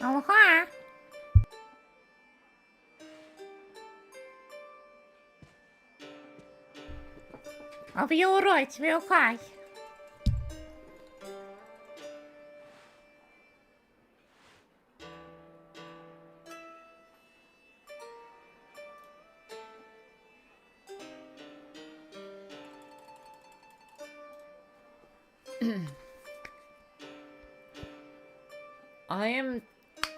Oha! Are we alright? We okay? I am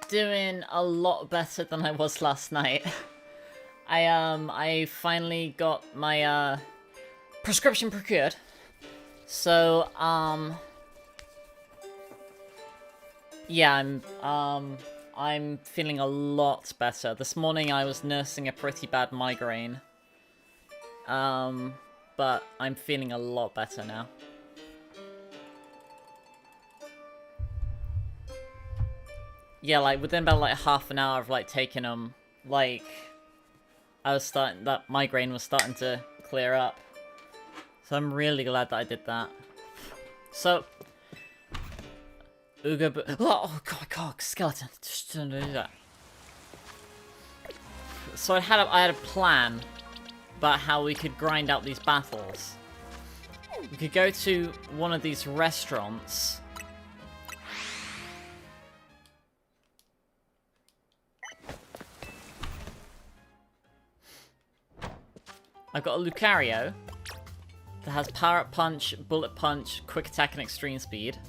doing a lot better than I was last night. I finally got my prescription procured. So yeah, I'm feeling a lot better. This morning I was nursing a pretty bad migraine. But I'm feeling a lot better now. Yeah, like, within about, like, half an hour of, like, taking them, like, that migraine was starting to clear up. So I'm really glad that I did that. So, oh, God, skeleton, just don't do that. So I had a plan about how we could grind out these battles. We could go to one of these restaurants. I've got a Lucario that has Power Up Punch, Bullet Punch, Quick Attack, and Extreme Speed.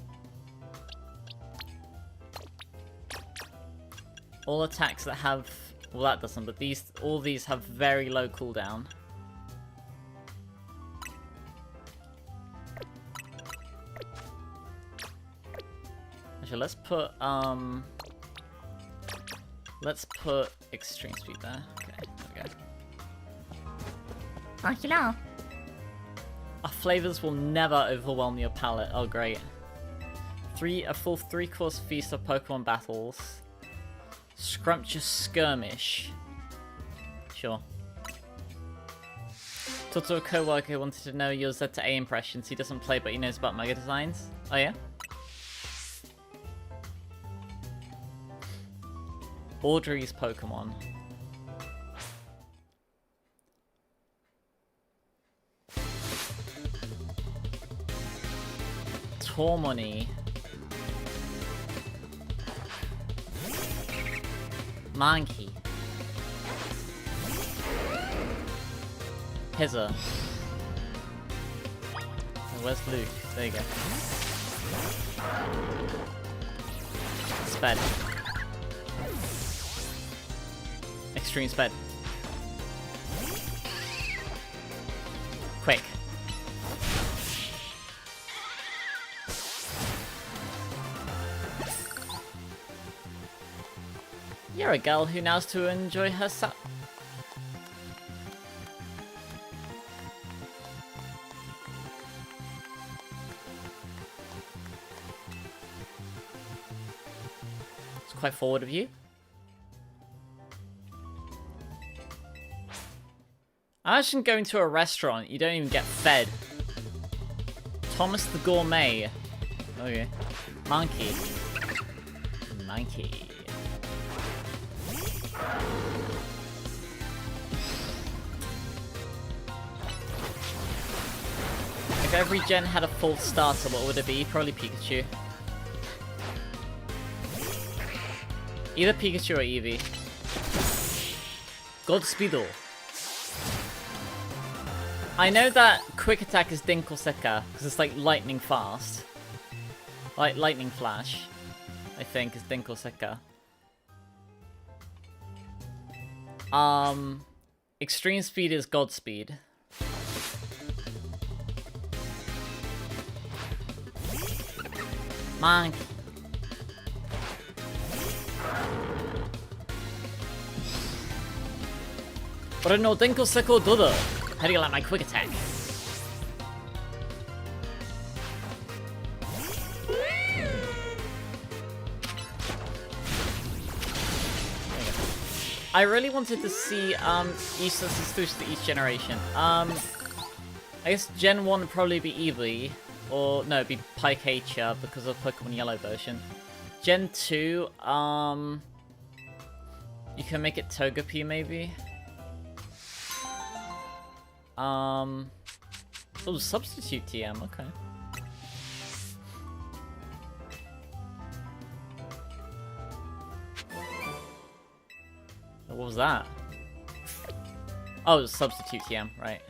All attacks that have... well, that doesn't, but all these have very low cooldown. Actually, let's put Extreme Speed there. Okay, there we go. Oh, hello. Our flavors will never overwhelm your palate. Oh, great. A full 3-course feast of Pokemon battles. Scrumptious skirmish. Sure. Talked to a co-worker who wanted to know your Z to A impressions. He doesn't play, but he knows about Mega Designs. Oh, yeah? Audrey's Pokemon. Tormony. Monkey. Pizza. Where's Luke? There you go. Sped. Extreme Sped. Quick. You're a girl who knows to enjoy herself. It's quite forward of you. Imagine going to a restaurant, you don't even get fed. Thomas the Gourmet. Okay. Monkey. Monkey. If every gen had a full starter, what would it be? Probably Pikachu. Either Pikachu or Eevee. Godspeedo. I know that Quick Attack is Dinkleseka, because it's like lightning fast. Like Lightning Flash, I think, is Dinkleseka. Extreme Speed is Godspeed. Monkey. But no Dinkleseka Dodo. How do you like my Quick Attack? I really wanted to see useless switch to each generation. I guess Gen 1 would probably be Eevee, or no, it'd be Pikachu because of Pokemon Yellow version. Gen 2, you can make it Togepi maybe. Oh, substitute TM, okay. What was that? Oh, it was substitute TM, right.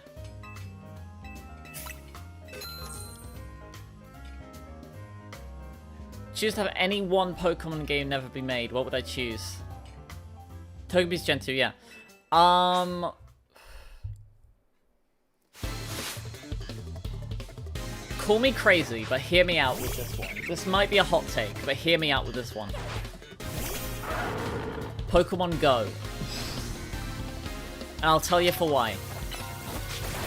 Choose to have any one Pokemon game never be made. What would I choose? Togepi's Gen 2, yeah. Call me crazy, but hear me out with this one. This might be a hot take, but hear me out with this one. Pokemon Go. And I'll tell you for why.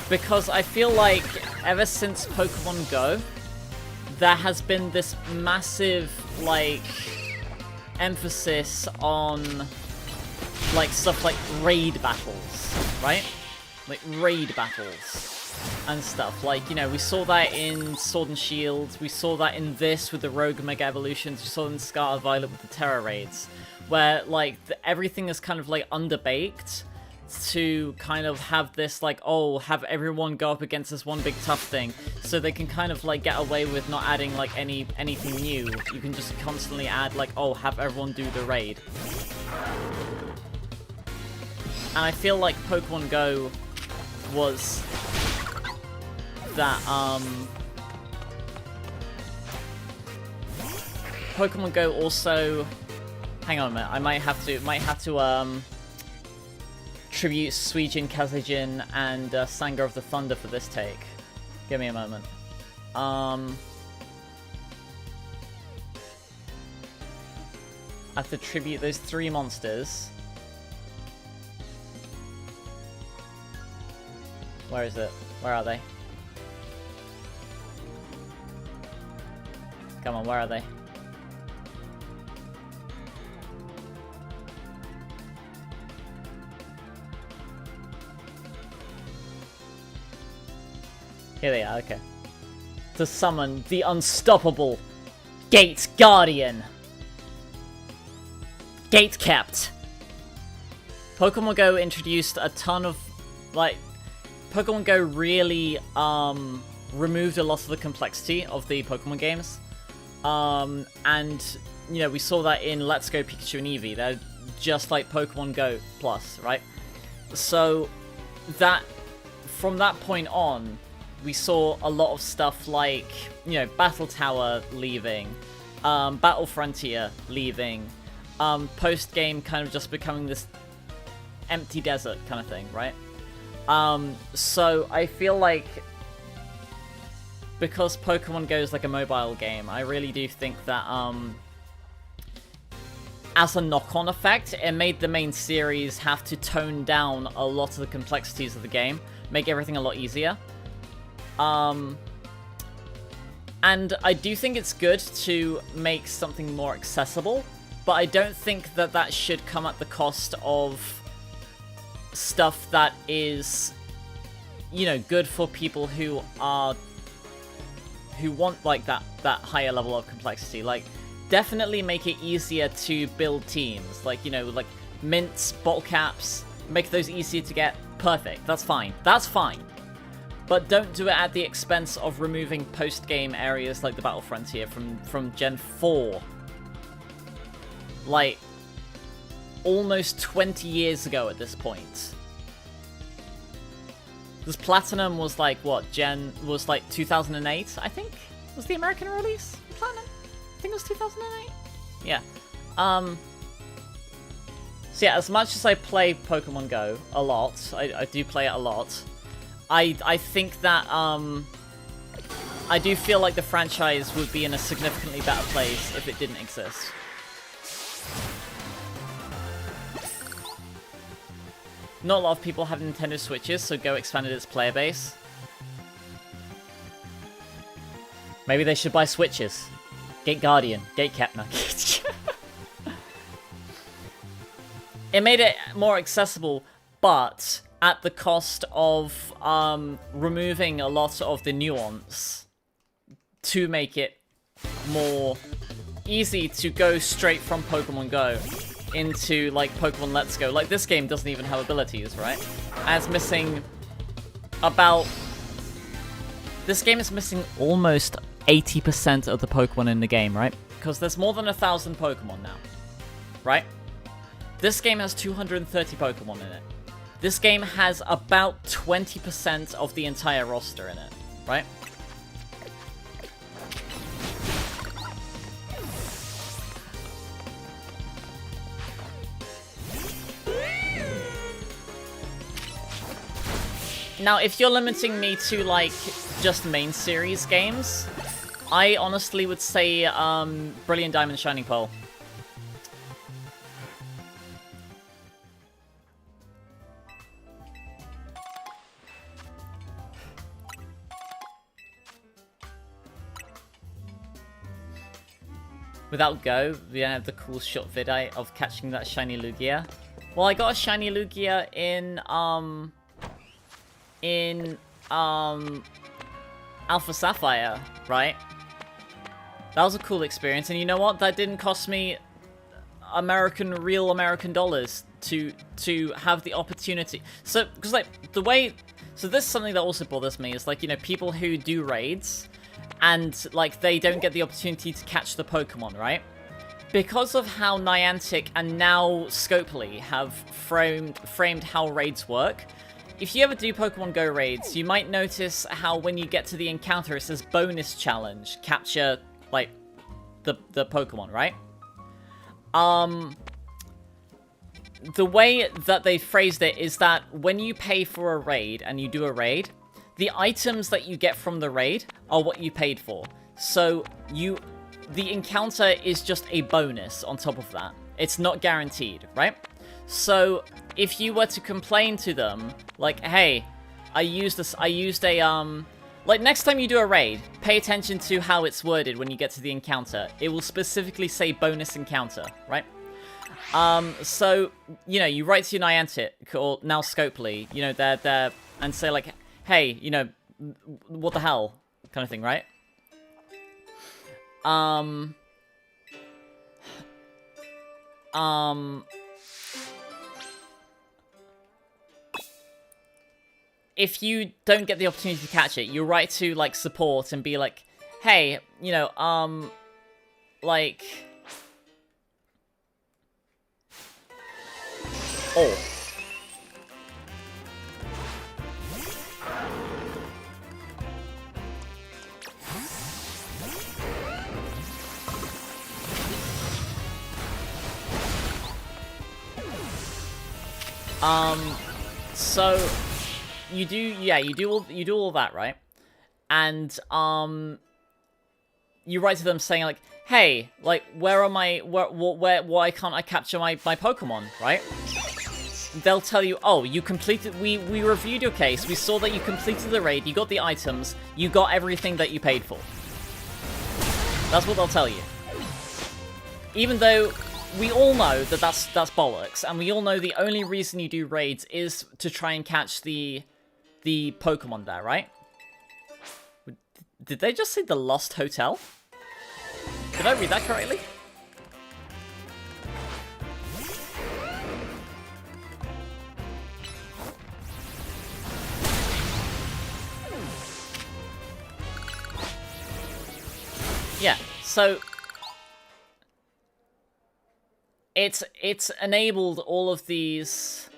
Because I feel like ever since Pokemon Go, there has been this massive, like, emphasis on, like, stuff like raid battles, right? Like, raid battles and stuff. Like, you know, we saw that in Sword and Shield, we saw that in this with the Rogue Mega Evolutions, we saw it in Scarlet Violet with the Terra raids, where, like, everything is kind of, like, underbaked to kind of have this, like, oh, have everyone go up against this one big tough thing, so they can kind of, like, get away with not adding, like, anything new. You can just constantly add, like, oh, have everyone do the raid. And I feel like Pokemon Go was that, Pokemon Go also... Hang on a minute, I might have to, tribute Suijin, Kazejin, and Sanger of the Thunder for this take. Give me a moment. I have to tribute those 3 monsters. Where is it? Where are they? Come on, where are they? Here they are, okay. To summon the unstoppable Gate Guardian. Gate kept. Pokemon Go introduced a ton of, like, Pokemon Go really removed a lot of the complexity of the Pokemon games. And, you know, we saw that in Let's Go Pikachu and Eevee. They're just like Pokemon Go Plus, right? So, that, from that point on, we saw a lot of stuff like, you know, Battle Tower leaving, Battle Frontier leaving, post-game kind of just becoming this empty desert kind of thing, right? So I feel like because Pokemon Go is like a mobile game, I really do think that, as a knock-on effect, it made the main series have to tone down a lot of the complexities of the game, make everything a lot easier. And I do think it's good to make something more accessible, but I don't think that that should come at the cost of stuff that is, you know, good for people who want, like, that higher level of complexity. Like, definitely make it easier to build teams. Like, you know, like, mints, bottle caps, make those easier to get. Perfect. That's fine. That's fine. But don't do it at the expense of removing post-game areas like the Battle Frontier from Gen 4. Like, almost 20 years ago at this point. Because Platinum was like, what, was like 2008, I think? Was the American release Platinum? I think it was 2008? Yeah. So yeah, as much as I play Pokemon Go a lot, I do play it a lot, I think that, I do feel like the franchise would be in a significantly better place if it didn't exist. Not a lot of people have Nintendo Switches, so Go expanded its player base. Maybe they should buy Switches. Gate Guardian, Gate Captain. It made it more accessible, but at the cost of removing a lot of the nuance to make it more, easy to go straight from Pokemon Go into, like, Pokemon Let's Go. Like, this game doesn't even have abilities, right? And it's missing about... This game is missing almost 80% of the Pokemon in the game, right? Because there's more than 1,000 Pokemon now, right? This game has 230 Pokemon in it. This game has about 20% of the entire roster in it, right? Now, if you're limiting me to, like, just main series games, I honestly would say, Brilliant Diamond Shining Pearl. Without Go, we don't have the cool shot video of catching that shiny Lugia. Well, I got a shiny Lugia in Alpha Sapphire, right? That was a cool experience, and you know what? That didn't cost me real American dollars to have the opportunity. So, because like the way, so this is something that also bothers me is like, you know, people who do raids and like they don't get the opportunity to catch the Pokemon, right? Because of how Niantic and now Scopely have framed how raids work. If you ever do Pokemon Go raids, you might notice how when you get to the encounter, it says bonus challenge, capture, like, the Pokemon, right? The way that they phrased it is that when you pay for a raid and you do a raid, the items that you get from the raid are what you paid for. So the encounter is just a bonus on top of that. It's not guaranteed, right? So if you were to complain to them, like, hey, I used a, like, next time you do a raid, pay attention to how it's worded when you get to the encounter. It will specifically say bonus encounter, right? So, you know, you write to your Niantic, or now Scopely, you know, they're, and say, like, hey, you know, what the hell, kind of thing, right? If you don't get the opportunity to catch it, you write to, like, support and be like, hey, you know, like... Oh. So... You do all that, right? And you write to them saying like, hey, like, why can't I capture my Pokemon, right? They'll tell you, oh, you completed, we reviewed your case, we saw that you completed the raid, you got the items, you got everything that you paid for. That's what they'll tell you. Even though we all know that that's bollocks, and we all know the only reason you do raids is to try and catch the Pokemon there, right? Did they just say the Lost Hotel? Did I read that correctly? Yeah, so it's enabled all of these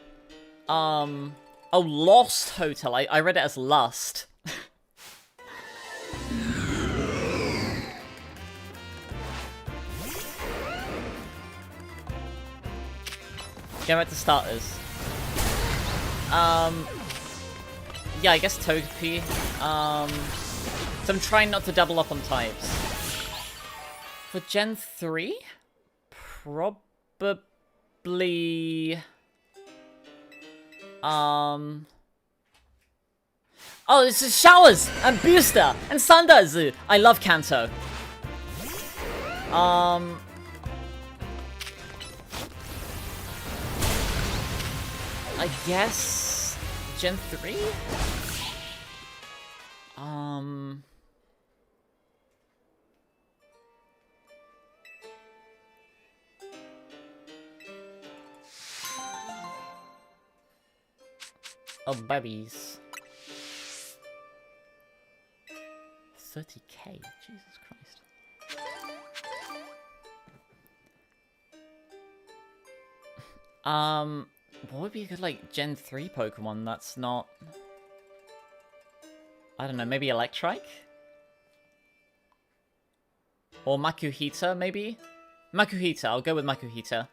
oh, Lost Hotel. I read it as Lust. Get back to starters. Yeah, I guess Togepi. So I'm trying not to double up on types. For Gen 3? Probably... Oh, this is Showers and Booster and Sandazu. I love Kanto. I guess Gen 3? Oh, babies. 30k, Jesus Christ. What would be a good, like, Gen 3 Pokemon that's not... I don't know, maybe Electrike? Or Makuhita, maybe? Makuhita, I'll go with Makuhita.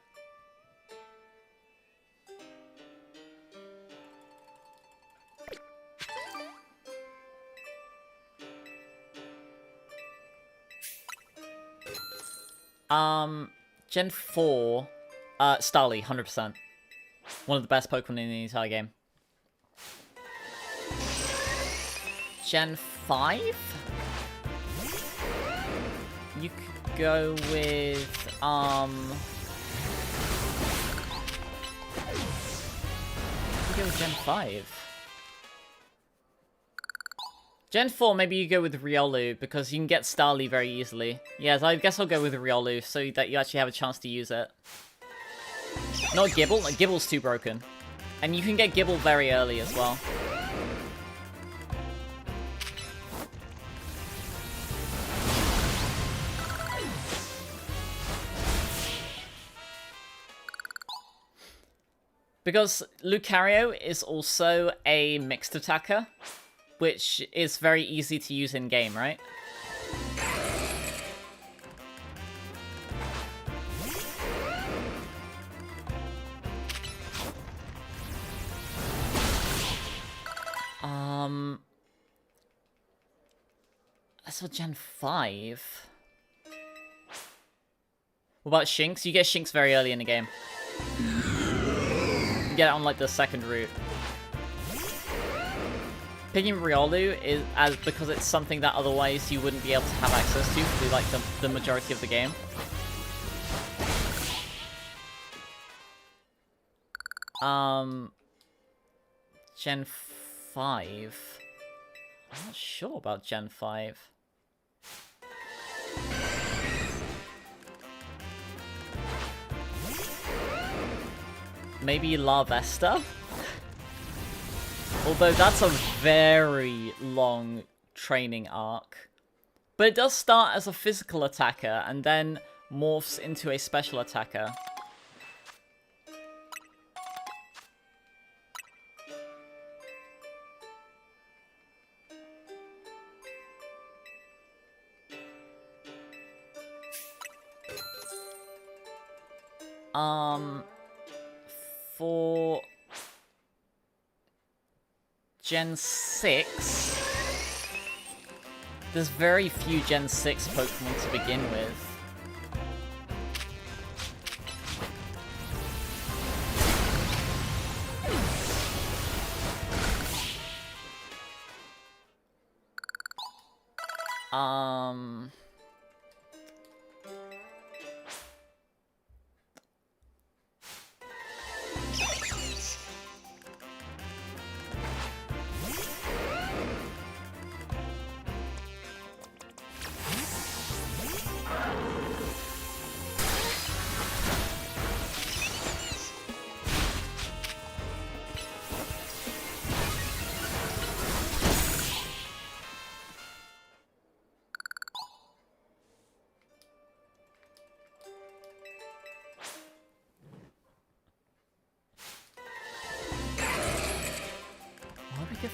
Gen 4, Starly, 100%. One of the best Pokemon in the entire game. Gen 5? You could go with, you go with Gen 5. Gen 4, maybe you go with Riolu, because you can get Starly very easily. Yes, I guess I'll go with Riolu, so that you actually have a chance to use it. Not Gibble. Gibble's too broken. And you can get Gibble very early as well. Because Lucario is also a mixed attacker, which is very easy to use in-game, right? That's for Gen 5. What about Shinx? You get Shinx very early in the game. You get it on, like, the second route. Picking Riolu is because it's something that otherwise you wouldn't be able to have access to through, like, the majority of the game. Gen 5. I'm not sure about Gen 5. Maybe Larvesta? Although that's a very long training arc. But it does start as a physical attacker and then morphs into a special attacker. For Gen 6, there's very few Gen 6 Pokemon to begin with.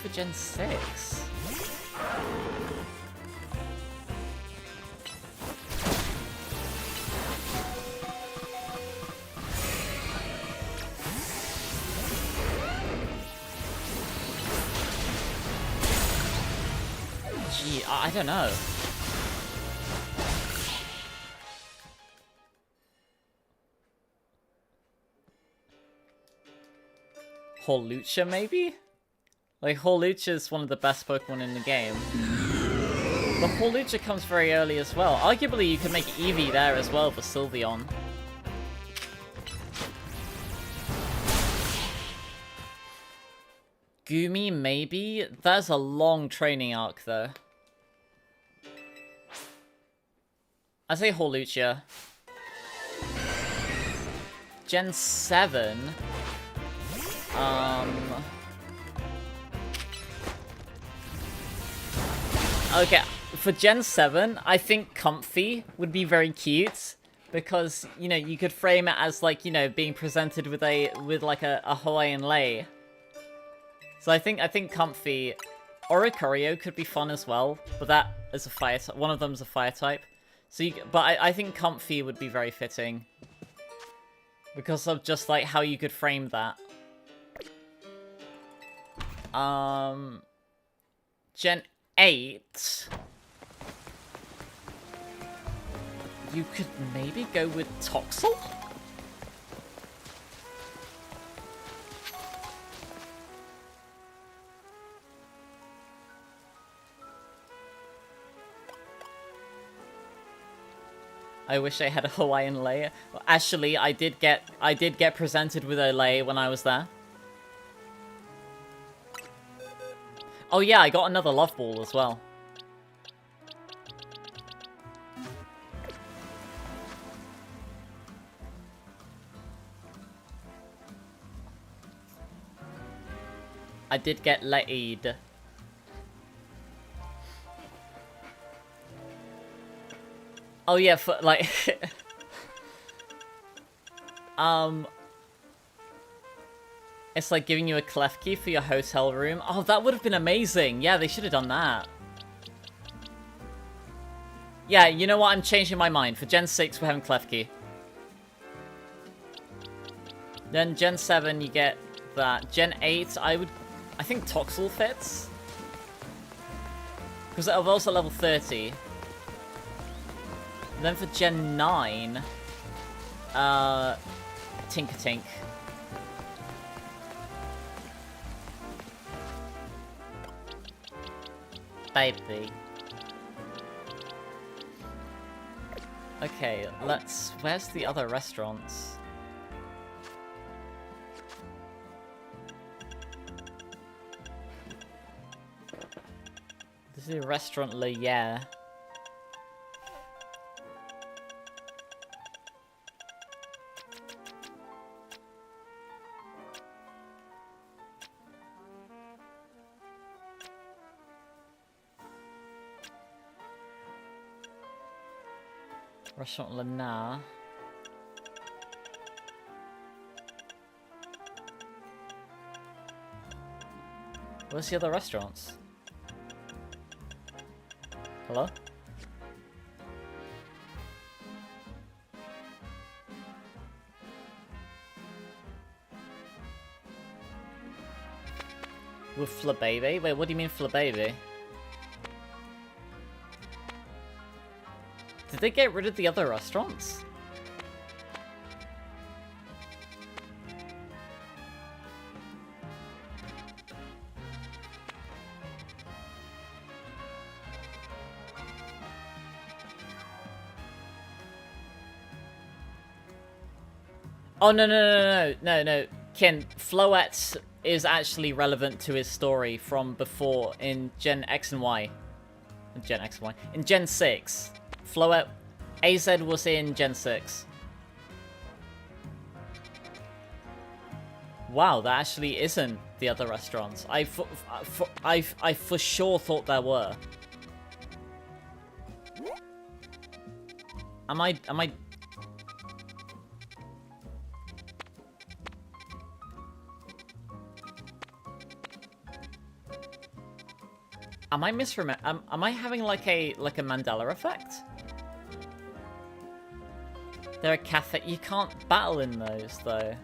For Gen 6. Gee, I don't know. Hawlucha, maybe? Like, Hawlucha is one of the best Pokemon in the game. But Hawlucha comes very early as well. Arguably, you could make Eevee there as well for Sylveon. Gumi, maybe? That's a long training arc, though. I say Hawlucha. Gen 7. Okay, for Gen 7, I think Comfy would be very cute. Because, you know, you could frame it as, like, you know, being presented with a Hawaiian lei. So I think Comfy... Oricorio could be fun as well, but that is a fire type. One of them's a fire type. So but I think Comfy would be very fitting. Because of just, like, how you could frame that. Gen 8... You could maybe go with Toxel? I wish I had a Hawaiian lei. Well, actually, I did get presented with a lei when I was there. Oh yeah, I got another love ball as well. I did get laid. Oh yeah, for like it's like giving you a clef key for your hotel room. Oh, that would have been amazing. Yeah, they should have done that. Yeah, you know what? I'm changing my mind. For Gen 6, we're having clef key. Then Gen 7, you get that. Gen 8, I think Toxel fits. Because it was also level 30. And then for Gen 9, Tinker. Baby. Okay, where's the other restaurants? This is a restaurant Le Yeah. Restaurant Lana. Where's the other restaurants? Hello? With Flababy? Wait, what do you mean Flababy? Did they get rid of the other restaurants? Oh, no. Ken, Floette is actually relevant to his story from before in Gen X and Y. In Gen 6. Floette, AZ was in Gen 6. Wow, that actually isn't the other restaurants. I for sure thought there were. Am I... Am I misremembering? Am I having like a Mandela effect? They're a cafe. You can't battle in those though.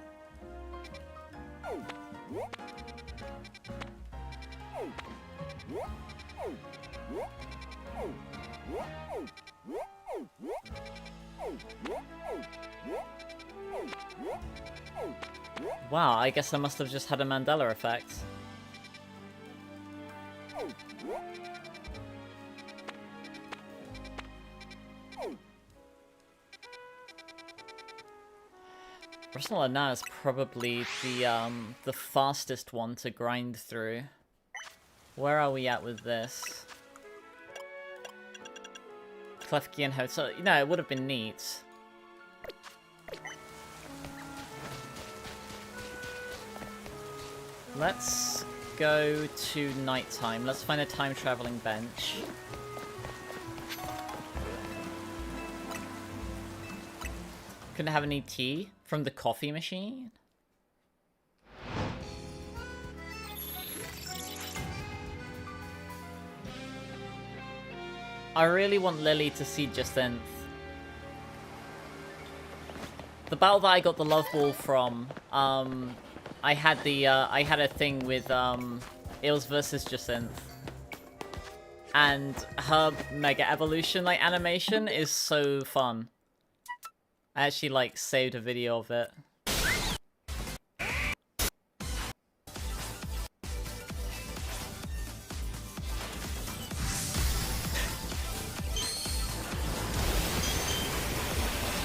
Wow, I guess I must have just had a Mandela effect. Restaurant now is probably the fastest one to grind through. Where are we at with this? Klefki and Hotel. You know, it would have been neat. Let's go to nighttime. Let's find a time traveling bench. Couldn't have any tea from the coffee machine. I really want Lily to see Jacinth. The battle that I got the love ball from, I had a thing with Eels versus Jacinth, and her Mega Evolution like animation is so fun. I actually like saved a video of it.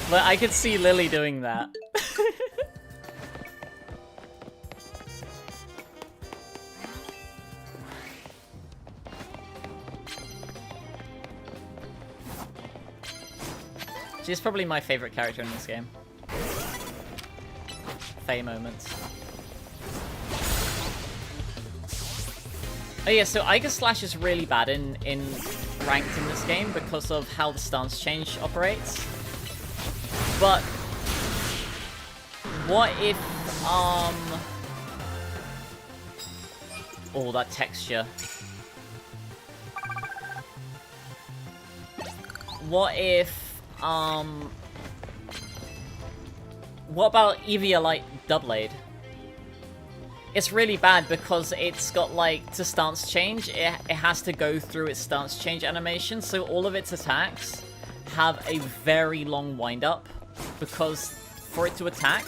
But I could see Lily doing that. She's probably my favorite character in this game. Faye moments. Oh yeah, so Iger Slash is really bad in ranked in this game because of how the stance change operates. But what if oh, that texture. What if what about Eevee Light Doublade? It's really bad because it's got like to stance change, it has to go through its stance change animation, so all of its attacks have a very long wind up because for it to attack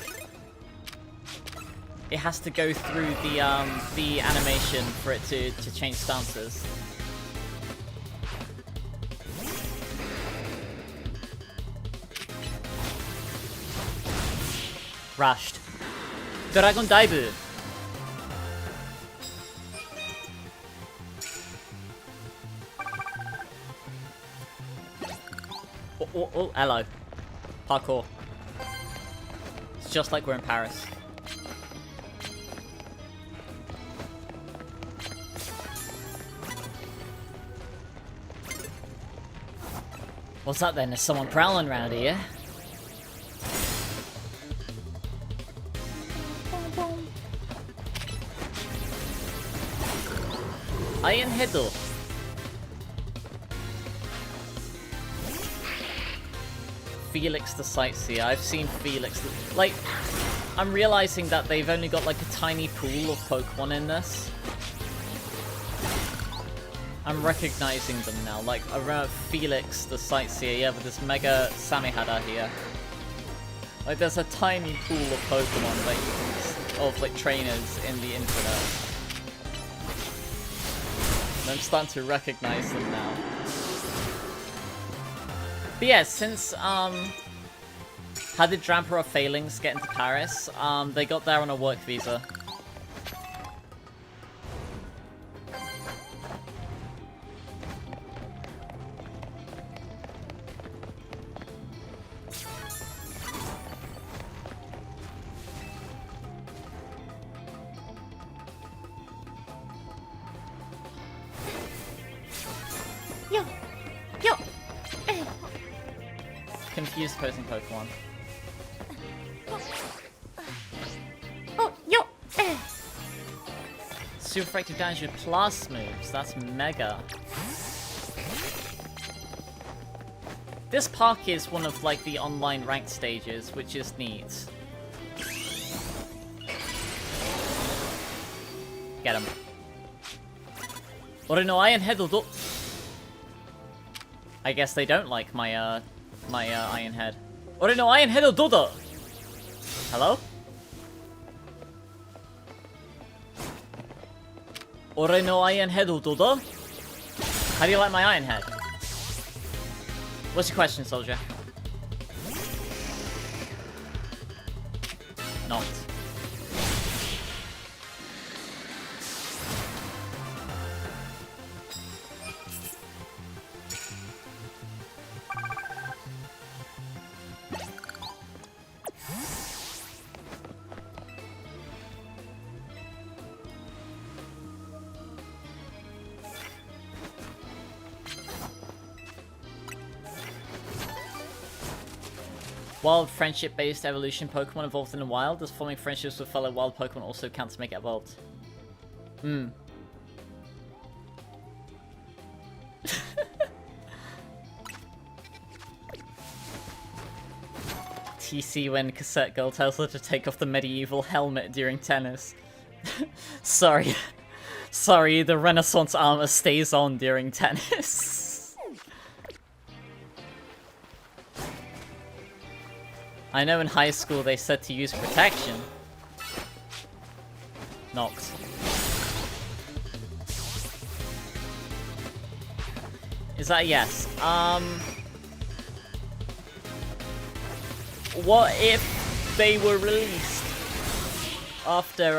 it has to go through the animation for it to change stances. Rushed. Dragon Daibu. Oh, hello. Parkour. It's just like we're in Paris. What's up then? There's someone prowling around here. Iron Heddle. Felix the Sightseer. I've seen Felix. Like, I'm realizing that they've only got like a tiny pool of Pokemon in this. I'm recognizing them now. Like, around Felix the Sightseer, yeah, with this Mega Samehada here. Like, there's a tiny pool of Pokemon, like, of like trainers in the internet. I'm starting to recognize them now. But yeah, since how did Dramper of Failings get into Paris? They got there on a work visa. Confused posing Pokemon. Oh, yo! Super effective damage with plus moves. That's mega. This park is one of like the online ranked stages, which is neat. Get him. Ore no Iron Head do. I guess they don't like my Iron Head. Ore no Iron Head do da. Hello? Ore no Iron Head do da. How do you like my Iron Head? What's your question, soldier? Not. wild friendship-based evolution Pokemon evolved in the wild? Does forming friendships with fellow wild Pokemon also count to make it evolved? Hmm. TC when Cassette Girl tells her to take off the medieval helmet during tennis. Sorry. Sorry, the Renaissance armor stays on during tennis. I know in high school they said to use protection. Knocked. Is that a yes? What if they were released after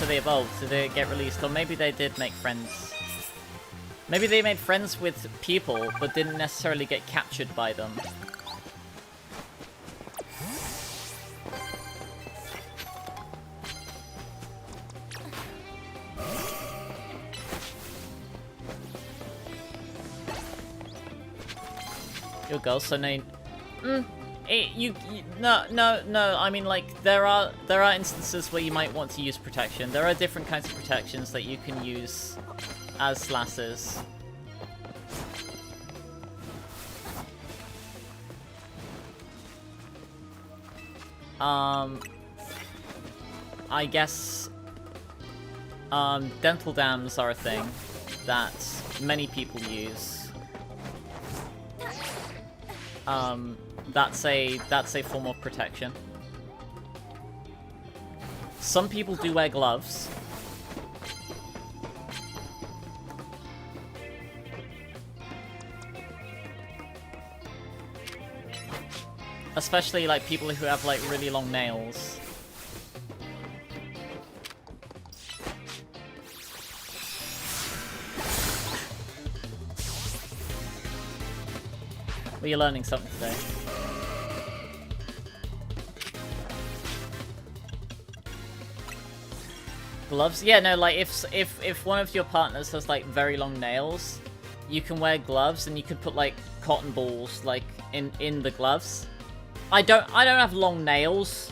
they evolved? Did they get released? Or maybe they did make friends. Maybe they made friends with people, but didn't necessarily get captured by them. Your girl's so named. No. I mean, like, there are instances where you might want to use protection. There are different kinds of protections that you can use as lasses. I guess dental dams are a thing that many people use. That's a form of protection. Some people do wear gloves. Especially like people who have like really long nails. Well, you're learning something today. Gloves? Yeah, no, like if one of your partners has like very long nails, you can wear gloves and you can put like cotton balls like in the gloves. I don't have long nails.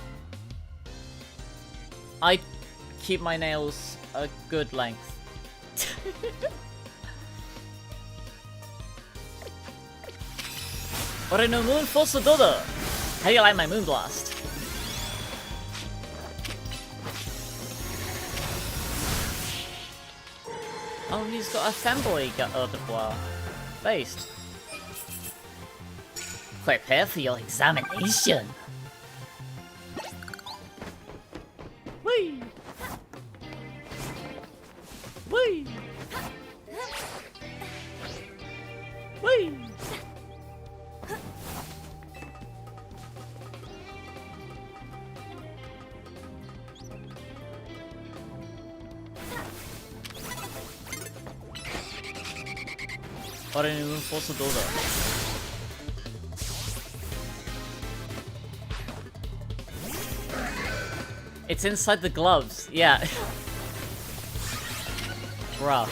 I keep my nails a good length. Ore no moon force dodo. How do you like my moon blast? Oh, he's got a femboy devoir. Based. Prepare for your examination. Whee! Whee! Whee! Ora nenhum fosse doda. It's inside the gloves, yeah. Bruh.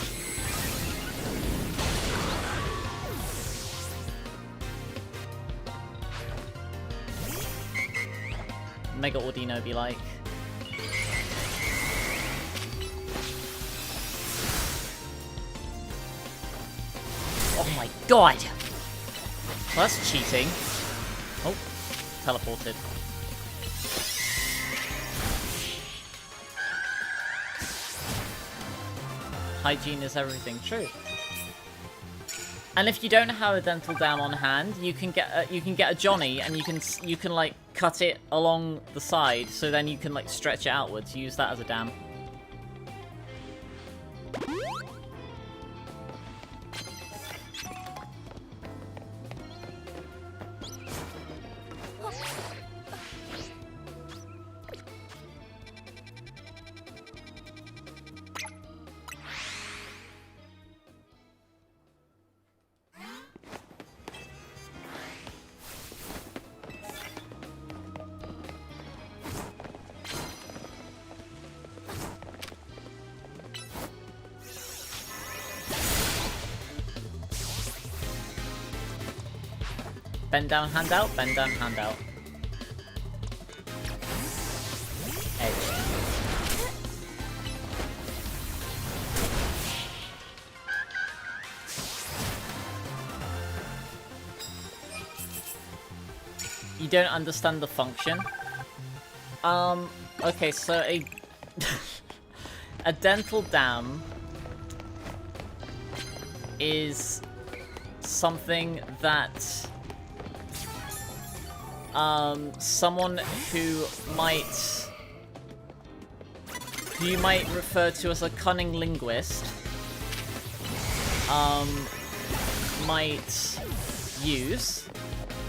Mega Audino be like. Oh my god! Well, that's cheating. Oh, teleported. Hygiene is everything. True. And if you don't have a dental dam on hand, you can get a Johnny, and you can like cut it along the side, so then you can like stretch it outwards. Use that as a dam. Bend down, hand out, bend down, hand out. Edge. You don't understand the function? Okay, so a... a dental dam is something that someone who you might refer to as a cunning linguist might use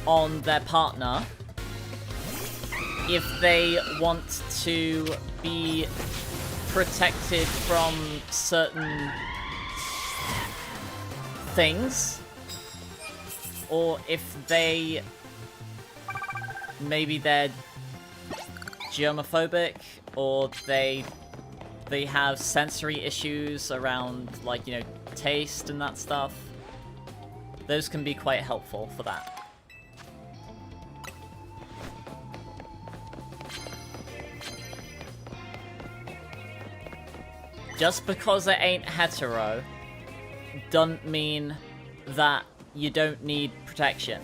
on their partner if they want to be protected from certain things, or if they maybe they're germophobic, or they have sensory issues around, like, you know, taste and that stuff. Those can be quite helpful for that. Just because it ain't hetero doesn't mean that you don't need protection.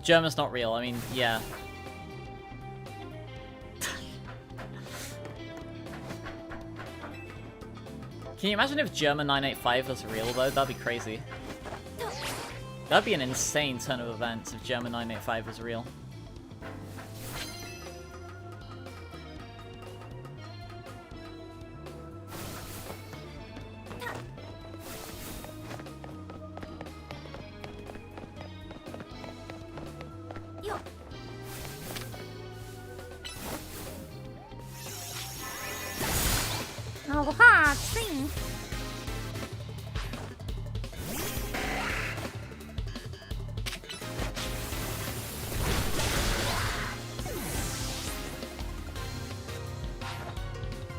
German's not real, I mean, yeah. Can you imagine if German 985 was real though? That'd be crazy. That'd be an insane turn of events if German 985 was real. Oh, hard thing.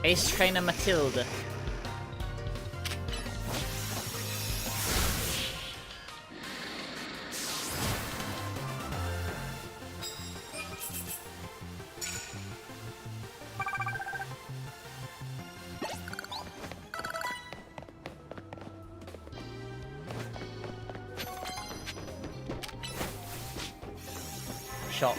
Ace Trainer Matilda. Shot.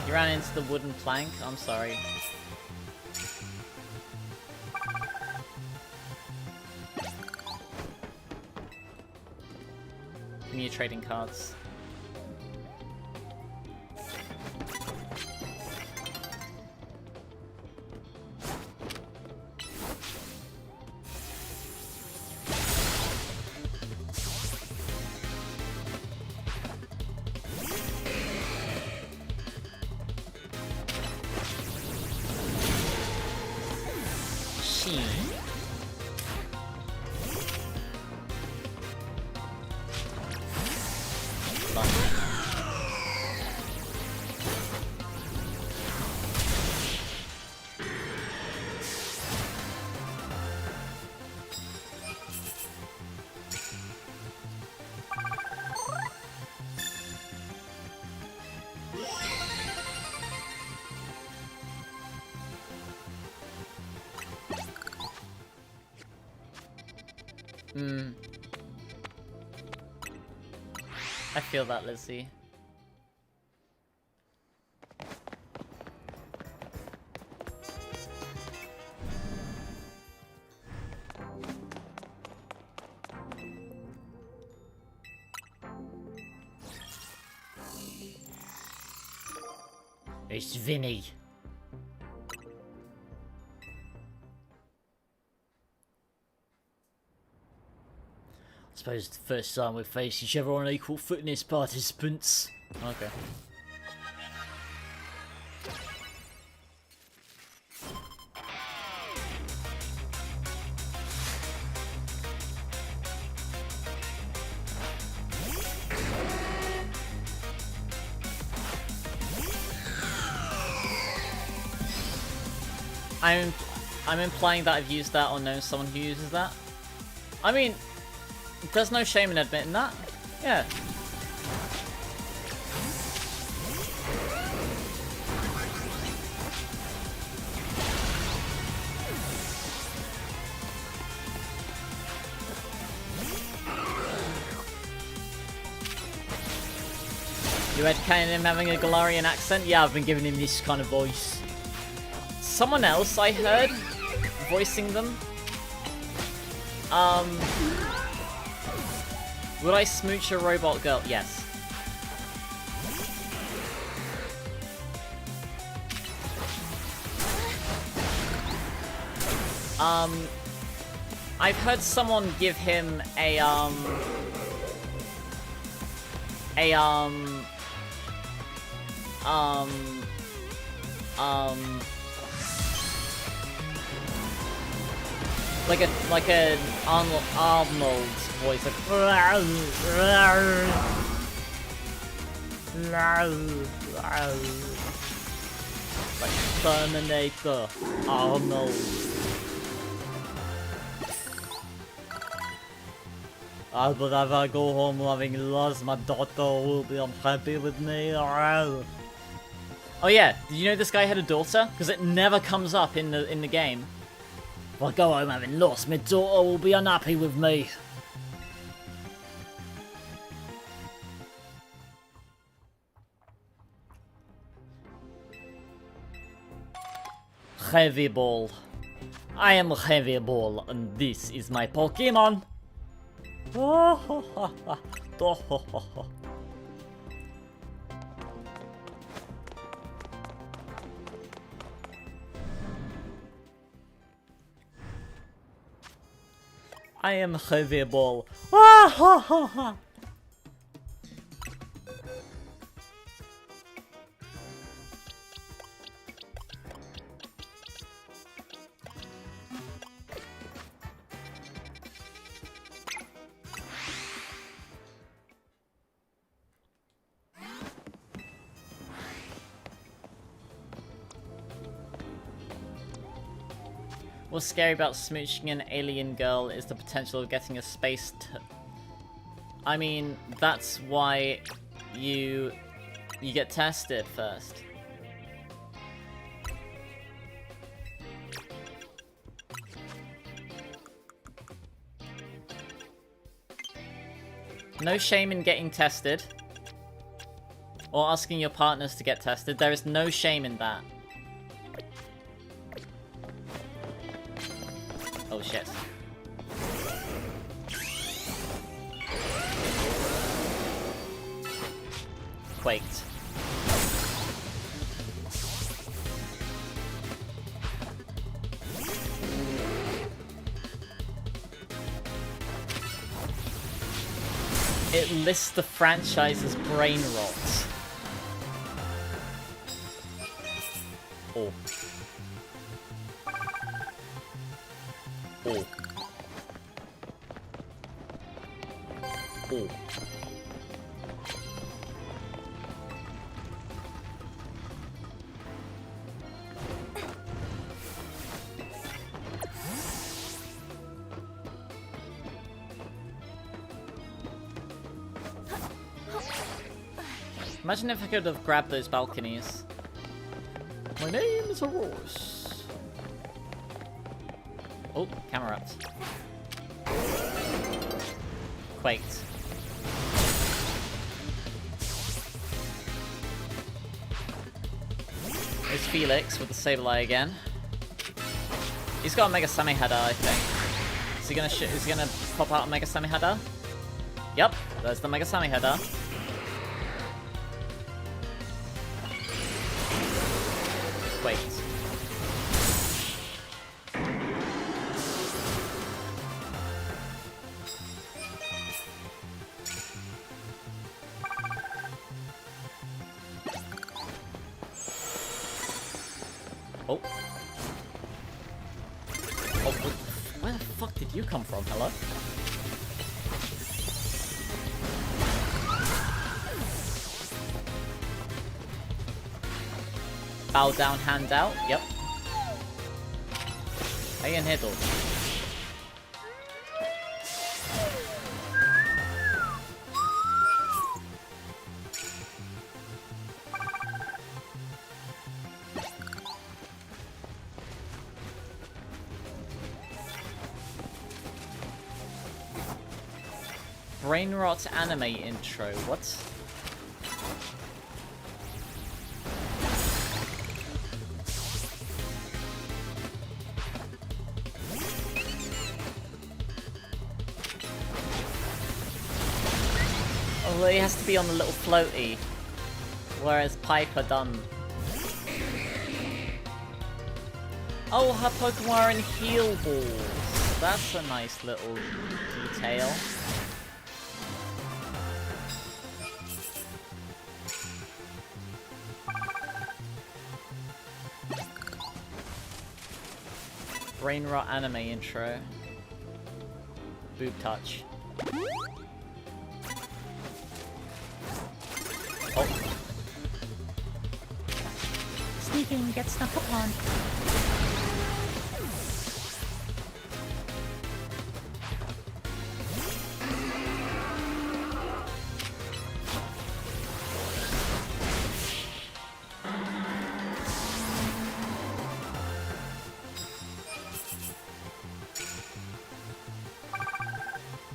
You ran into the wooden plank? I'm sorry. Give me your trading cards. I feel that, Lizzie. It's Vinny. I suppose it's the first time we've faced each other on equal fitness, participants. Okay. I'm implying that I've used that or known someone who uses that. I mean, there's no shame in admitting that. Yeah. You headcanon him having a Galarian accent? Yeah, I've been giving him this kind of voice. Someone else I heard voicing them. Would I smooch a robot girl? Yes. I've heard someone give him a like an Arnold voice, like Terminator Arnold. But if I go home having lost my daughter, will be unhappy with me. Oh yeah, did you know this guy had a daughter? Because it never comes up in the game. If I go home having lost my daughter, will be unhappy with me. Heavy Ball. I am Heavy Ball, and this is my Pokemon. I am Heavy Ball. What's scary about smooching an alien girl is the potential of getting a space I mean, that's why you get tested first. No shame in getting tested. Or asking your partners to get tested. There is no shame in that. Oh shit. Quaked. It lists the franchise's brain rot. Oh. Oh. Oh. Imagine if I could have grabbed those balconies. My name is Aurora. Oh, camera up. Quaked. There's Felix with the Sableye again. He's got a Mega Samehada, I think. Is he gonna pop out a Mega Samehada? Yep, there's the Mega Samehada. Wait. Oh. Oh, where the fuck did you come from? Hello? Bow down, hand out. Yep. Ayan Hiddle. Brain Rot anime intro, what? Oh, he has to be on the little floaty, whereas Piper done. Oh, her Pokemon are in heal balls. That's a nice little detail. Brain Rot anime intro. Boob touch. Oh. Sneaking gets snuck upon.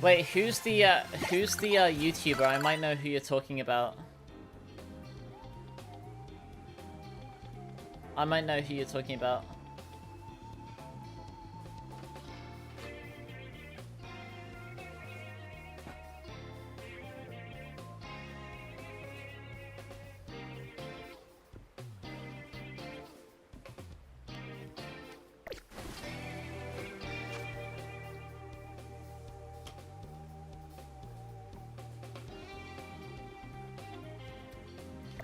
Wait, who's the YouTuber? I might know who you're talking about. I might know who you're talking about.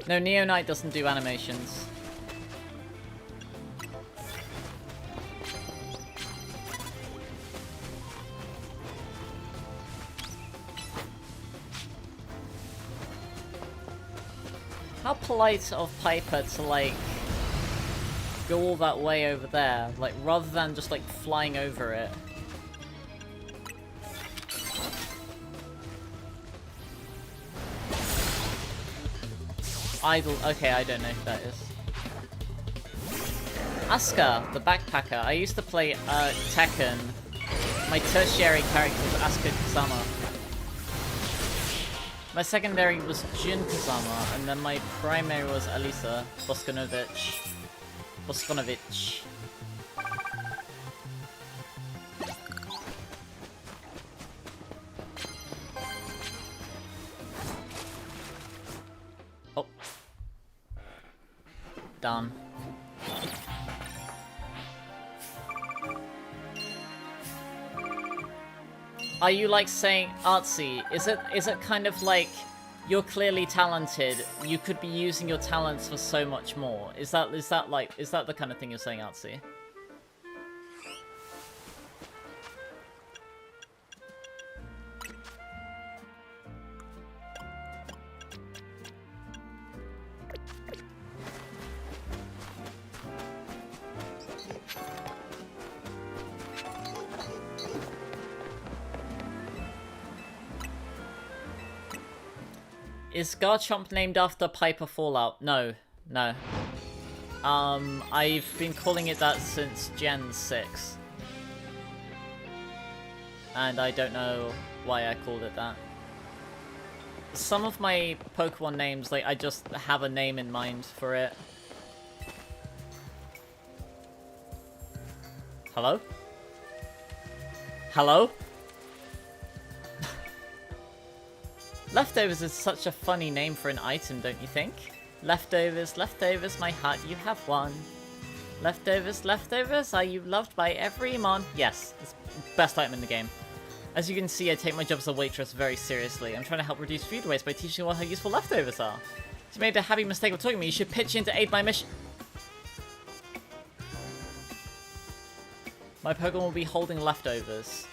No, Neo Knight doesn't do animations. How polite of Piper to, like, go all that way over there, like, rather than just, like, flying over it. Idol. Okay, I don't know who that is. Asuka, the backpacker. I used to play Tekken. My tertiary character was Asuka Kazama. My secondary was Jin Kazama, and then my primary was Alisa Boskonovich. Oh. Done. Are you like saying artsy? Is it kind of like you're clearly talented, you could be using your talents for so much more? Is that the kind of thing you're saying, artsy? Is Garchomp named after Piper Fallout? No. No. I've been calling it that since Gen 6. And I don't know why I called it that. Some of my Pokemon names, like, I just have a name in mind for it. Hello? Hello? Leftovers is such a funny name for an item, don't you think? Leftovers, leftovers, my heart, you have won. Leftovers, leftovers, are you loved by every mon? Yes, it's the best item in the game. As you can see, I take my job as a waitress very seriously. I'm trying to help reduce food waste by teaching you how useful leftovers are. If you made a happy mistake of talking to me, you should pitch in to aid my mission. My Pokemon will be holding leftovers.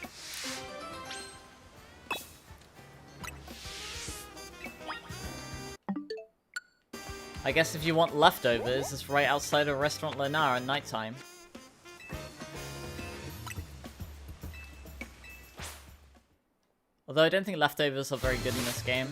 I guess if you want leftovers, it's right outside of Restaurant Lennar at nighttime. Although I don't think leftovers are very good in this game.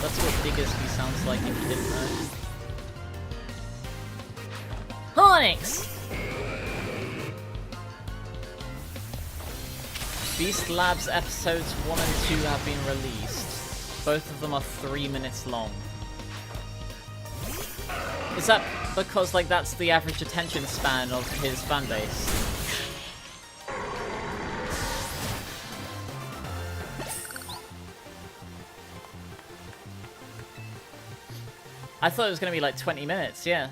That's what Diggersby sounds like if you didn't know. Hornix! Beast Labs episodes 1 and 2 have been released. Both of them are 3 minutes long. Is that because, like, that's the average attention span of his fanbase? I thought it was going to be like 20 minutes, yeah.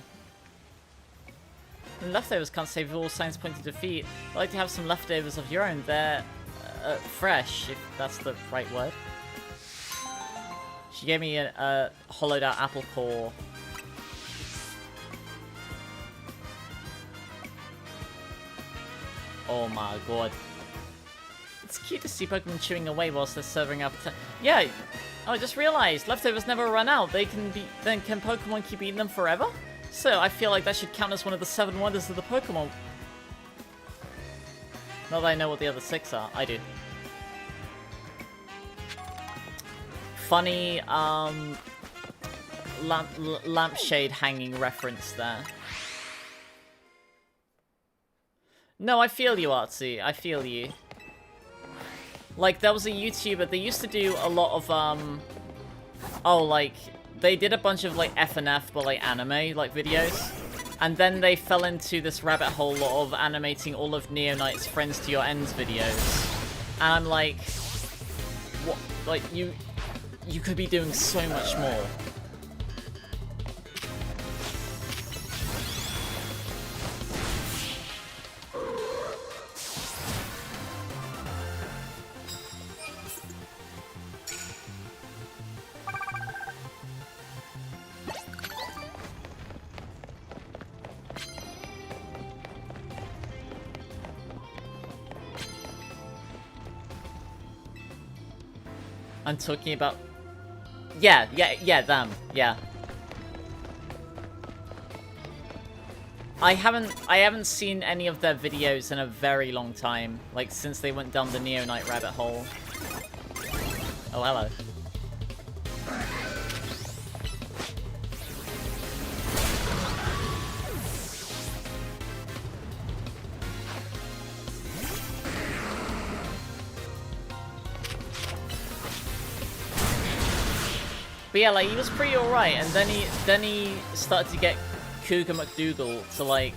And leftovers can't save all signs point to defeat. I'd like to have some leftovers of your own. They're fresh, if that's the right word. She gave me a hollowed out apple core. Oh my god. It's cute to see Pokemon chewing away whilst they're serving up. Yeah, oh, I just realized leftovers never run out. They can be. Then can Pokemon keep eating them forever? So I feel like that should count as one of the 7 wonders of the Pokemon. Not that I know what the other 6 are. I do. Funny lampshade hanging reference there. No, I feel you, Artsy. I feel you. Like, there was a YouTuber, they used to do a lot of, oh, like, they did a bunch of, like, FNF, but, like, anime, like, videos. And then they fell into this rabbit hole of animating all of Neo Knight's Friends to Your Ends videos. And I'm like, what, like, you could be doing so much more. I'm talking about... Yeah, them. Yeah. I haven't seen any of their videos in a very long time. Like, since they went down the Neo Knight rabbit hole. Oh, hello. But yeah, like, he was pretty alright, and then he started to get Cougar McDougal to, like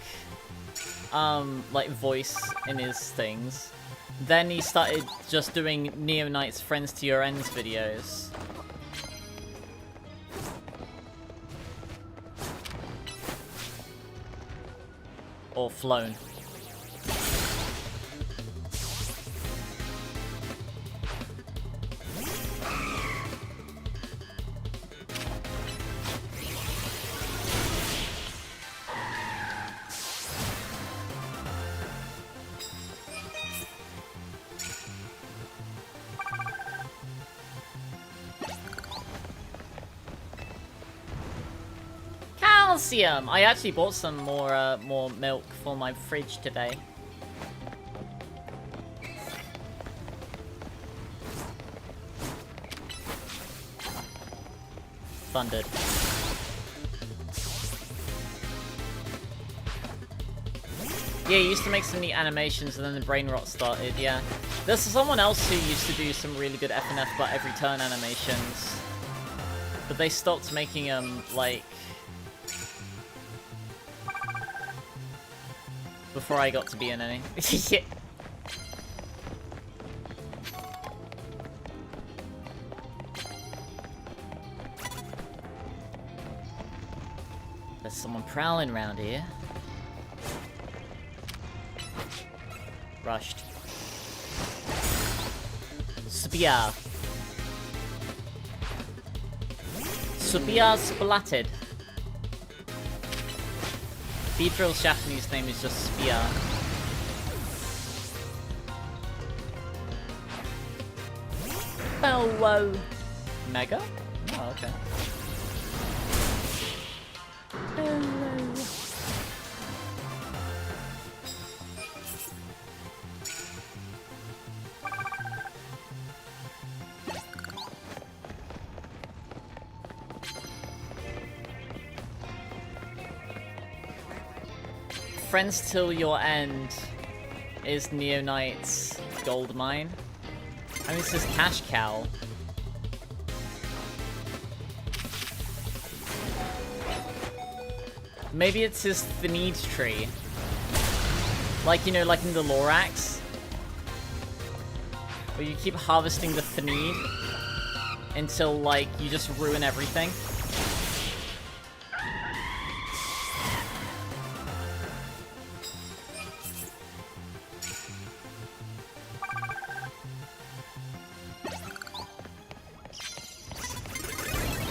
voice in his things. Then he started just doing Neo Knight's Friends to Your Ends videos. Or Flown. Calcium! I actually bought some more milk for my fridge today. Funded. Yeah, he used to make some neat animations and then the brain rot started, yeah. There's someone else who used to do some really good FNF but every turn animations. But they stopped making them, like... before I got to be in any. Yeah. There's someone prowling around here. Rushed. Spear. Spear splatted. Beedrill Shaftney's name is just Spear. Oh, whoa. Mega? Oh, okay. Friends Till Your End is Neo Knight's gold mine. I mean, this is Cash Cow. Maybe it's his Thanid tree. Like, you know, like in the Lorax. Where you keep harvesting the Thanid until, like, you just ruin everything.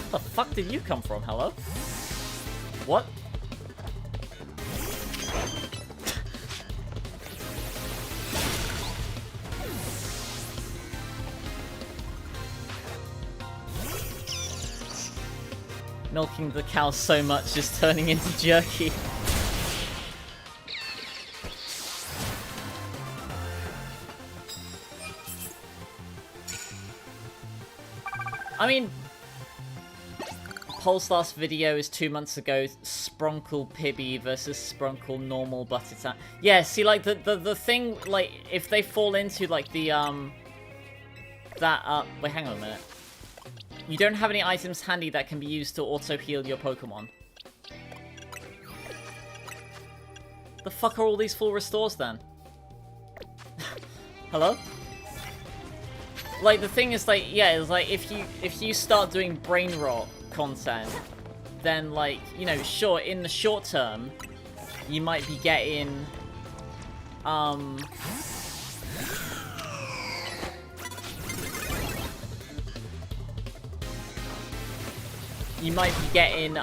Where the fuck did you come from? Hello? What? Milking the cow so much, just turning into jerky. I mean, Polestar's video is 2 months ago. Sprunkle Pibby versus Sprunkle normal, but it's yeah. See, like the thing, like if they fall into like the wait, hang on a minute. You don't have any items handy that can be used to auto-heal your Pokemon. The fuck are all these full restores then? Hello? Like, the thing is, like, yeah, it's like, if you start doing brain rot content, then, like, you know, sure, in the short term, you might be getting, you might be getting,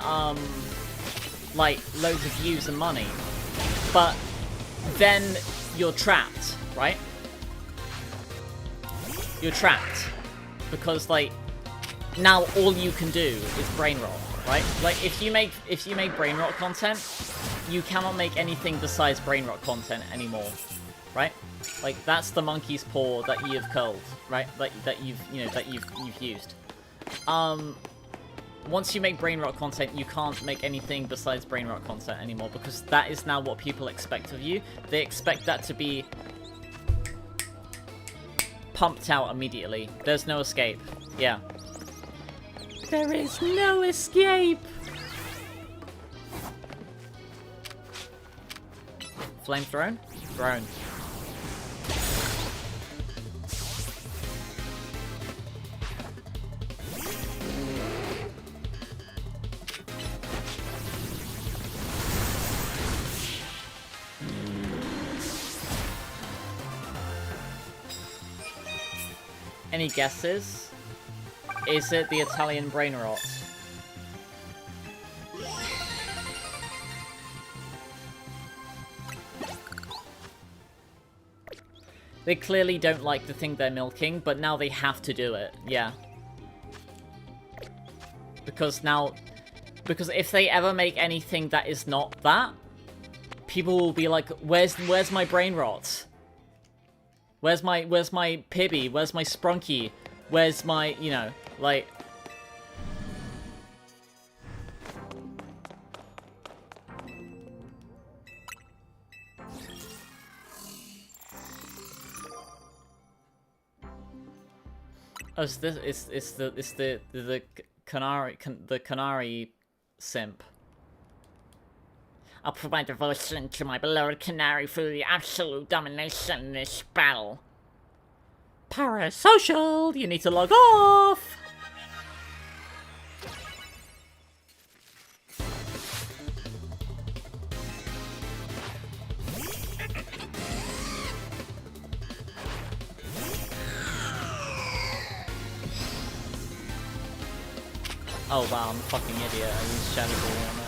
like, loads of views and money. But then you're trapped, right? You're trapped. Because, like, now all you can do is brain rot, right? Like, if you make brain rot content, you cannot make anything besides brain rot content anymore, right? Like, that's the monkey's paw that you have curled, right? That you've, you know, that you've used. Once you make brain rot content, you can't make anything besides brain rot content anymore, because that is now what people expect of you. They expect that to be pumped out immediately. There's no escape. Yeah. There is no escape! Flame thrown? Thrown. Any guesses? Is it the Italian brain rot? They clearly don't like the thing they're milking, but now they have to do it. Yeah. Because if they ever make anything that is not that, people will be like, where's my brain rot? Where's my Pibby? Where's my Sprunky? Where's my, you know, like... Oh, it's the Canary simp. I'll provide devotion to my beloved Canary through the absolute domination in this battle. Parasocial! You need to log off! Oh wow, I'm a fucking idiot. I used Shadow Ball on it.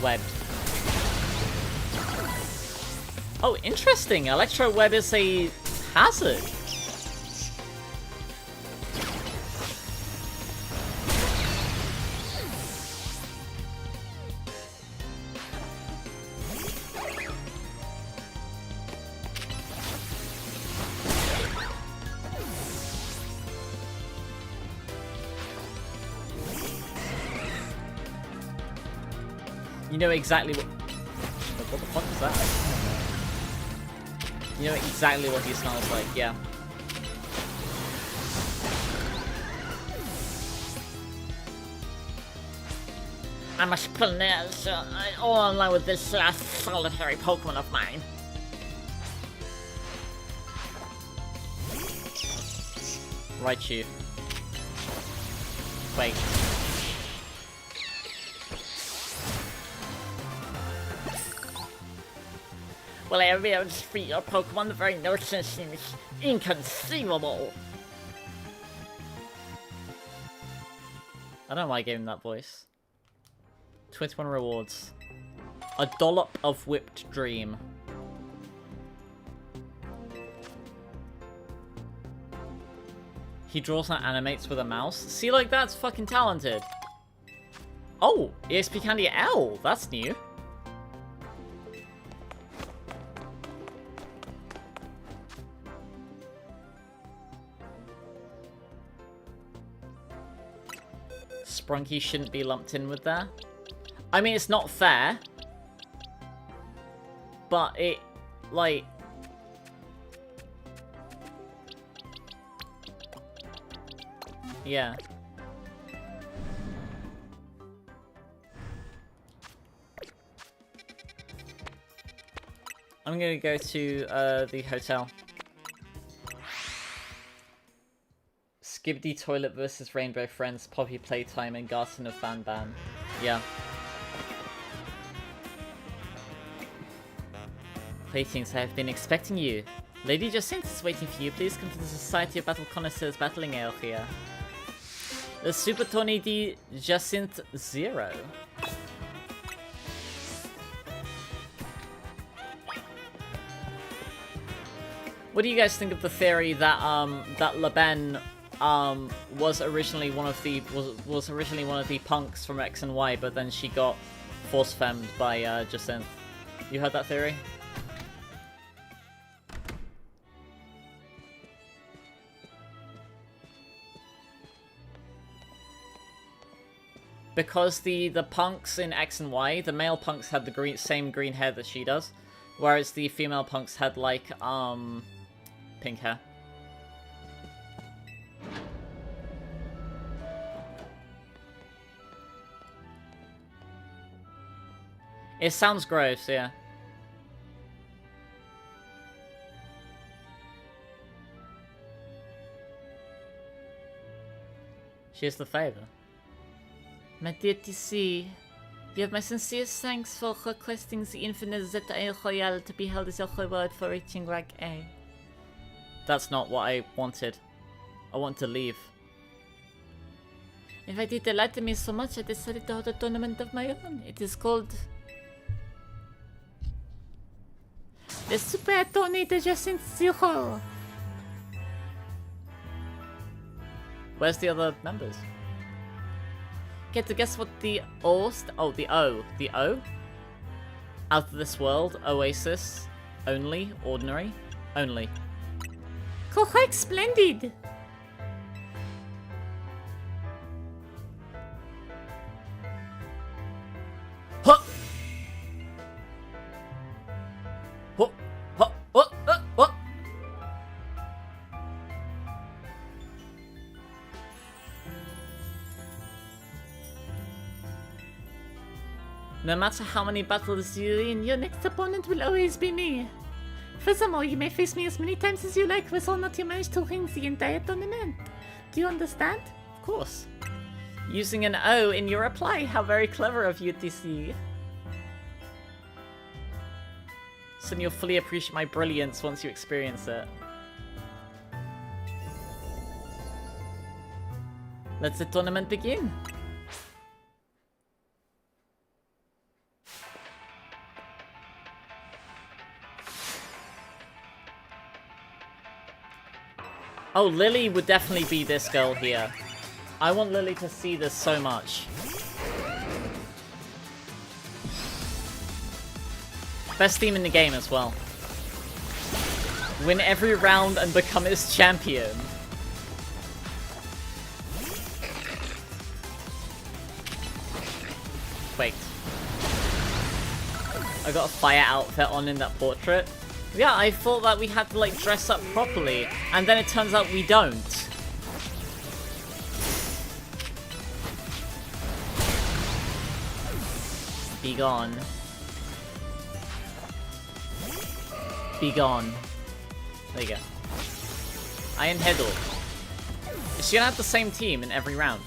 Webbed. Oh, interesting! Electro Web is a Hazard. You know exactly what... What the fuck is that? You know exactly what he smells like, yeah. I must pronounce all online with this last solitary Pokemon of mine. Right, you. Wait. Will I ever be able to defeat your Pokemon? The very notion seems inconceivable. I don't know why I gave him that voice. 21 rewards. A dollop of whipped dream. He draws and animates with a mouse. See, like, that's fucking talented. Oh, EXP Candy L. That's new. Sprunky shouldn't be lumped in with that. I mean, it's not fair. But it, like... Yeah. I'm gonna go to the hotel. Skibidi Toilet versus Rainbow Friends, Poppy Playtime, and Garden of Ban Ban. Yeah. Playthings, I have been expecting you. Lady Jacinthe is waiting for you. Please come to the Society of Battle Connoisseurs Battling Area. The Super Tony D Jacinthe 0. What do you guys think of the theory that that Laben was originally one of the punks from X and Y, but then she got force femmed by Jacinthe? You heard that theory? Because the punks in X and Y, the male punks had the same green hair that she does, whereas the female punks had like pink hair. It sounds gross, yeah. She's the favor. My dear TC, you have my sincerest thanks for requesting the infinite Zeta Royale to be held as your reward for reaching rank A. That's not what I wanted. I want to leave. If I did delight me so much, I decided to hold a tournament of my own. It is called the Super Tourney de Jacinthe 0. Where's the other members? Get to guess what the the O? Out of this world, Oasis, only, ordinary, only. Correct, splendid! Huh! Huh! Huh! What? What? No matter how many battles you win, your next opponent will always be me. Furthermore, you may face me as many times as you like, whether or not you manage to win the entire tournament. Do you understand? Of course. Using an O in your reply, how very clever of you, TC. So you'll fully appreciate my brilliance once you experience it. Let the tournament begin. Oh, Lily would definitely be this girl here. I want Lily to see this so much. Best theme in the game as well. Win every round and become its champion. Wait. I got a fire outfit on in that portrait. Yeah, I thought that we had to like dress up properly, and then it turns out we don't. Be gone. Be gone. There you go. Iron Heddle. Is she gonna have the same team in every round?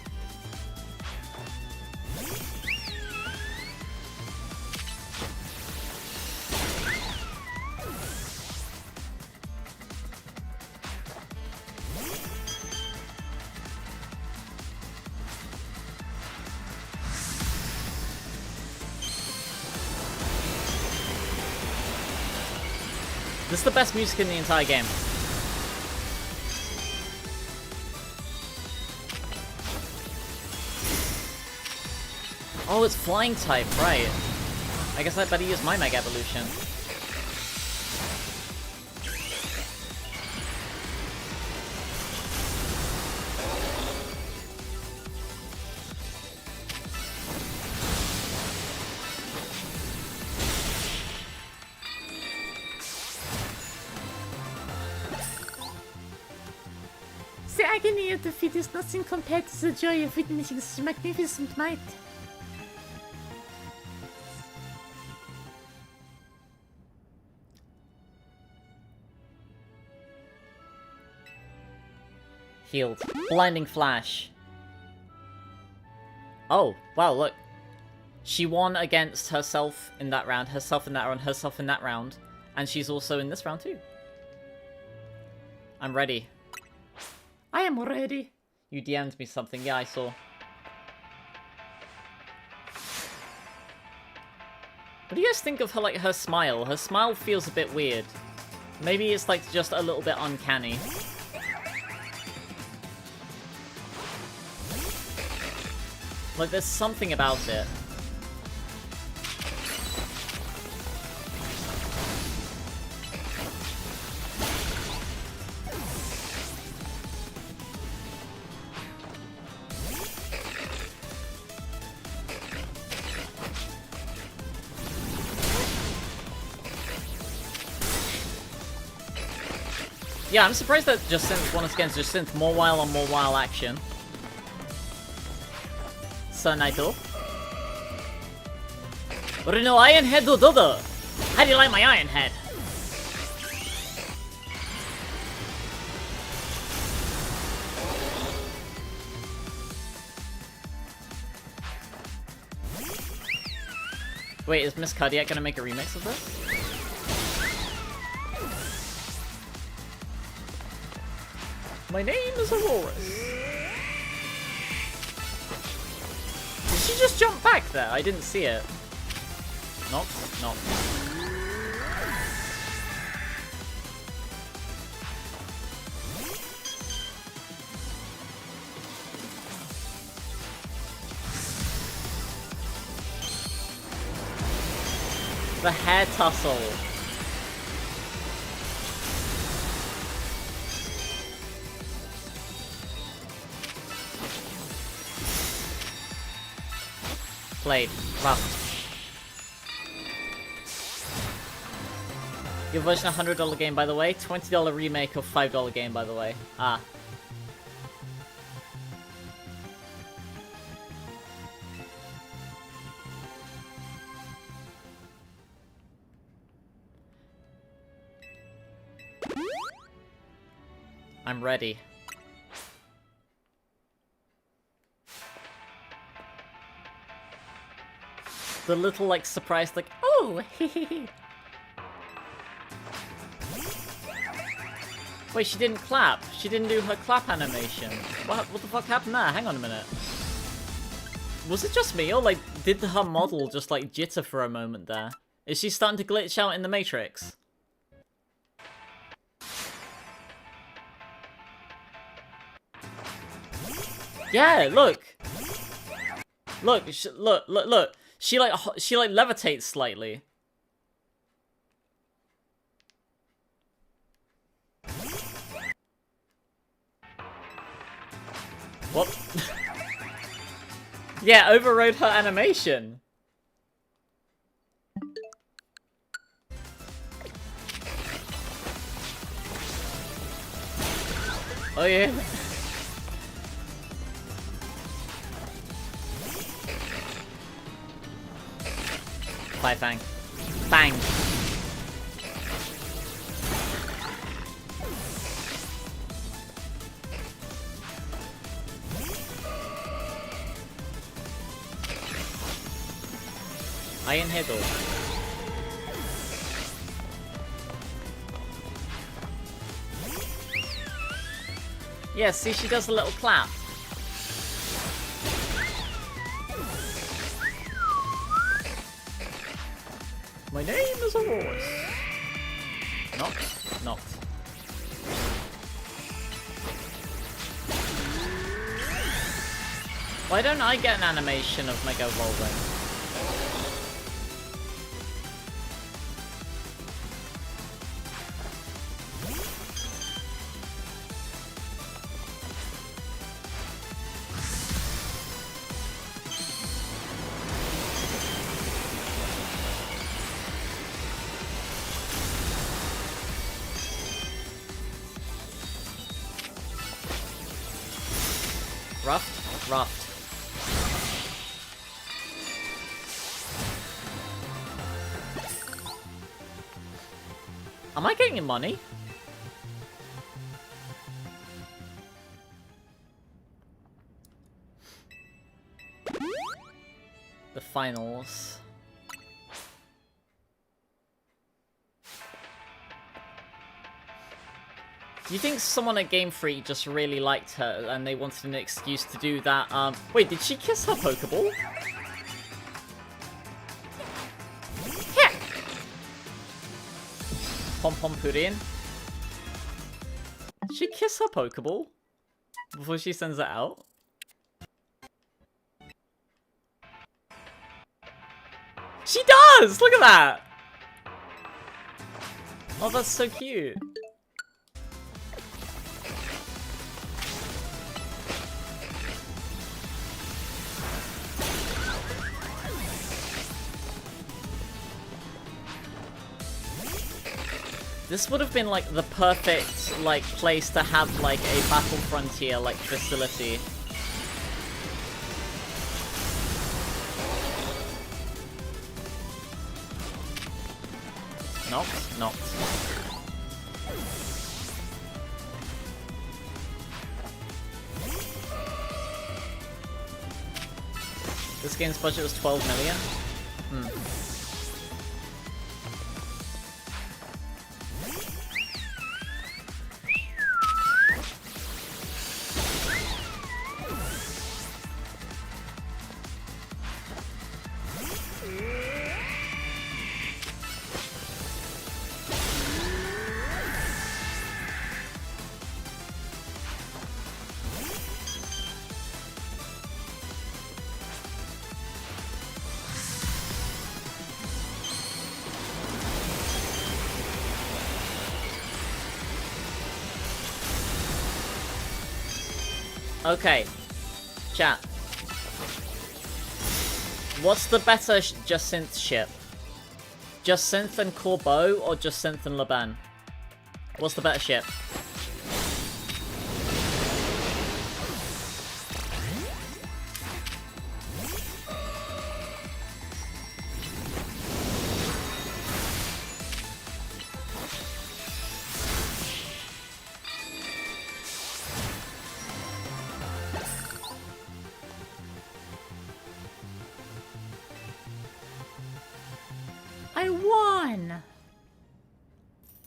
This is the best music in the entire game. Oh, it's flying type, right. I guess I better use my Mega Evolution. The agony of defeat is nothing compared to the joy of witnessing such magnificent might. Healed. Blinding Flash. Oh, wow, look. She won against herself in that round, herself in that round, herself in that round. And she's also in this round too. I'm ready. I am ready. You DM'd me something. Yeah, I saw. What do you guys think of her, like, her smile? Her smile feels a bit weird. Maybe it's, like, just a little bit uncanny. Like, there's something about it. Yeah, I'm surprised that Jacinth, once again, Jacinth, more while on more while action. Sir Naito. Reno Iron Head do Dodo. How do you like my Iron Head? Wait, is Miss Cardiac gonna make a remix of this? My name is Aurora. Did she just jump back there? I didn't see it. Nope, nope. The hair tussle. Played. Rough. Your version $100 game, by the way. $20 remake of $5 game, by the way. Ah. I'm ready. The little, like, surprise, like, oh, hehehe. Wait, she didn't clap. She didn't do her clap animation. What the fuck happened there? Hang on a minute. Was it just me, or, like, did her model just, like, jitter for a moment there? Is she starting to glitch out in the Matrix? Yeah, look. Look, look. She like levitates slightly. What? Yeah, overrode her animation. Oh yeah. Bye, Fang. Bang. Iron Headle. Yeah, see, she does a little clap. My name is a horse. Knocked. Why don't I get an animation of Mega Evolving? Rough. Am I getting money? The finals. Do you think someone at Game Freak just really liked her and they wanted an excuse to do that? Wait, did she kiss her Pokeball? Yeah. Pom Pom Pudding. Did she kiss her Pokeball before she sends it out? She does! Look at that! Oh, that's so cute. This would have been like the perfect like place to have like a Battle Frontier like facility. Knocked. This game's budget was 12 million. Okay, chat. What's the better Jacinthe ship? Jacinthe and Corbeau or Jacinthe and Laban? What's the better ship?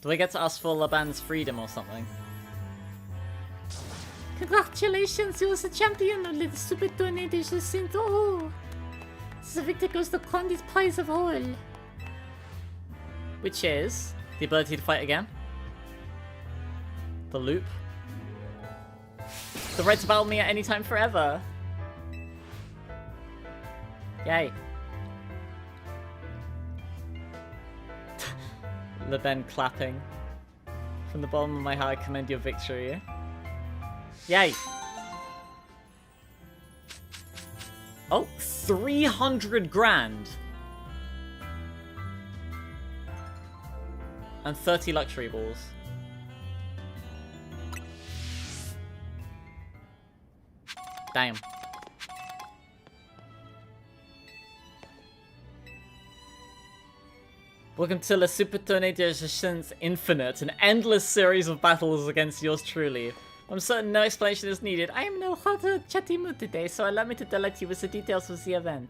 Do I get to ask for Laban's freedom or something? Congratulations, you was the champion of the Super Tournée de Jacinthe. Oh, this victor goes the grandest prize of all. Which is the ability to fight again. The loop. The right to battle me at any time forever. Yay. LeBen clapping. From the bottom of my heart, I commend your victory. Yay. Oh, 300 grand. And 30 luxury balls. Damn. Welcome to the Super Tornado Resistance Infinite, an endless series of battles against yours truly. I'm certain no explanation is needed. I am in a hot chatty mood today, so allow me to delight you with the details of the event.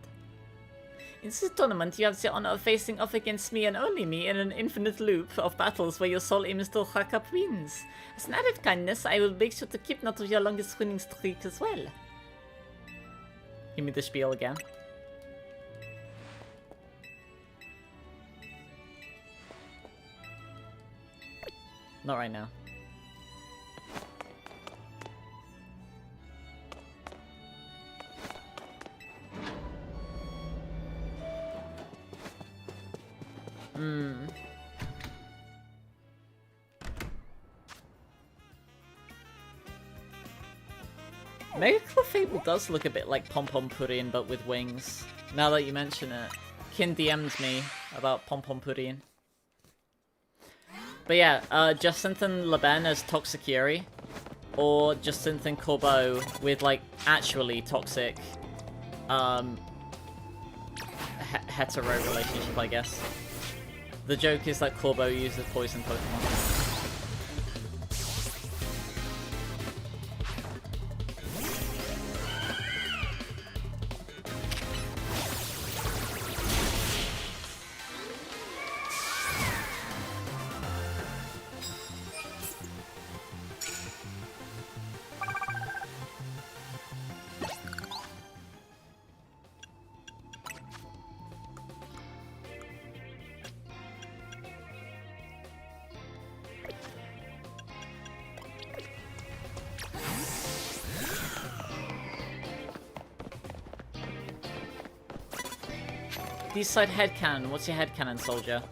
In this tournament, you have the honor of facing off against me and only me in an infinite loop of battles where your sole aim is to rack up wins. As an added kindness, I will make sure to keep note of your longest winning streak as well. Give me the spiel again. Not right now. Medical Fable does look a bit like Pom Pom Pudding, but with wings. Now that you mention it. Kin DM'd me about Pom Pom Pudding. But yeah, Jacinthe LeBen as Toxic Yuri. Or Jacinthe Corbeau with, like, actually toxic, hetero relationship, I guess. The joke is that Corbeau uses poison Pokemon. East side headcanon. What's your headcanon, soldier?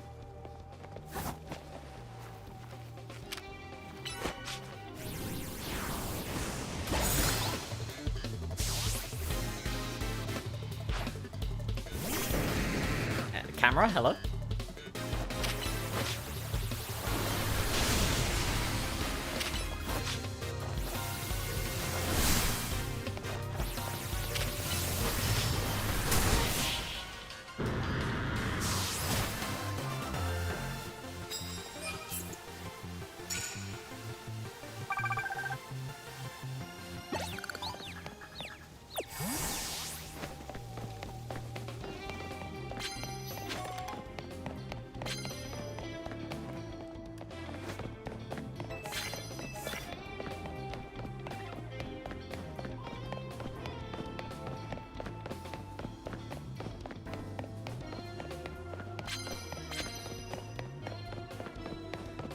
Camera, hello?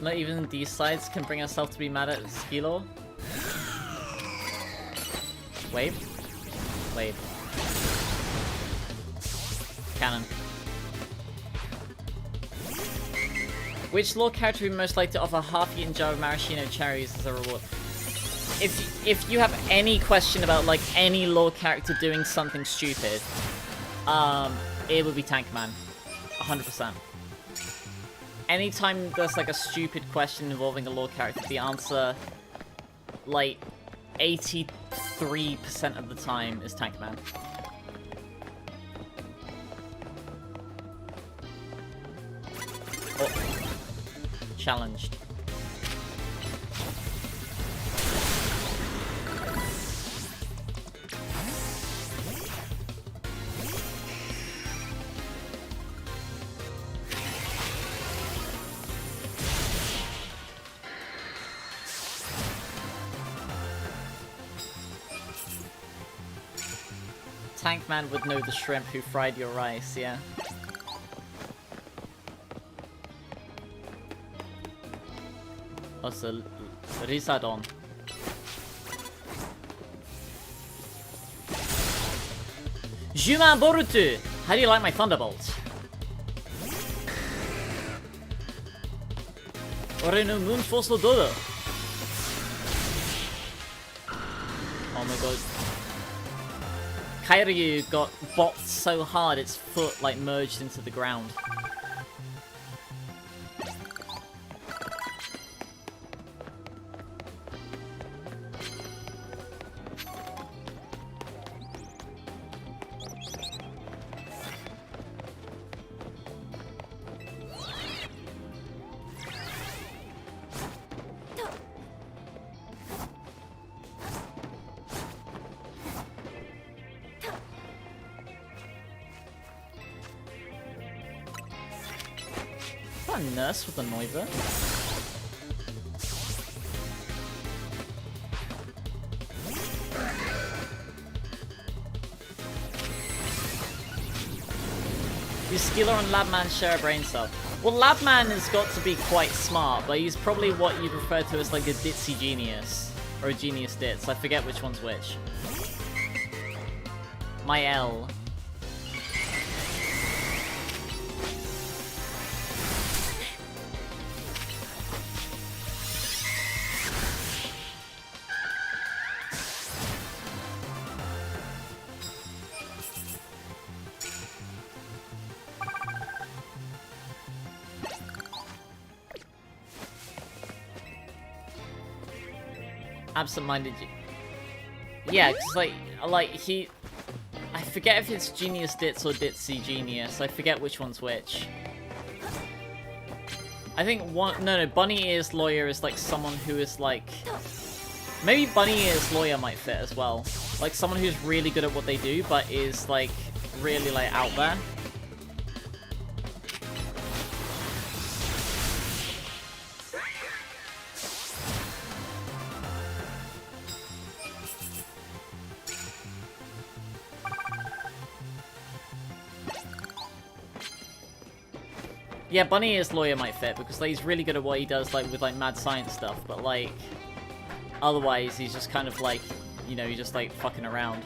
Not even these sides can bring ourselves to be mad at Skilo. Wave. Wave. Cannon. Which lore character would be most likely to offer half-eaten jar of maraschino cherries as a reward? If you have any question about like any lore character doing something stupid, it would be Tankman. 100%. Anytime there's like a stupid question involving a lore character, the answer, like, 83% of the time is Tankman. Oh. Challenged. Tankman would know the shrimp who fried your rice, yeah. Also, Rizadon. Juma Boruto! How do you like my thunderbolt? Ore no moon force no dodo. Oh my god. Kairyu got bopped so hard its foot like merged into the ground. Nurse with the Noiva. Do Skylar and Labman share a brain cell? Well, Labman has got to be quite smart, but he's probably what you'd refer to as like a ditzy genius. Or a genius ditz. I forget which one's which. My L. Absent-minded. Yeah, because like he, I forget if it's genius ditz or ditzy genius. I forget which one's which. I think no, bunny ears lawyer is like someone who is like, maybe bunny ears lawyer might fit as well. Like someone who's really good at what they do, but is like really like out there. Yeah, Bunny Ears Lawyer might fit, because like, he's really good at what he does like with like mad science stuff, but like, otherwise he's just kind of like, you know, he's just like fucking around.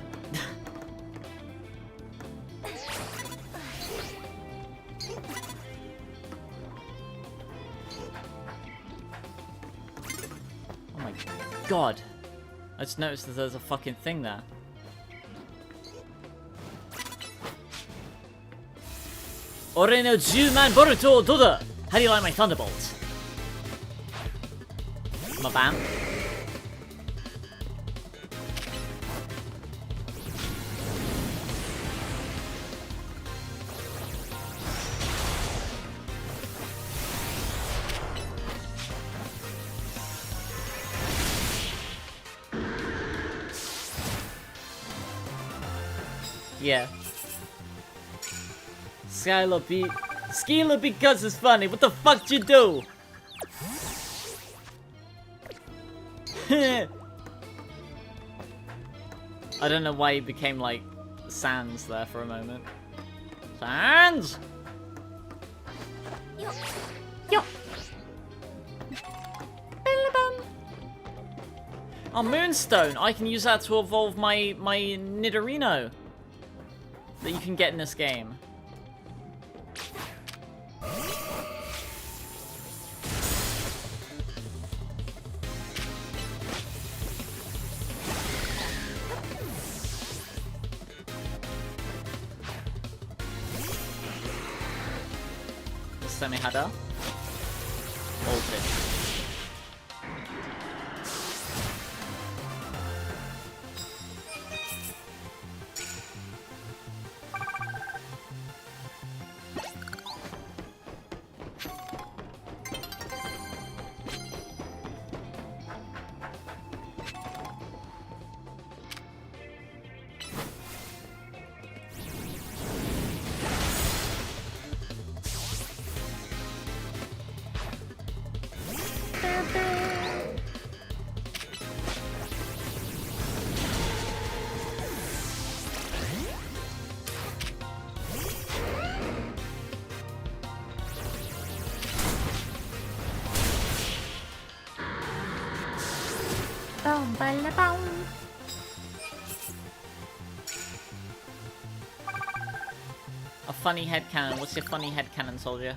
Oh my god. I just noticed that there's a fucking thing there. Ore no 10,000 Boruto Doda! How do you like my thunderbolt? My bam. Yeah. Skylar because it's funny. What the fuck you do? I don't know why he became like Sans there for a moment. Sans! Yo. Oh, Moonstone! I can use that to evolve my Nidorino that you can get in this game. Semi-Hada. Ulted. A funny headcanon. What's your funny headcanon, soldier?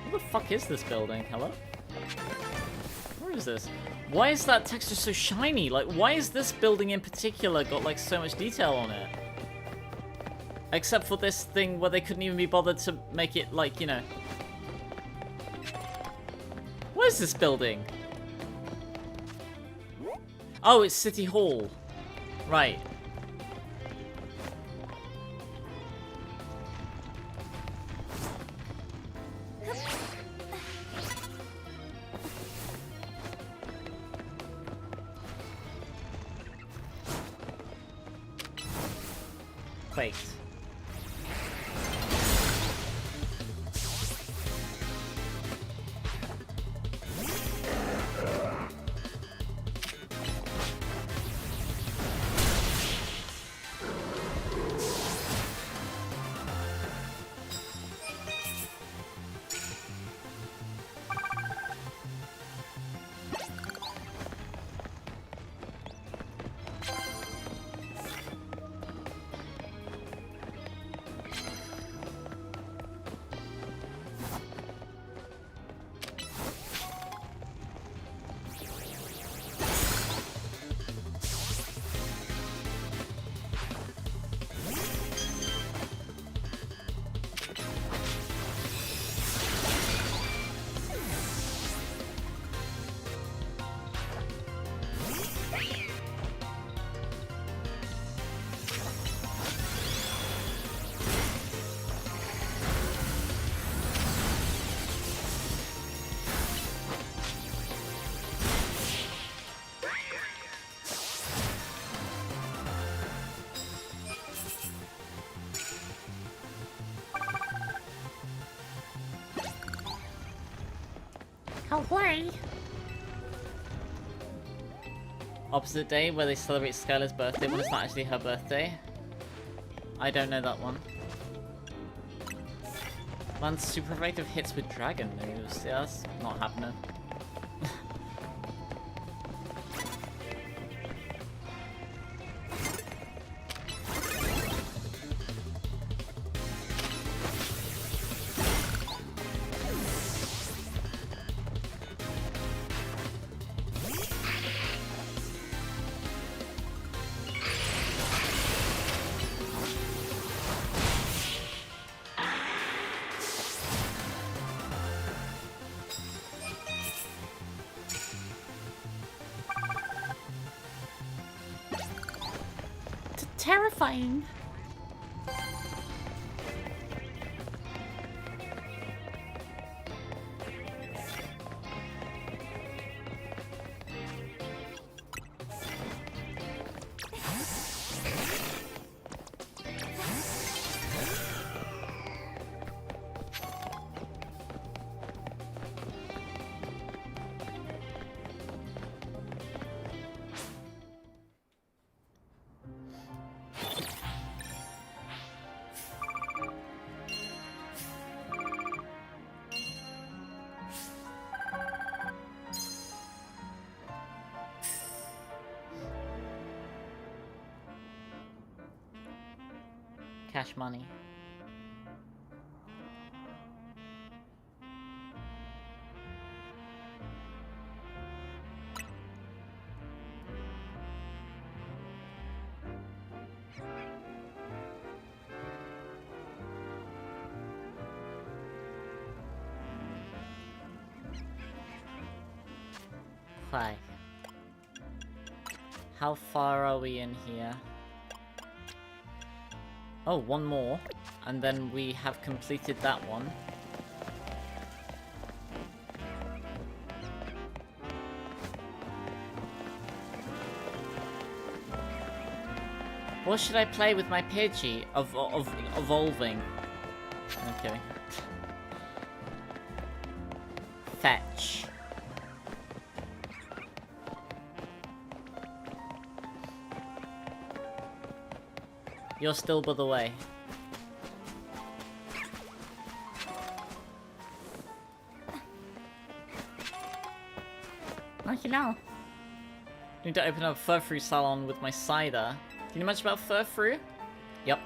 What the fuck is this building? Hello? Where is this? Why is that texture so shiny? Like, why is this building in particular got, like, so much detail on it? Except for this thing where they couldn't even be bothered to make it, like, you know... What is this building? Oh, it's City Hall. Right. Wait. Away. Opposite day where they celebrate Skylar's birthday when it's not actually her birthday. I don't know that one. Lands super effective hits with dragon moves. Yeah, that's not happening. Terrifying. Cash money. Hi. How far are we in here? Oh, one more, and then we have completed that one. What should I play with my Pidgey? Evolving. Okay. Fetch. You're still by the way. What you know? Need to open up a fur-free salon with my cider. Can you imagine about fur-free? Yep.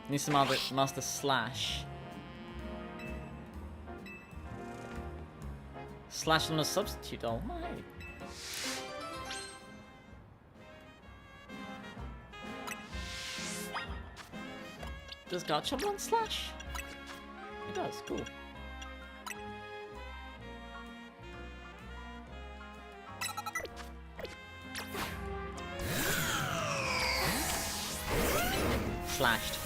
Need some master slash. Slash on a substitute doll. Oh, hey. Does Garcelle run slash? It does, cool. Slashed.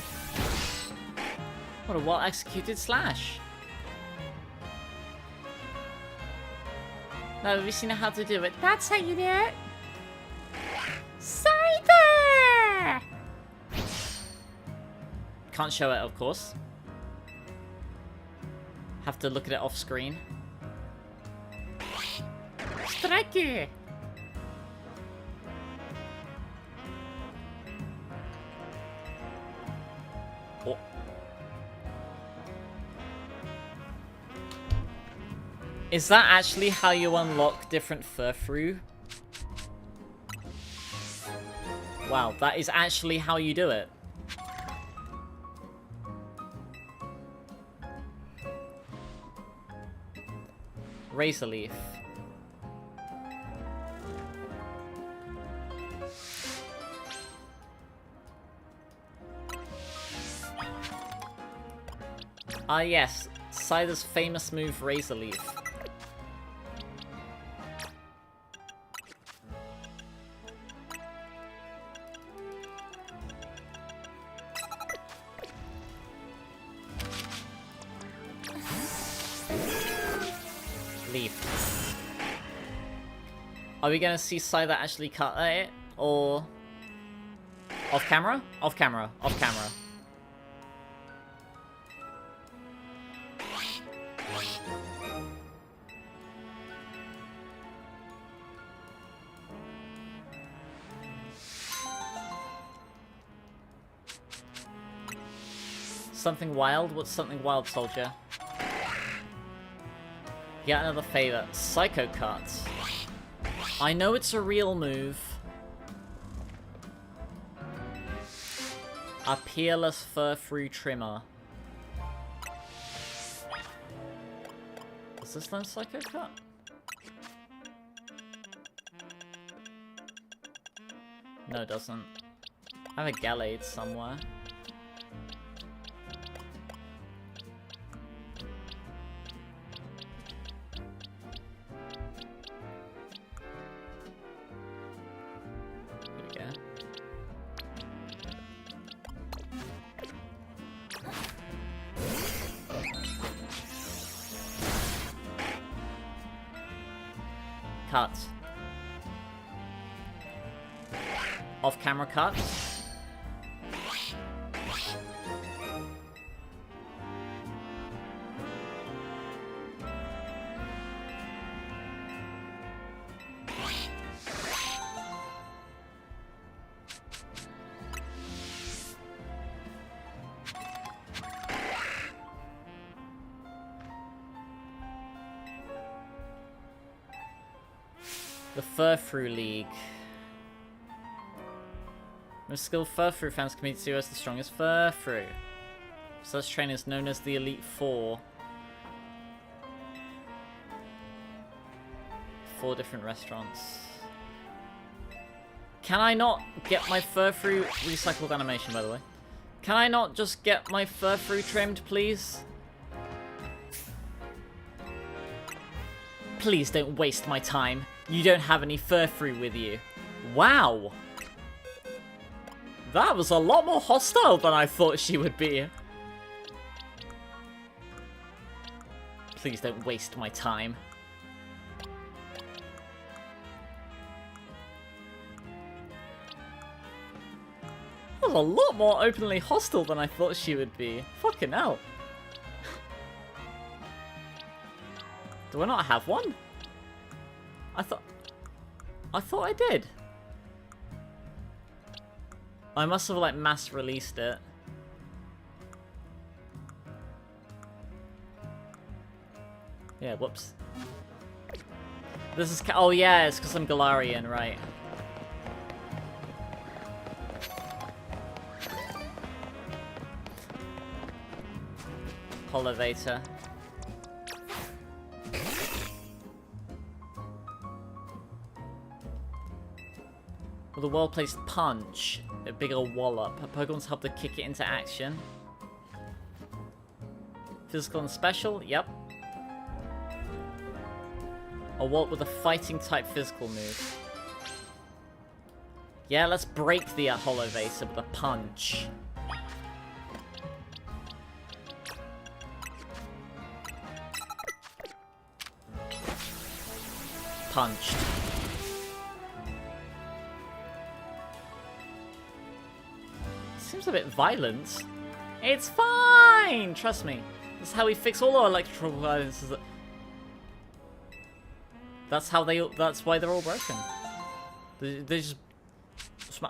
What a well-executed slash. Now, have you seen how to do it? That's how you do it. Cider! Can't show it, of course. Have to look at it off screen. Striker! Oh. Is that actually how you unlock different fur-free? Wow, that is actually how you do it. Razor leaf. Ah yes, Cider's famous move, Razor Leaf. Leaf. Are we gonna see Cider actually cut it, or off camera? Off camera. Off camera. Something wild? What's something wild, soldier? Yet another favor. Psycho Cut. I know it's a real move. A peerless fur-free trimmer. Does this learn Psycho Cut? No, it doesn't. I have a Gallade somewhere. Cut. Off-camera cut. The Fur-Through League. Most skilled Fur-Through fans compete to see who has the strongest Fur-Through. Such trainers known as the Elite Four. 4 different restaurants. Can I not get my Fur-Through recycled animation, by the way? Can I not just get my Fur-Through trimmed, please? Please don't waste my time. You don't have any Fur-Free with you. Wow! That was a lot more hostile than I thought she would be. Please don't waste my time. That was a lot more openly hostile than I thought she would be. Fucking hell. Do I not have one? I thought I did. I must have like mass released it. Yeah, whoops. This is... Oh yeah, it's because I'm Galarian, right. Holovator. With a well-placed punch, a bigger wallop. Pokemon's help to kick it into action. Physical and special, yep. A wallop with a fighting type physical move. Yeah, let's break the Holovator with a punch. Punched. Seems a bit violent. It's fine! Trust me. This is how we fix all our electrical violence. That's why they're all broken. They just...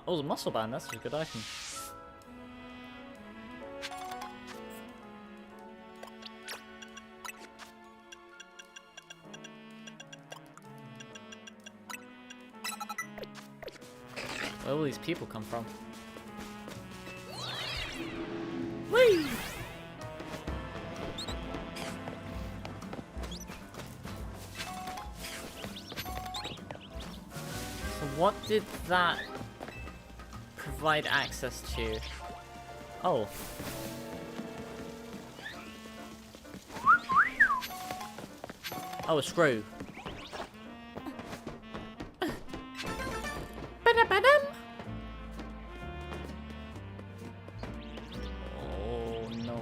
Oh, the muscle band, that's a good item. Where will these people come from? Whee! So what did that provide access to? Oh. Oh, a screw. Ba-da-ba-dum. Oh no.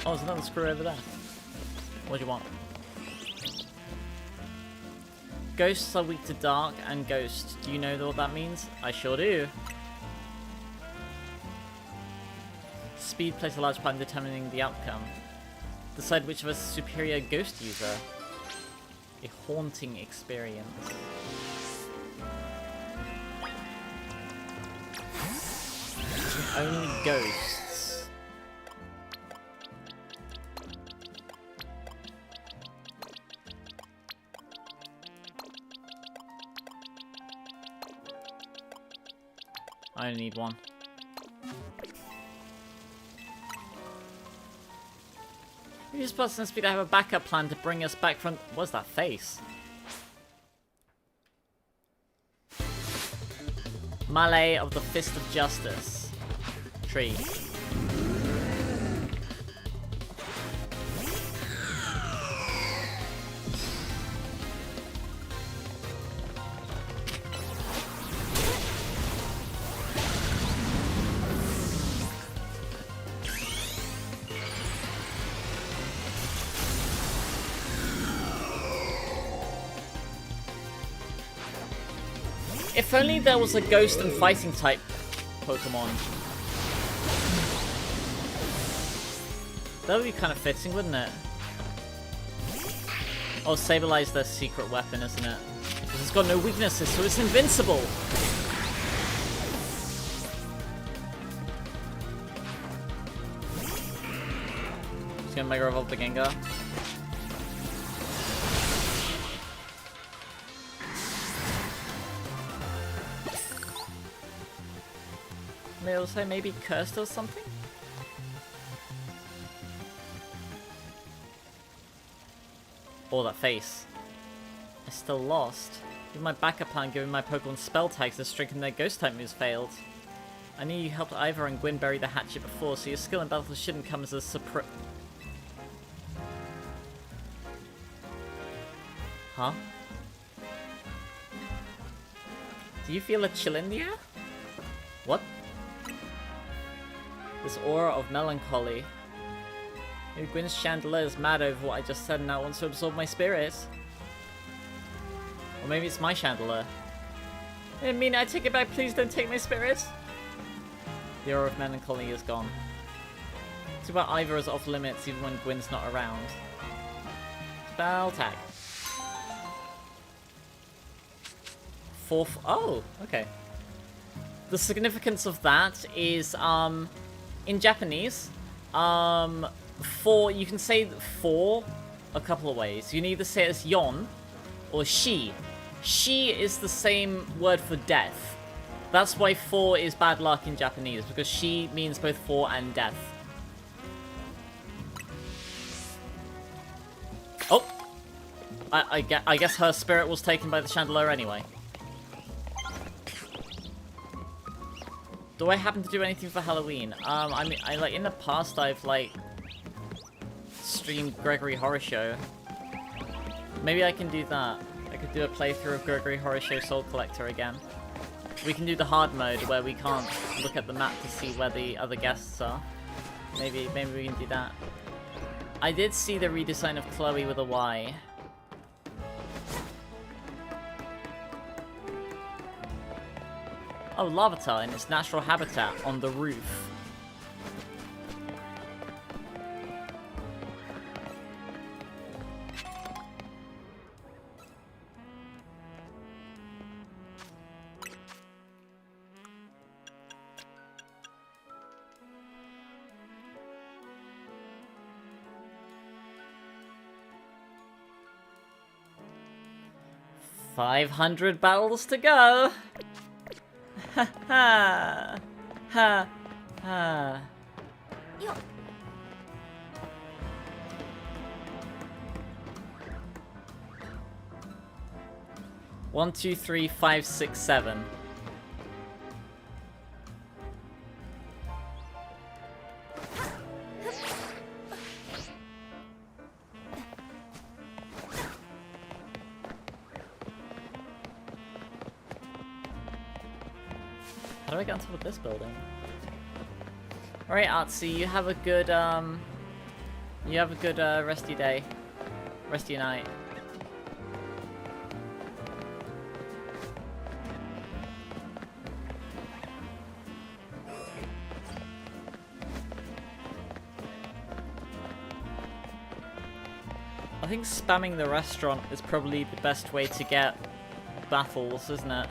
Oh, there's another screw over there. What do you want? Ghosts are weak to dark and ghost. Do you know what that means? I sure do. Speed plays a large part in determining the outcome. Decide which of us is superior ghost user. A haunting experience. Only ghosts. I only need one. Use plus and speed. I have a backup plan to bring us back from... What's that face? Melee of the Fist of Justice. Tree. If only there was a ghost and fighting type Pokemon. That would be kind of fitting, wouldn't it? Oh, Sableye their secret weapon, isn't it? Because it's got no weaknesses, so it's invincible! Just gonna Mega Evolve the Gengar. May I also maybe cursed or something? Oh, that face. I still lost. With my backup plan, giving my Pokemon spell tags to strengthen their ghost type moves failed. I knew you helped Ivor and Gwyn bury the hatchet before, so your skill in battle shouldn't come as a surprise. Huh? Do you feel a chill in the air? What? This aura of melancholy. Maybe Gwyn's chandelier is mad over what I just said and now wants to absorb my spirit. Or maybe it's my chandelier. I didn't mean it, I take it back, please don't take my spirit. The aura of melancholy is gone. Too bad Ivor is off limits even when Gwyn's not around. Spell tag. Oh, okay. The significance of that is, in Japanese, you can say for a couple of ways. You can either say it as yon or shi. Shi is the same word for death. That's why 4 is bad luck in Japanese, because she means both 4 and death. Oh! I guess her spirit was taken by the chandelier anyway. Do I happen to do anything for Halloween? I mean, like, in the past I've, like, streamed Gregory Horror Show. Maybe I can do that. I could do a playthrough of Gregory Horror Show Soul Collector again. We can do the hard mode where we can't look at the map to see where the other guests are. Maybe we can do that. I did see the redesign of Chloe with a Y. Oh, Larvitar in its natural habitat on the roof. $500 battles to go. Ha ha ha ha. 1, 2, 3, 5, 6, 7. How do I get on top of this building? Alright, Artsy, you have a good, rest of your day. Rest of your night. I think spamming the restaurant is probably the best way to get battles, isn't it?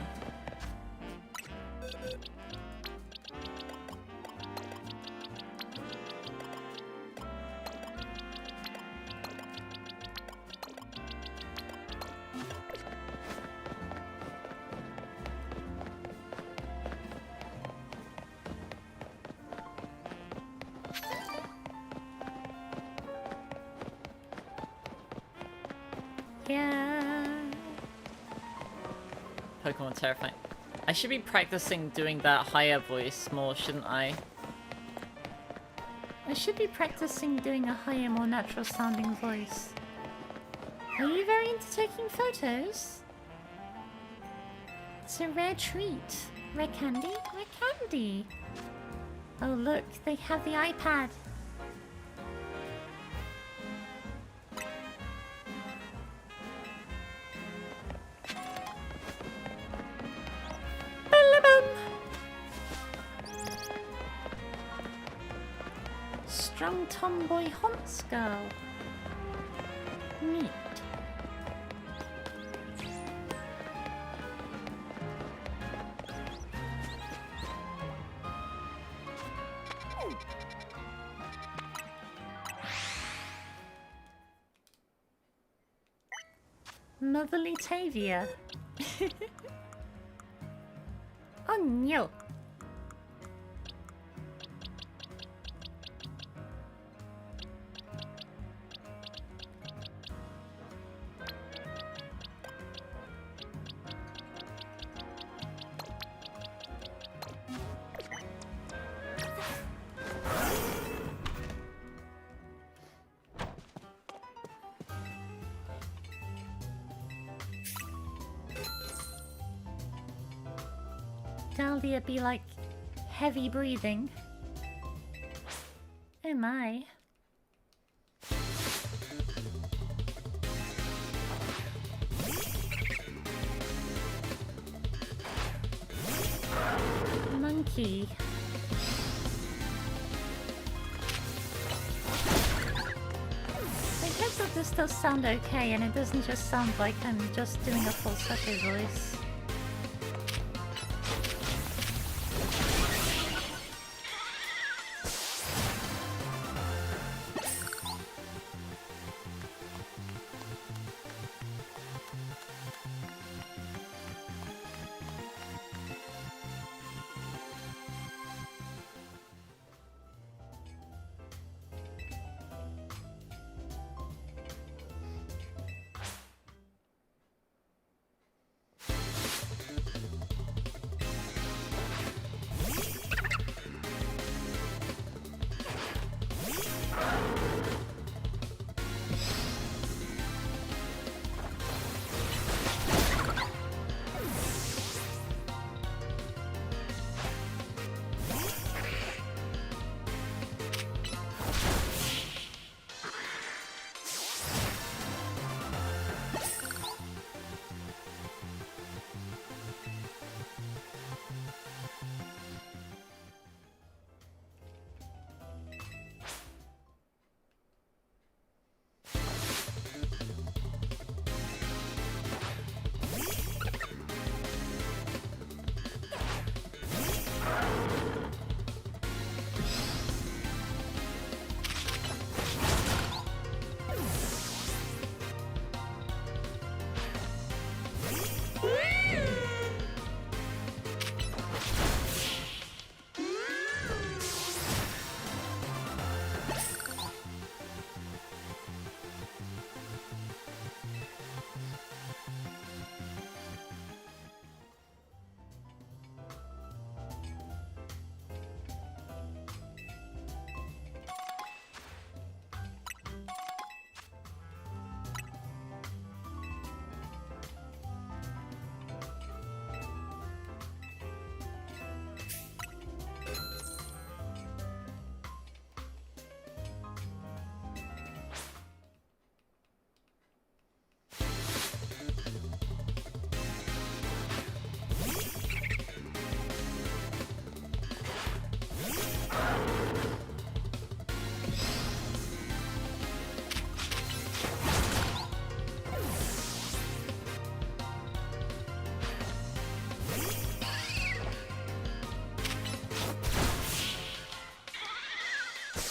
Pokemon terrifying. I should be practicing doing that higher voice more, shouldn't I? I should be practicing doing a higher, more natural sounding voice. Are you very into taking photos? It's a rare treat. Rare candy? Rare candy! Oh look, they have the iPad. Strong tomboy haunts girl. Neat. Motherly Tavia. Oh no. Dahlia be like heavy breathing. Oh my. Monkey. I hope that this does sound okay and it doesn't just sound like I'm just doing a falsetto voice.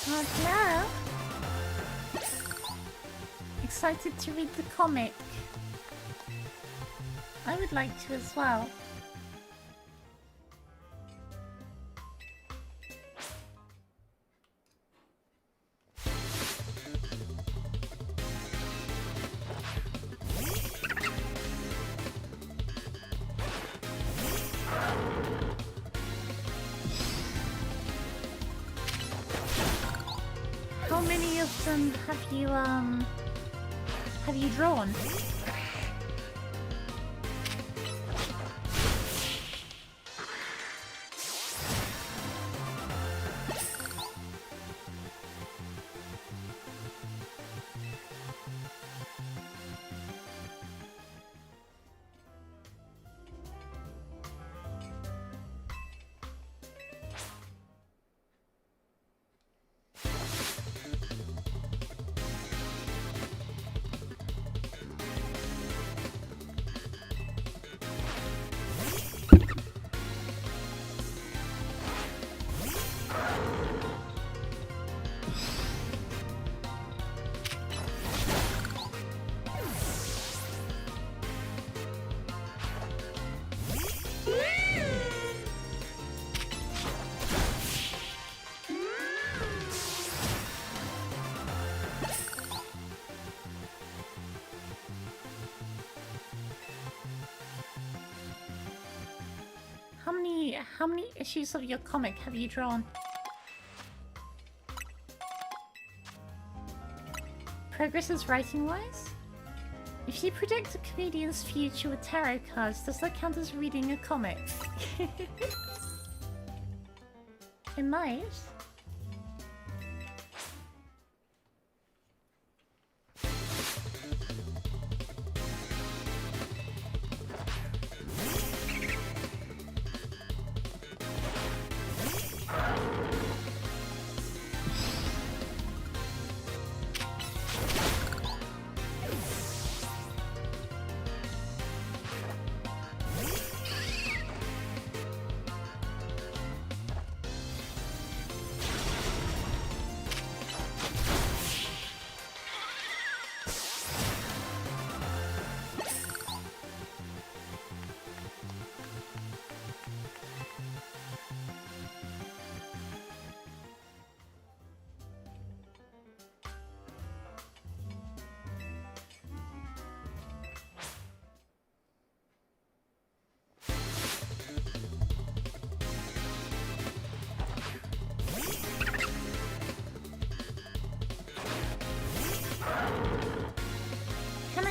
Oh, hello. Excited to read the comic. I would like to as well. How many of them have you drawn? How many issues of your comic have you drawn? Progress is writing-wise? If you predict a comedian's future with tarot cards, does that count as reading a comic? It might.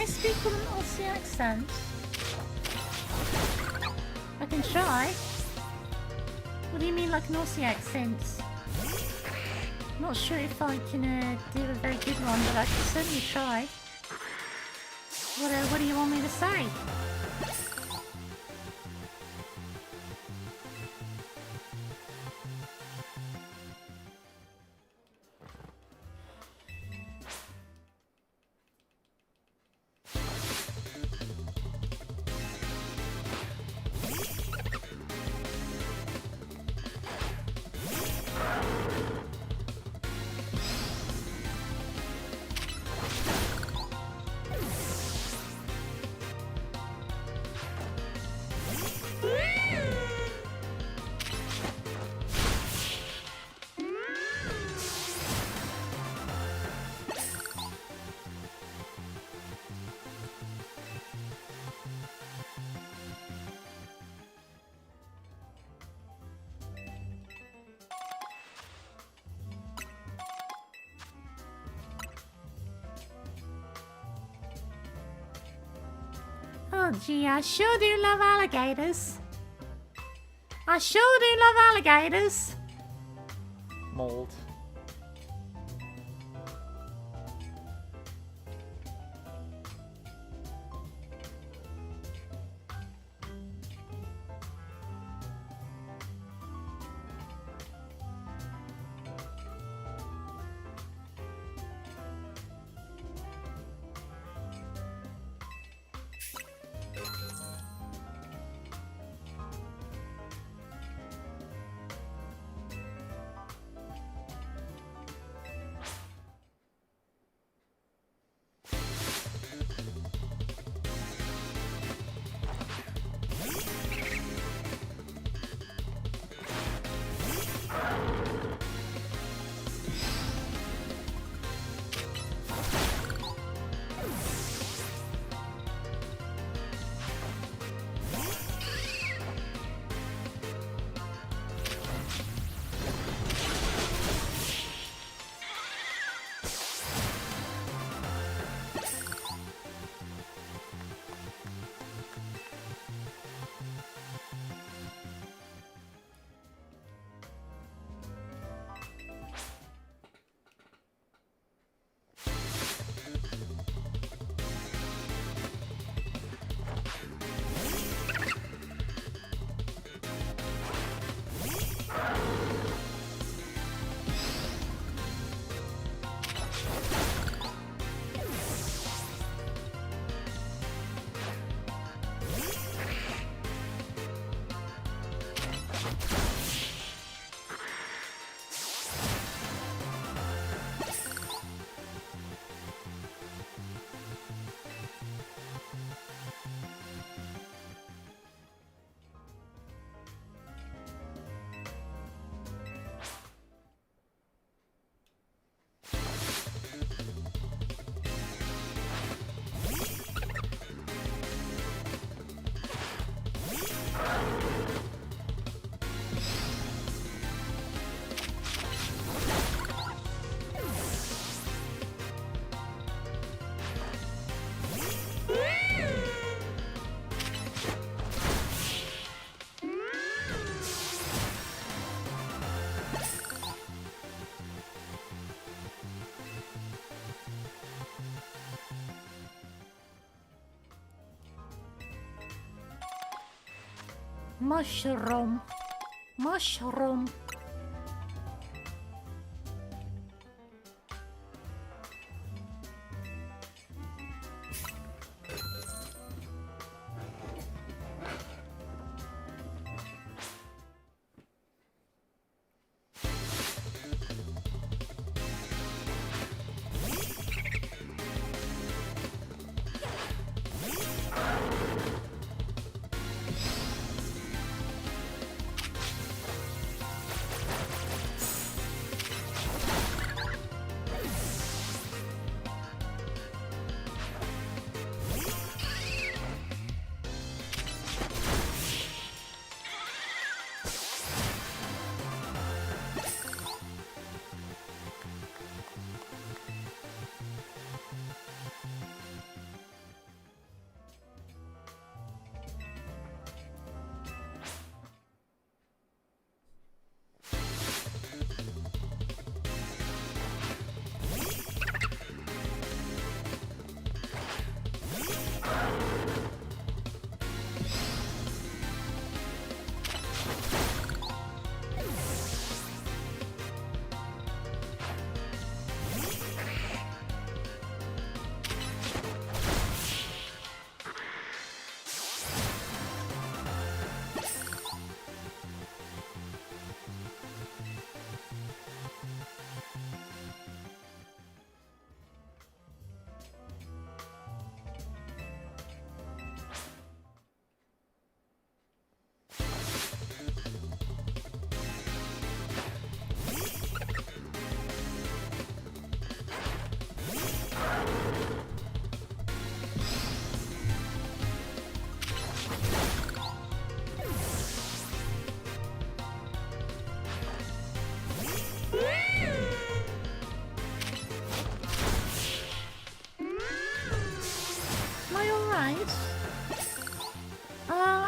Speak with an Aussie accent. I can try. What do you mean, like an Aussie accent? Not sure if I can do a very good one, but I can certainly try. What do you want me to say? Oh gee, I sure do love alligators. I sure do love alligators. Mold. Mushroom. Mushroom.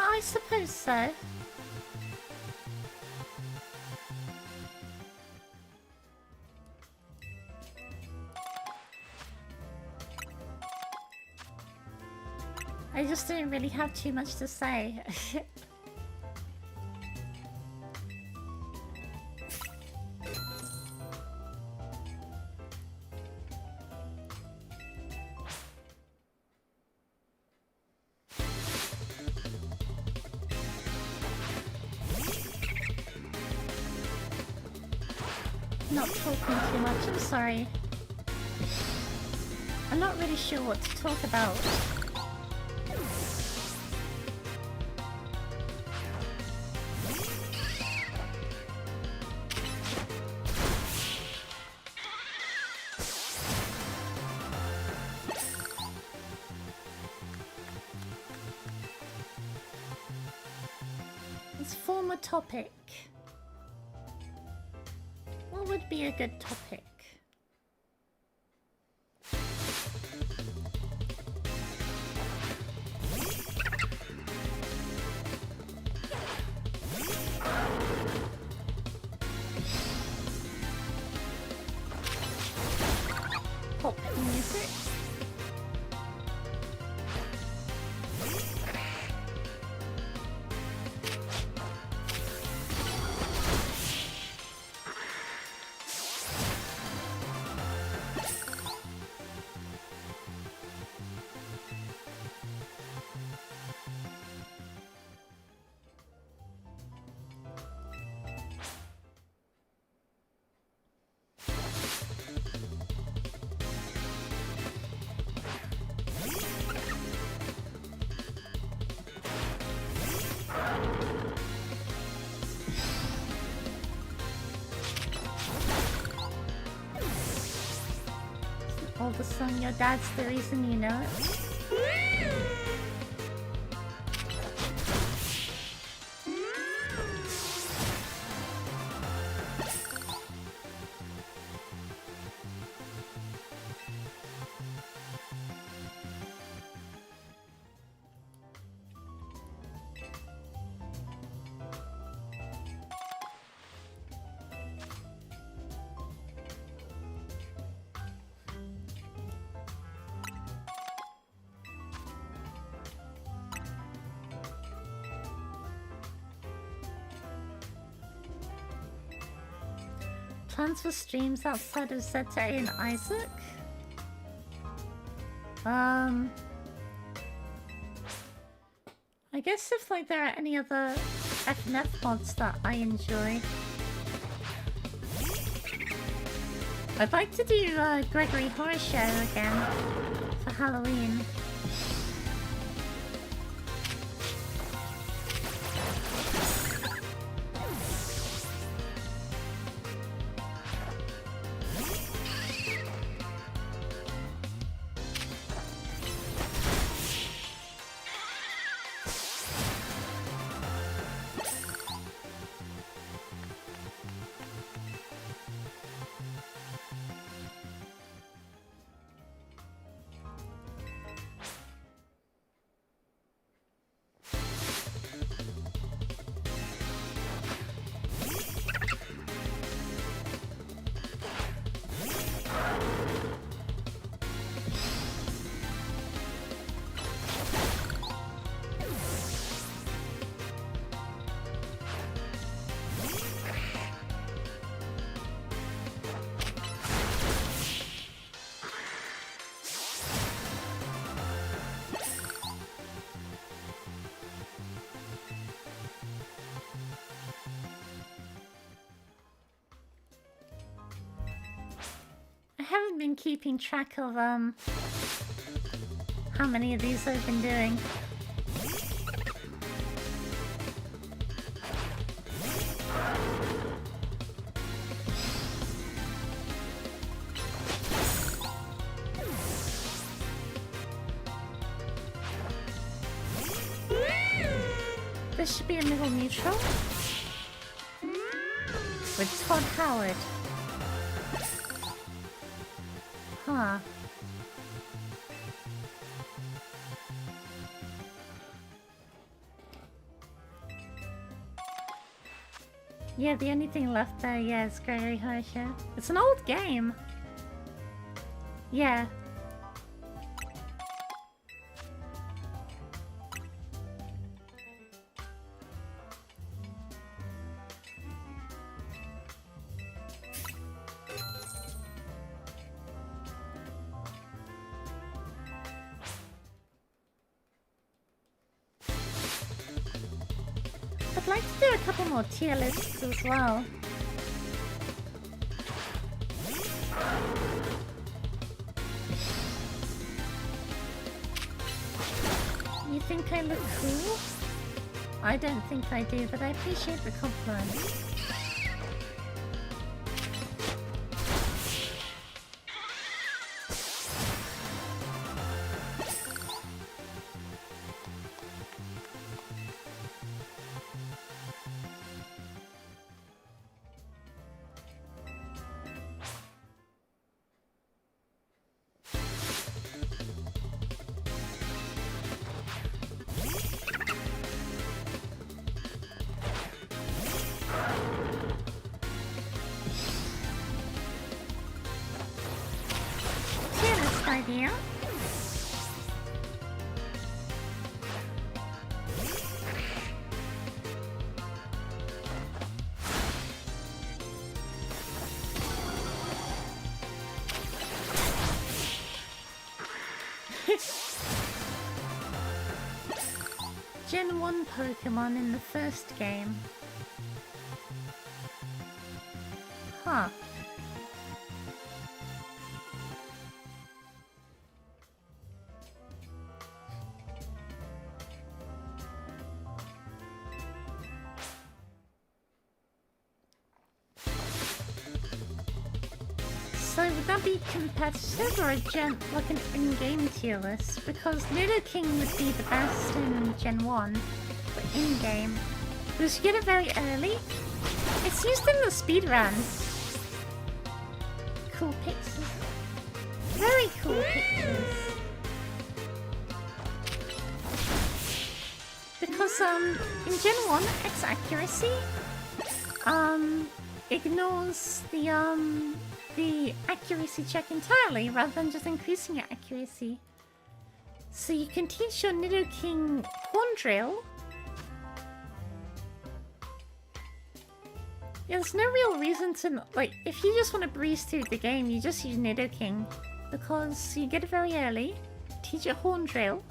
I suppose so. I just didn't really have too much to say. Not talking too much, I'm sorry. I'm not really sure what to talk about. Let's form a topic. What would be a good topic? Pop music. All the song, your dad's the reason you know it. Plans for streams outside of Zeta and Isaac? I guess if like there are any other FNF mods that I enjoy. I'd like to do Gregory Horror Show again for Halloween. Been keeping track of how many of these I've been doing. This should be a middle neutral with Todd Howard. Huh. Yeah, the only thing left there, yeah, is Gregory Horror Show. It's an old game. Yeah. I'd like to do a couple more tier lists as well. You think I look cool? I don't think I do, but I appreciate the compliment. Idea. Gen 1 Pokemon in the first game. Huh. So would that be competitive or like an in-game tier list? Because Nidoking would be the best in Gen 1, but in-game. Because you get it very early. It's used in the speedrun. Cool pictures. Very cool pictures. Because in Gen 1, X accuracy ignores the accuracy check entirely rather than just increasing your accuracy. So you can teach your Nidoking Horn Drill Yeah, there's no real reason to, like, if you just want to breeze through the game, you just use Nidoking. Because you get it very early, teach it Horn Drill,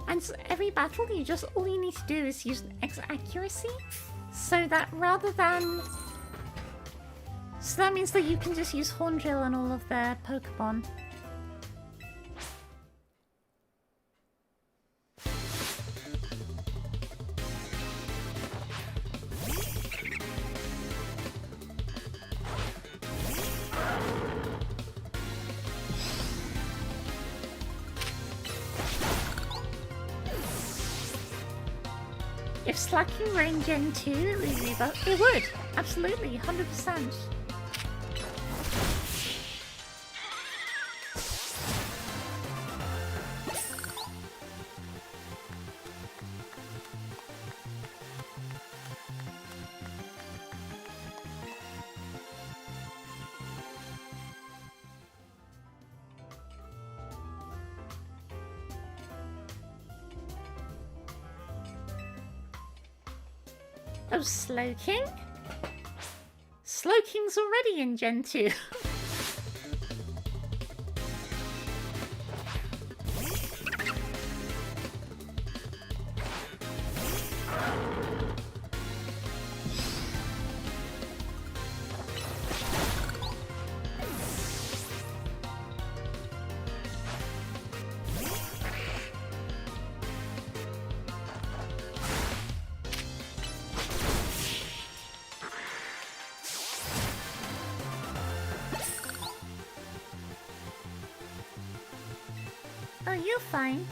and so every battle all you need to do is use X accuracy. So that rather than... So that means that you can just use Horn Drill on all of their Pokemon. If Slacking were in Gen 2, it would. Absolutely, 100%. Oh, Slowking? Slowking's already in Gen 2. Oh, you're fine.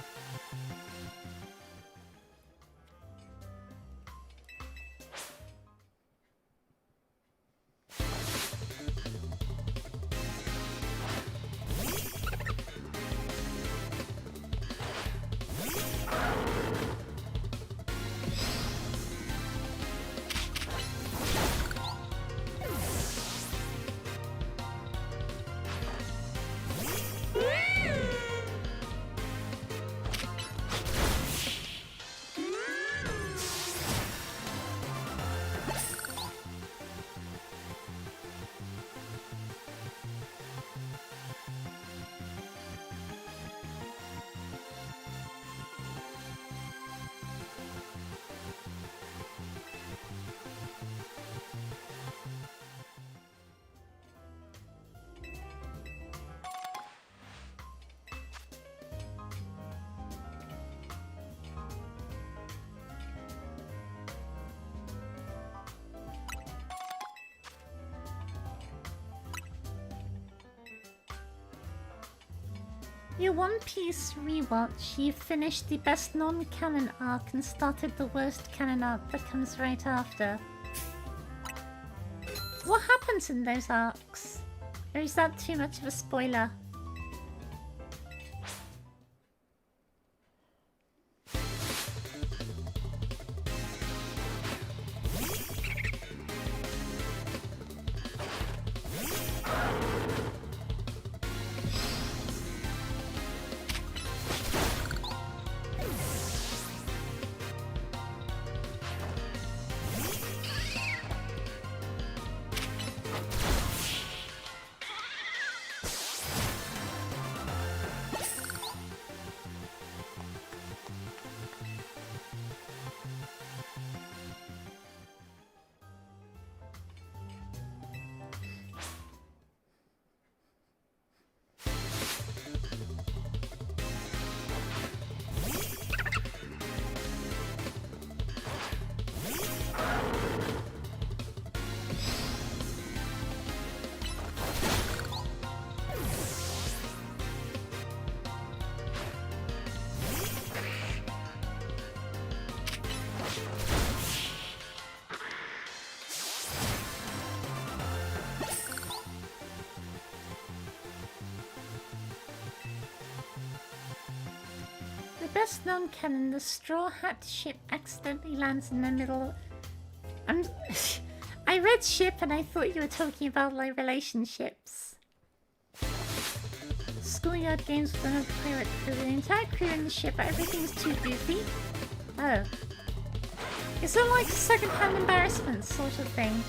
Your One Piece rewatch, you finished the best non-canon arc and started the worst canon arc that comes right after. What happens in those arcs? Or is that too much of a spoiler? Best non-canon, the Straw Hat ship accidentally lands in the middle. I read ship and I thought you were talking about like relationships. Schoolyard games with another pirate crew. The entire crew in the ship, but everything's too goofy. Oh. Is it like second-hand embarrassment sort of thing?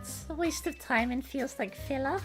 It's a waste of time and feels like filler.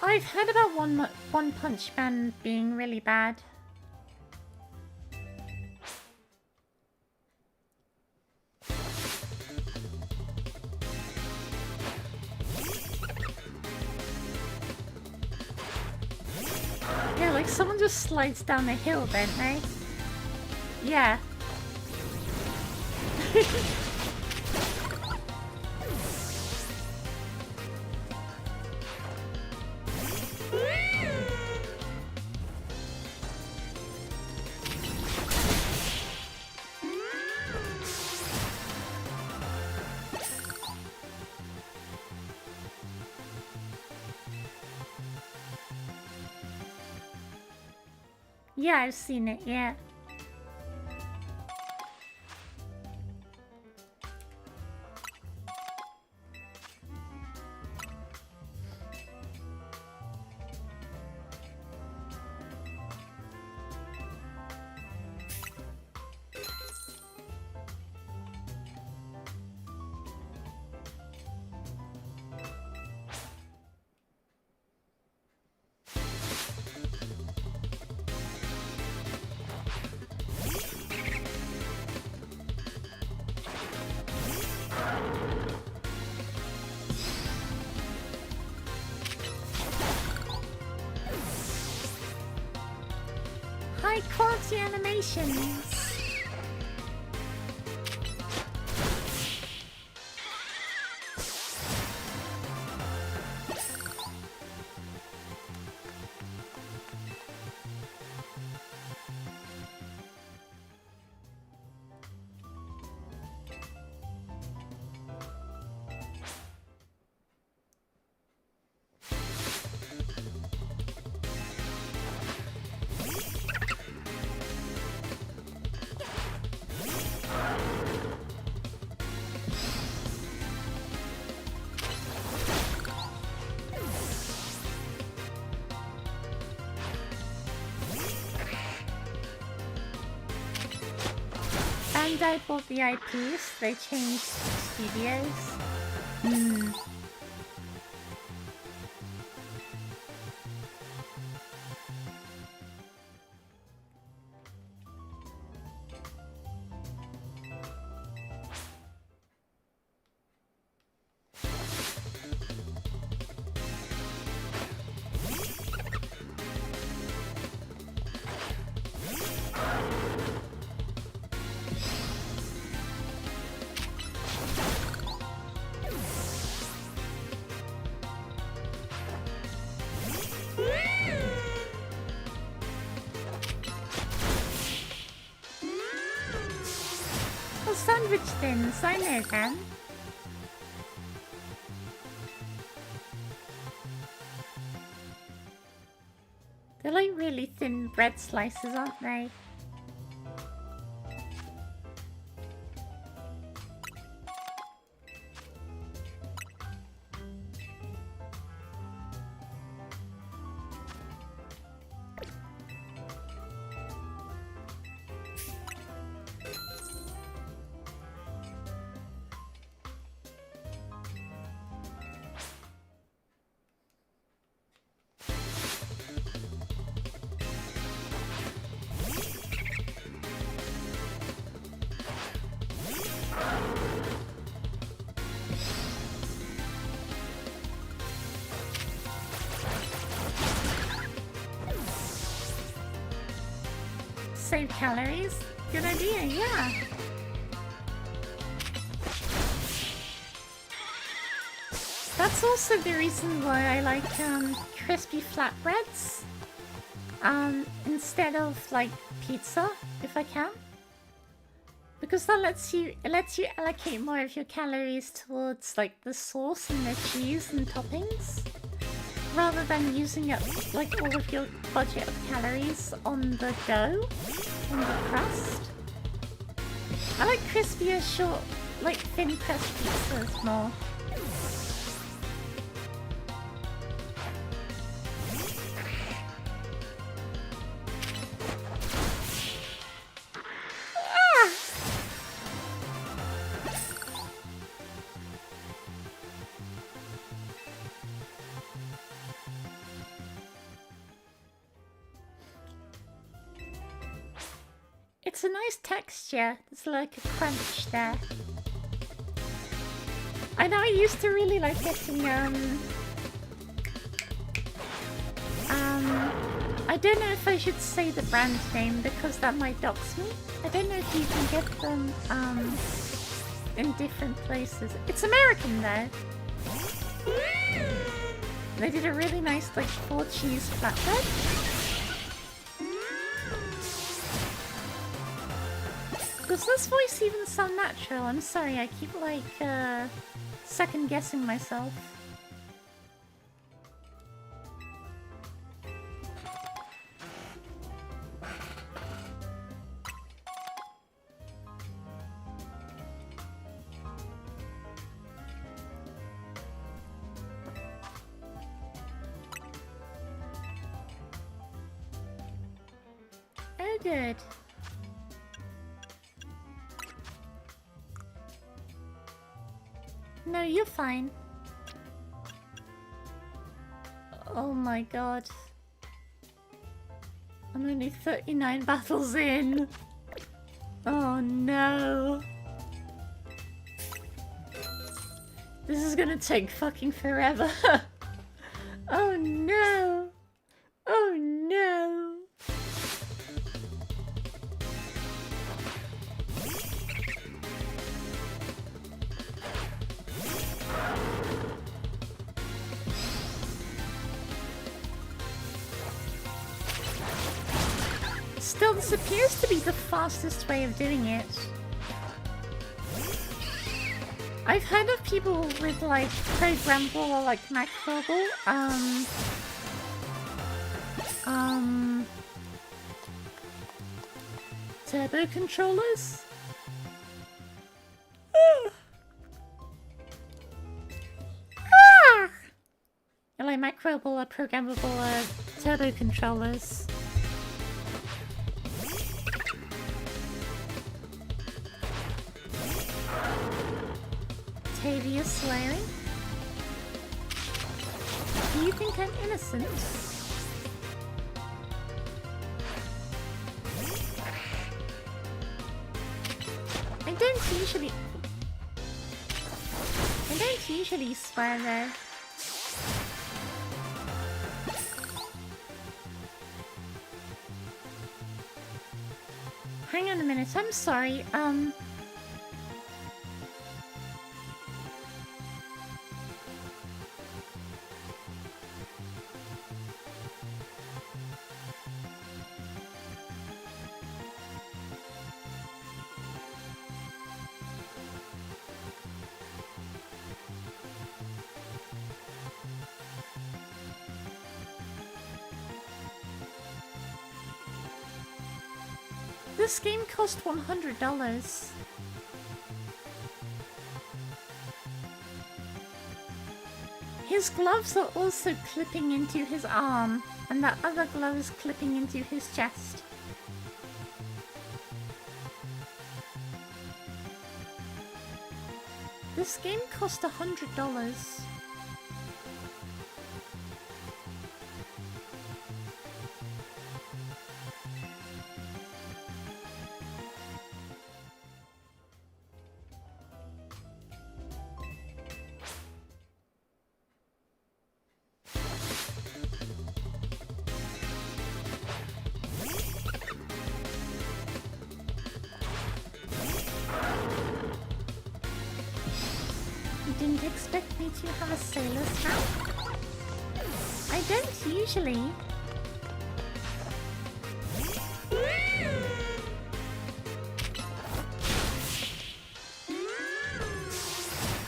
I've heard about One Punch Man being really bad. Yeah, like someone just slides down the hill, don't they? Yeah. Yeah, I've seen it, yeah. High quality animations. Bandai bought the IPs, they changed studios. sandwich thins, I know them. They're like really thin bread slices, aren't they? Save calories. Good idea, yeah. That's also the reason why I like crispy flatbreads instead of like pizza, if I can, because that lets you allocate more of your calories towards like the sauce and the cheese and toppings, rather than using up like all of your budget of calories on the dough, on the crust. I like crispier, short, like thin crust pizzas more. It's a nice texture. There's like a crunch there. I know I used to really like getting I don't know if I should say the brand name because that might dox me. I don't know if you can get them in different places. It's American though. They did a really nice like 4 cheese flatbread. Does this voice even sound natural? I'm sorry, I keep like second guessing myself. Oh, good. No, you're fine. Oh my god. I'm only 39 battles in. Oh no. This is gonna take fucking forever. Oh no. Oh no. Still, this appears to be the fastest way of doing it. I've heard of people with like programmable or like macroable turbo controllers. Like macroable or programmable turbo controllers. Tavia swearing? Do you think I'm innocent? I don't usually swear though. Hang on a minute, I'm sorry, This game cost $100. His gloves are also clipping into his arm, and that other glove is clipping into his chest. This game cost $100. Expect me to have a sailor's hat? I don't usually.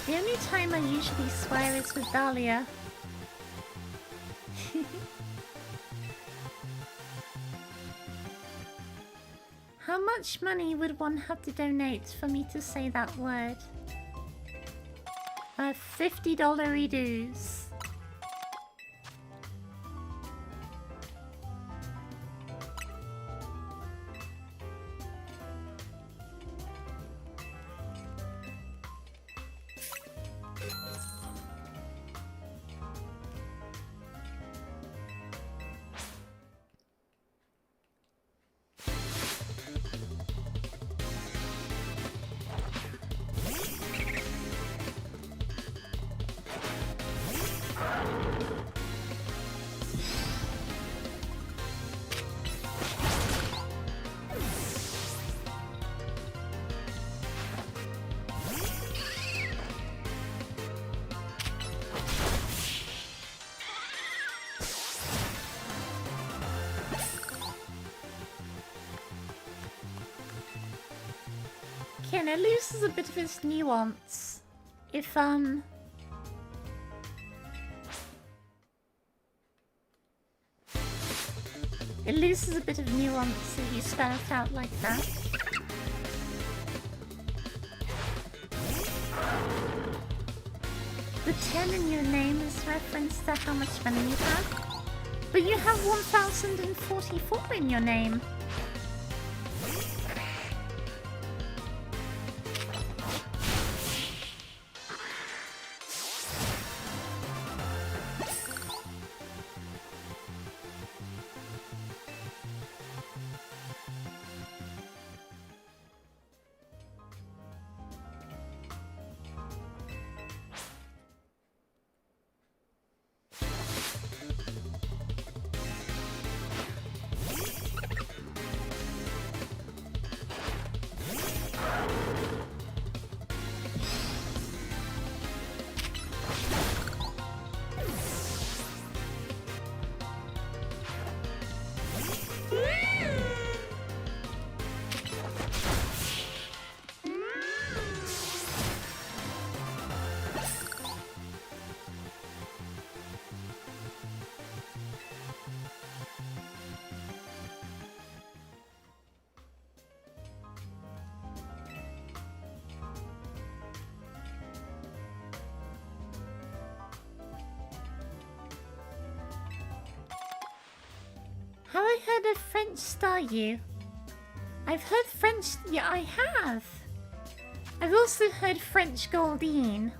The only time I usually swear is with Dahlia. How much money would one have to donate for me to say that word? $50 dues. And it loses a bit of its nuance if it loses a bit of nuance if you spell it out like that. The 10 in your name is reference to how much money you have, but you have 1,044 in your name. Have I heard of French Staryu? I've heard French... yeah, I have! I've also heard French Goldine.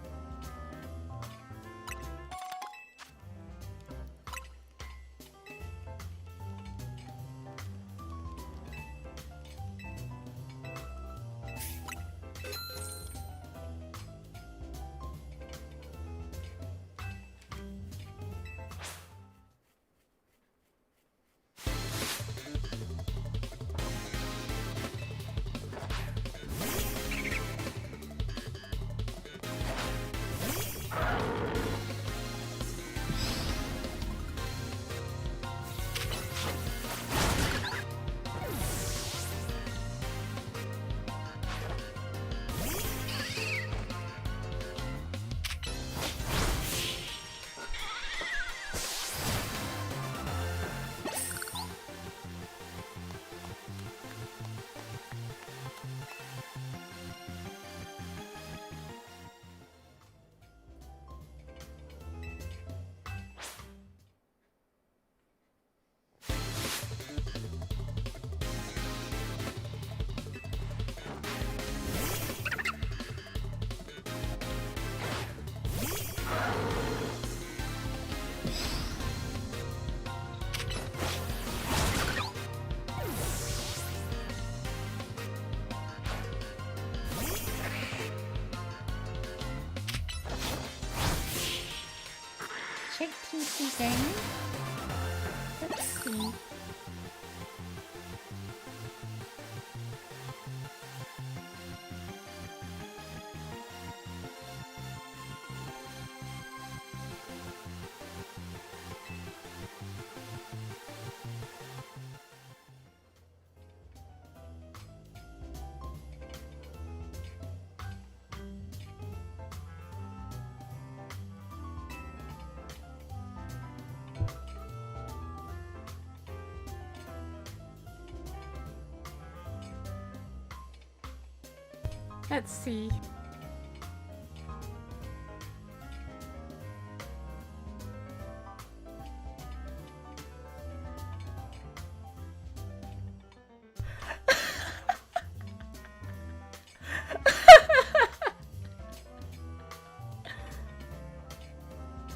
check PC game. Let's see. Let's see.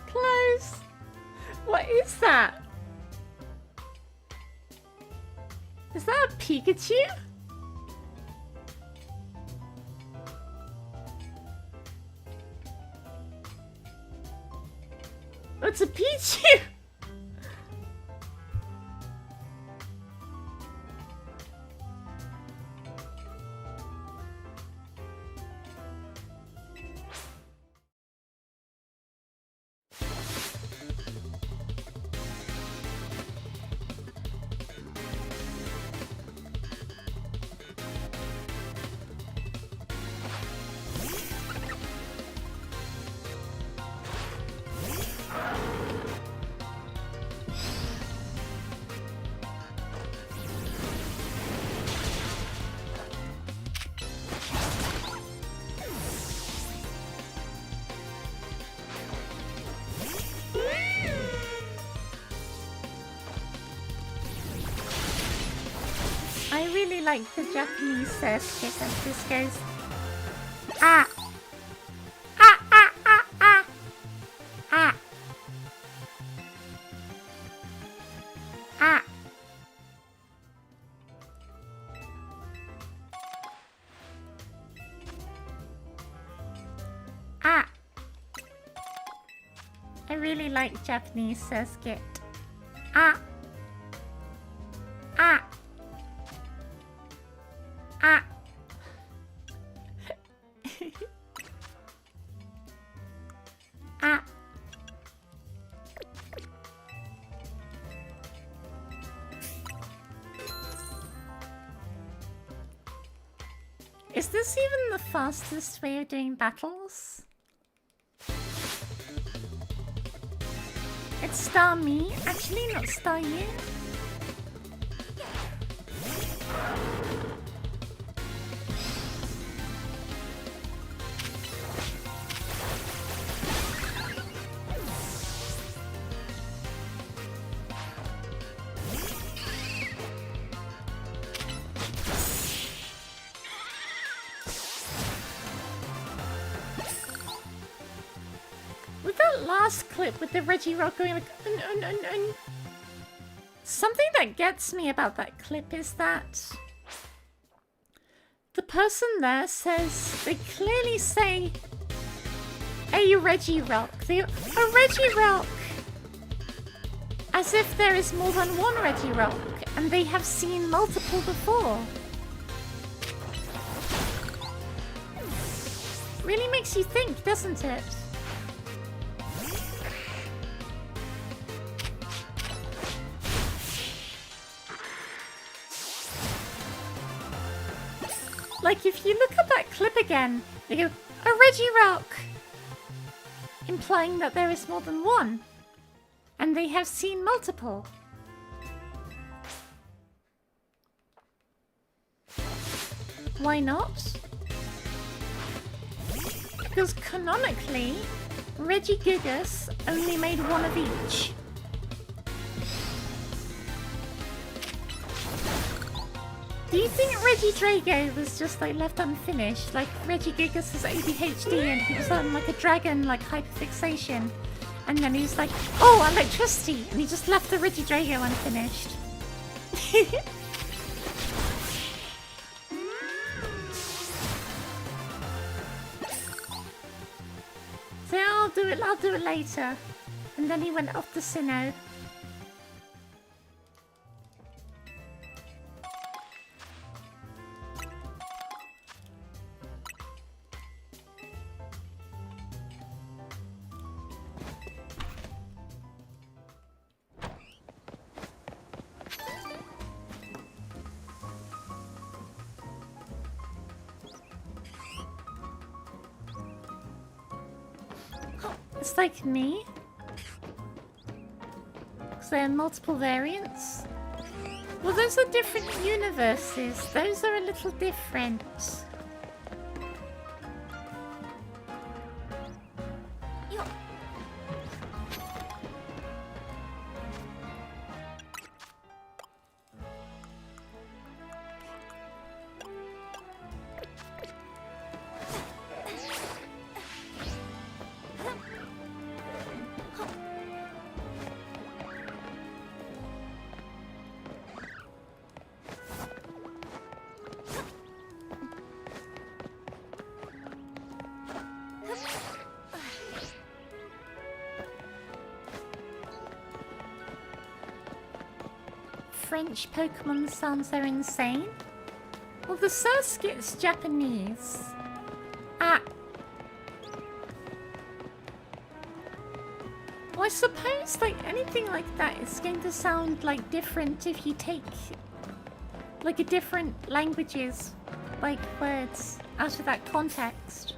Close. What is that? Is that a Pikachu? It's a Pichu! I really like the Japanese skit as this goes. Ah! Ah, ah, ah, ah! Ah! Ah! Ah! I really like Japanese skit. Ah! Ah! Ah! Ah! Is this even the fastest way of doing battles? It's star me, actually not star you. With that last clip with the Reggie Rock going like something that gets me about that clip is that the person there says, they clearly say a Reggie Rock. A Reggie Rock! As if there is more than one Reggie Rock and they have seen multiple before. Really makes you think, doesn't it? Like, if you look at that clip again, they go, a Reggie Rock! Implying that there is more than one. And they have seen multiple. Why not? Because canonically, Regigigas only made one of each. Do you think Regidrago was just like left unfinished? Like Regigigas has ADHD and he was on like a dragon like hyperfixation. And then he was like, oh, electricity! And he just left the Regidrago unfinished. So I'll do it later. And then he went off to Sinnoh. It's like me. Because there are multiple variants. Well, those are different universes. Those are a little different. French Pokemon sounds are insane. Well, the Surskit's Japanese. Ah. Well, I suppose like anything like that is going to sound like different if you take like a different languages, like words out of that context.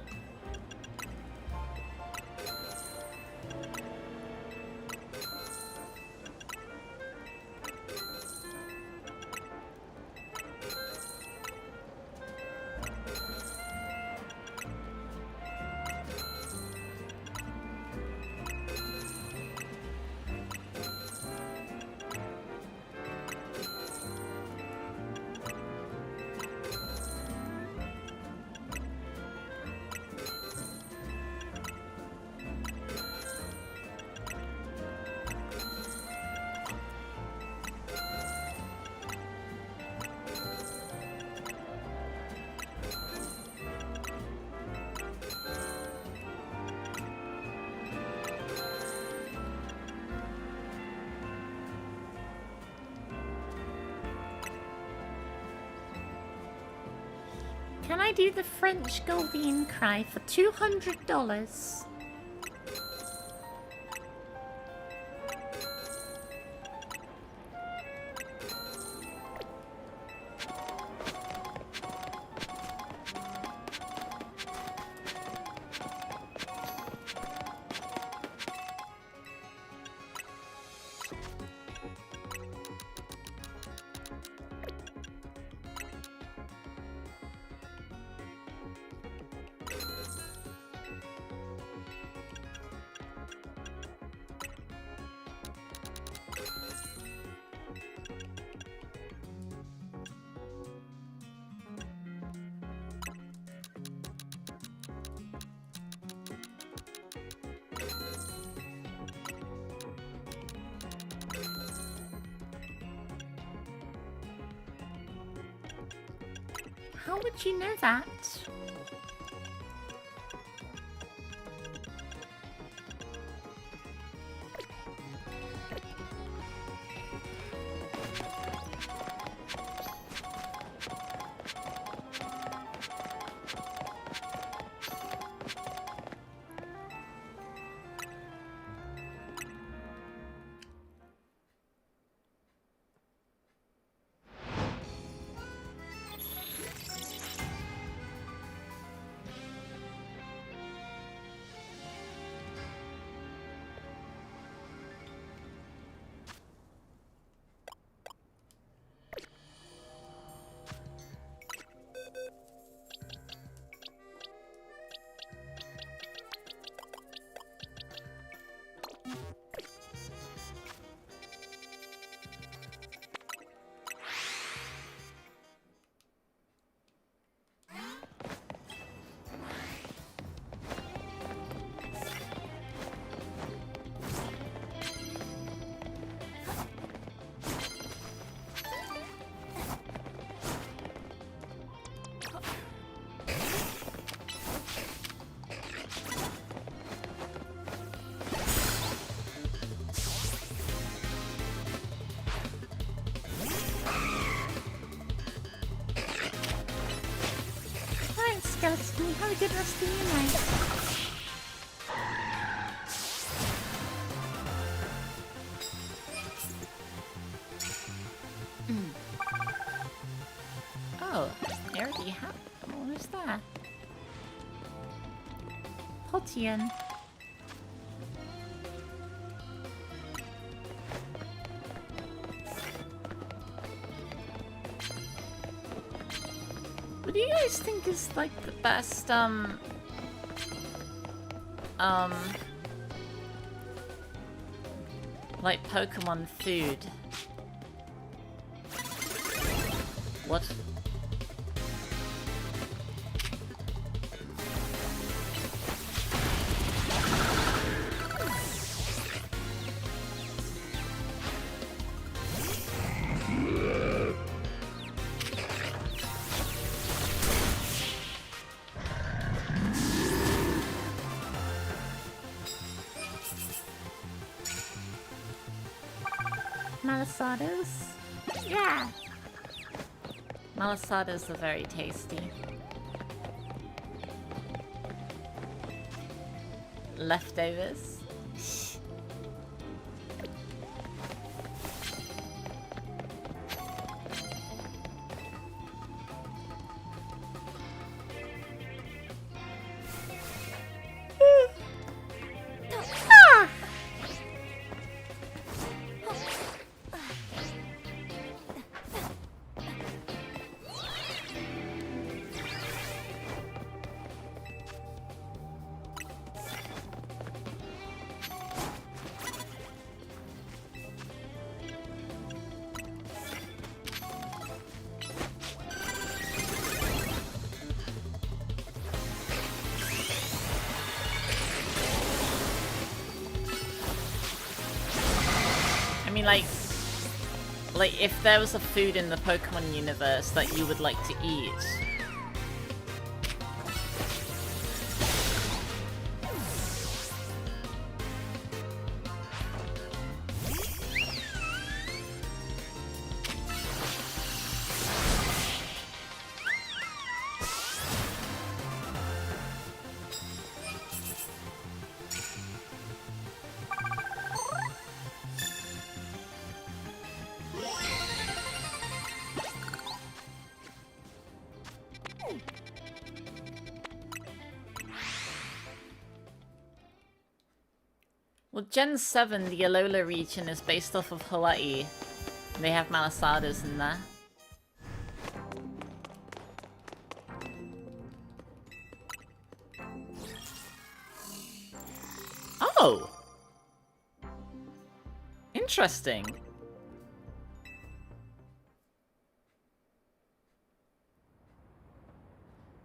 Can I do the French Goldeen cry for $200? How would you know that? Ghosty. Have a good rest of your night. Oh, I already have them. What is that? Potian. What do you guys think is like the best like Pokemon food? What? Malasadas? Yeah. Malasadas are very tasty. Leftovers? I mean, like if there was a food in the Pokemon universe that you would like to eat. Well, Gen 7, the Alola region, is based off of Hawaii. They have Malasadas in there. Oh! Interesting.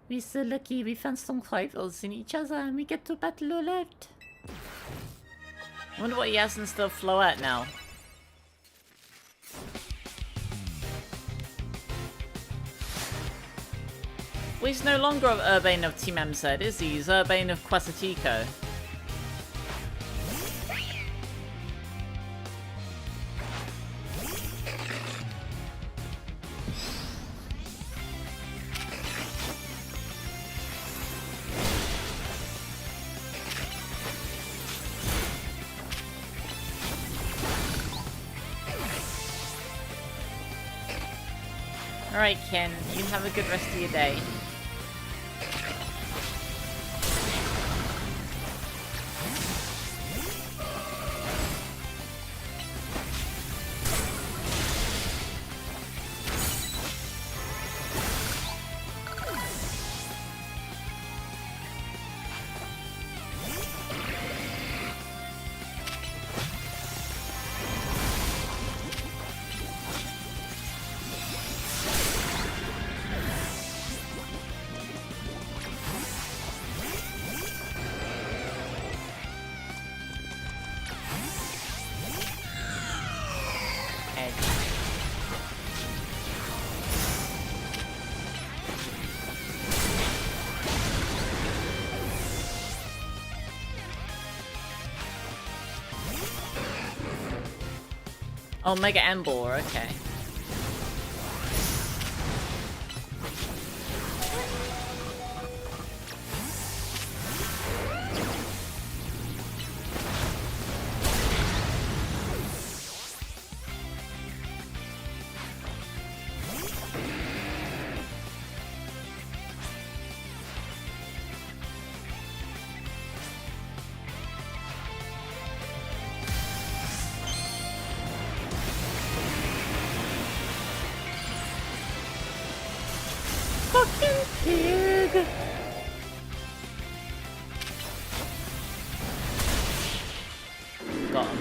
We're so lucky we found some rivals in each other and we get to battle all out. I wonder what he has in still Floette now. Well, he's no longer Urbane of Team MZ, is he? He's Urbane of Quasatico. Alright, Ken, you have a good rest of your day. Oh, Mega Embor, okay. bottom.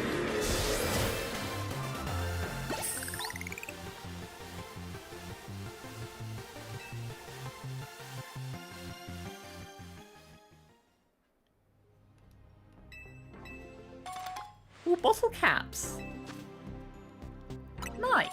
Ooh, bottle caps. Nice.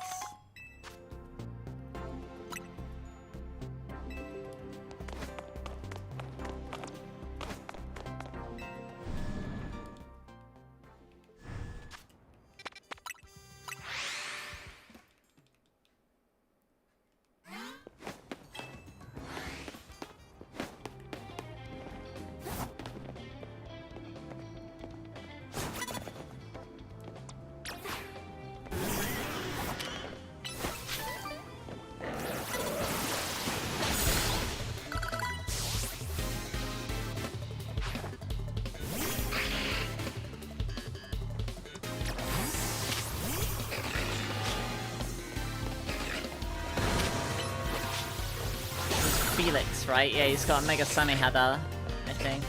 Felix, right? Yeah, he's got a Mega Sunny Header, I think.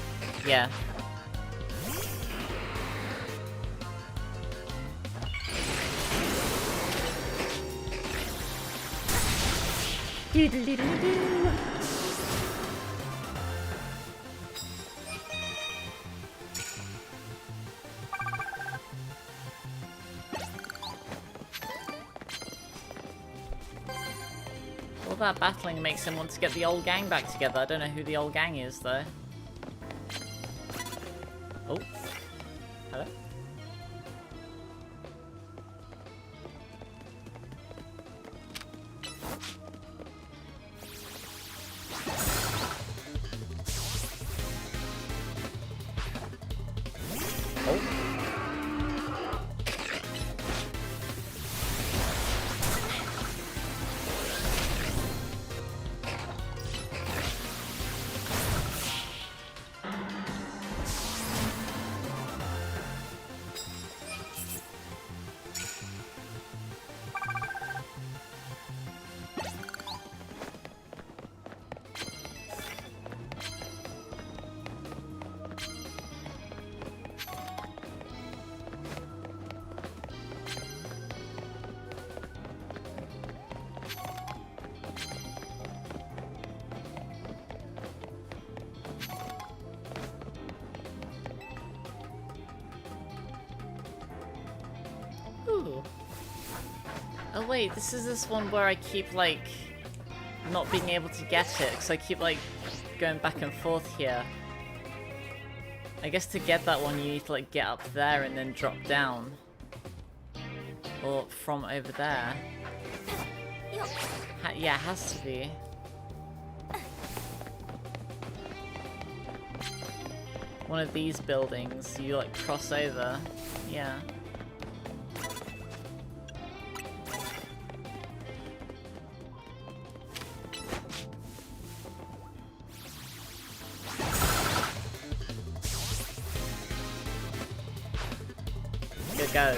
Yeah. Doodle-doodle-doo. All that battling makes him want to get the old gang back together. I don't know who the old gang is, though. Oh. Hello? Ooh. Oh wait, this is this one where I keep, like, not being able to get it, because I keep, like, going back and forth here. I guess to get that one you need to, like, get up there and then drop down. Or from over there. Yeah, it has to be. One of these buildings, you, like, cross over. Yeah. Good go.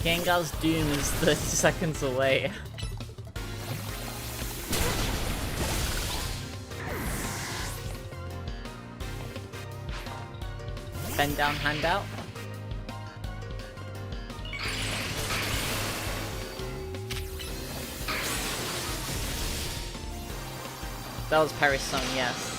Gengar's doom is 30 seconds away. Bend down, handout. That was Perry's song, yes.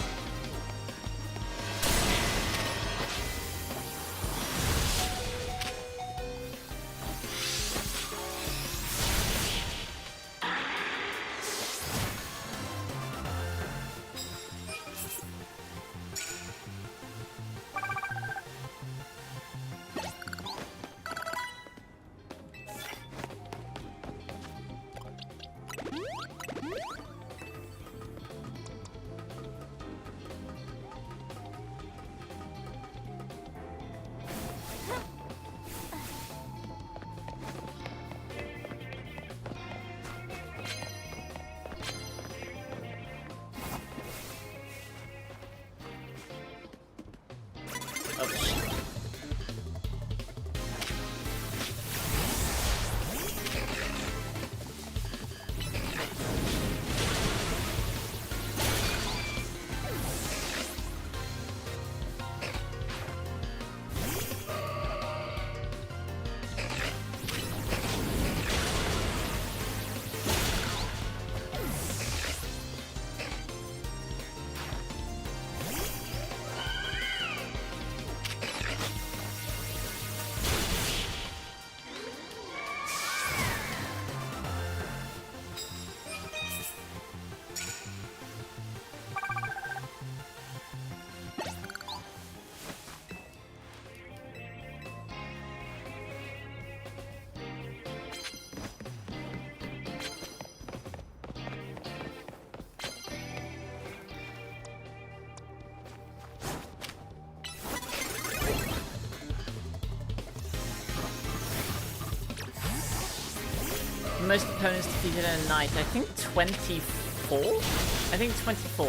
most opponents defeated in a night? I think 24? I think 24.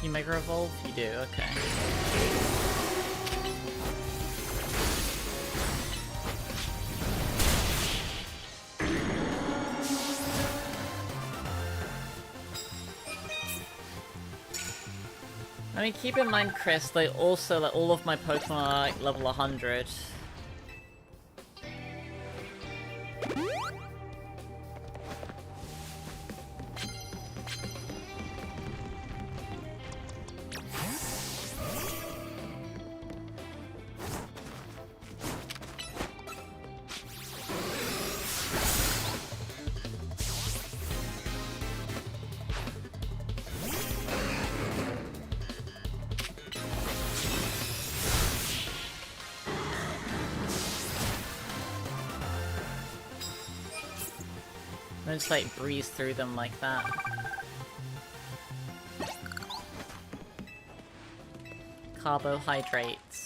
You Mega Evolve? You do, okay. I mean, keep in mind, Chris, they also, like, all of my Pokemon are, like, level 100. I just like breeze through them like that. Carbohydrates.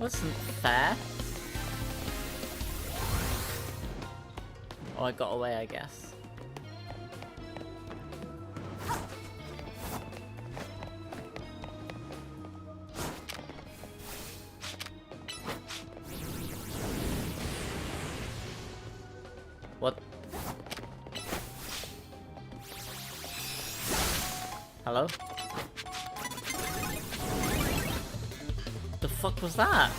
Wasn't fair. Oh, I got away, I guess. What? Hello? The fuck was that?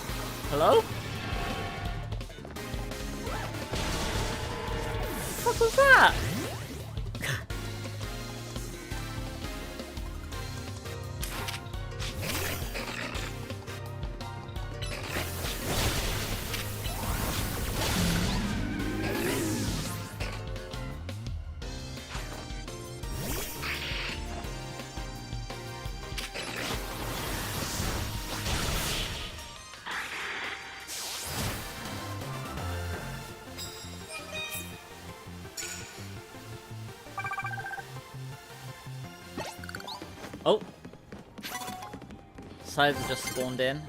Hello? The fuck was that? Oh! Sides just spawned in.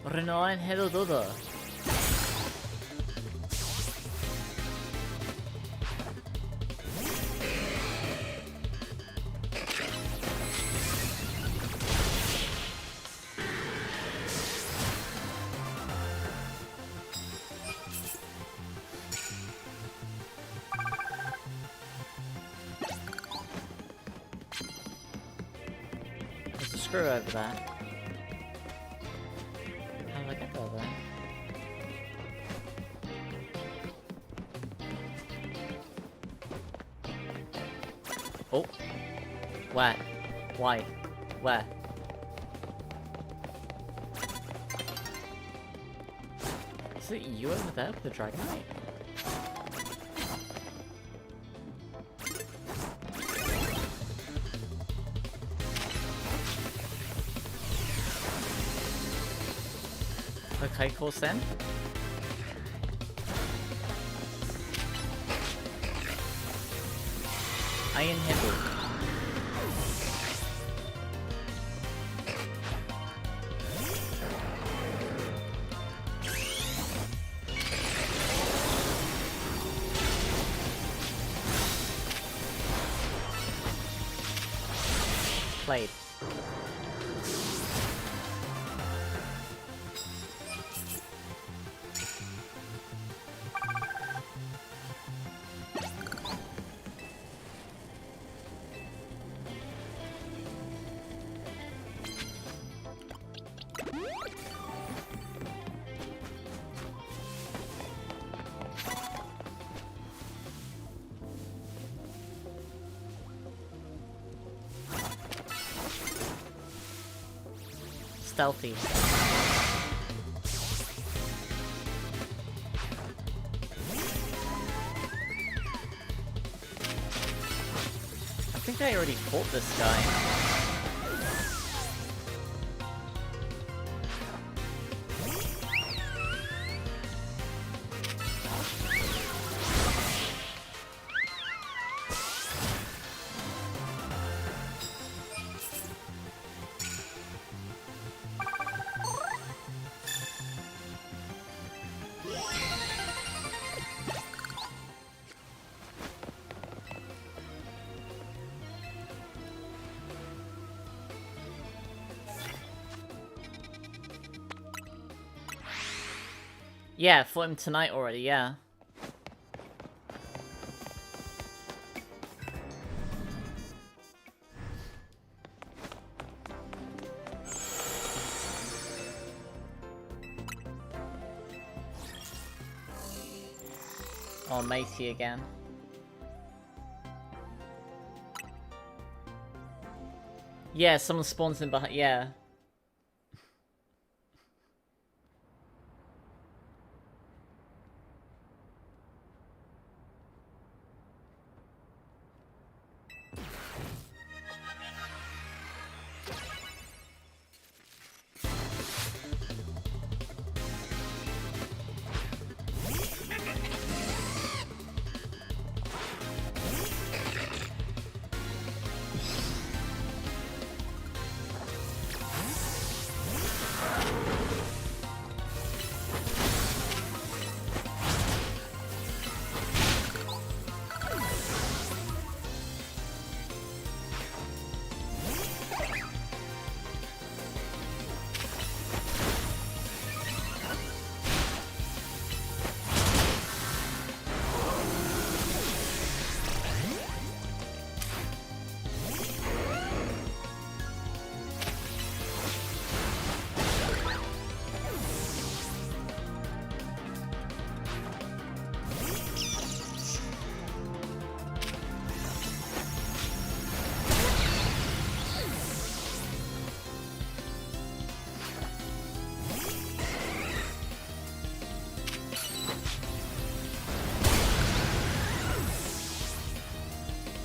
Renoin hello Dodo. Screw over there. How did I get over there? Oh. Where? Why? Where? Is it you over there with the Dragonite? Okay, cool, Sen. Iron Hill. Played. Stealthy. I think I already fought this guy. Yeah, fought him tonight already, yeah. Oh, matey again. Yeah, someone spawns in behind, yeah.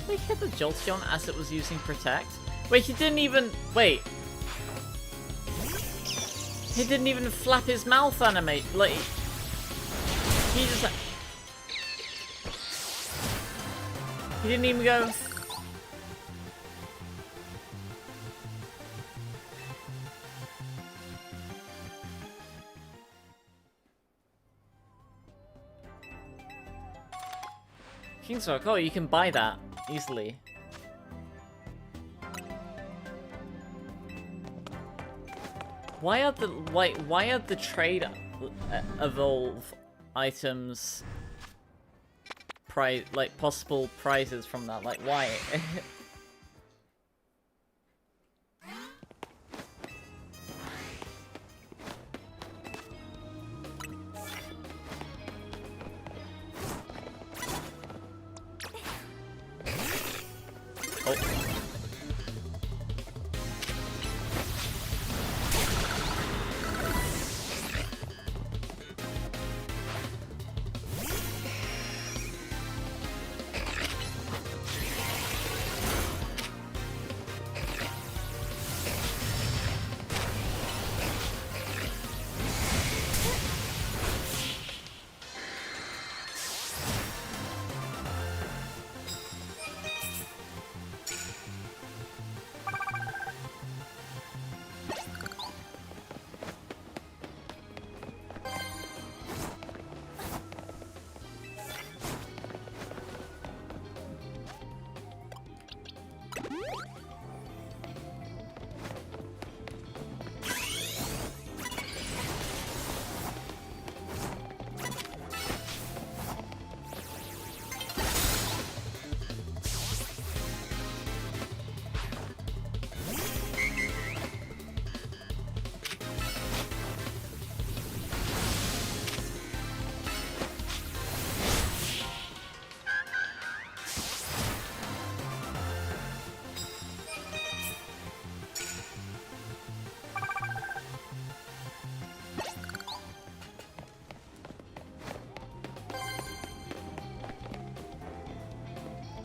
He hit the Jolteon as it was using Protect? Wait, he didn't even... Wait. He didn't even flap his mouth animate. Like... He just... He didn't even go... King's Rock, oh, you can buy that easily. Why are the trade evolve items like possible prizes from that? Like why?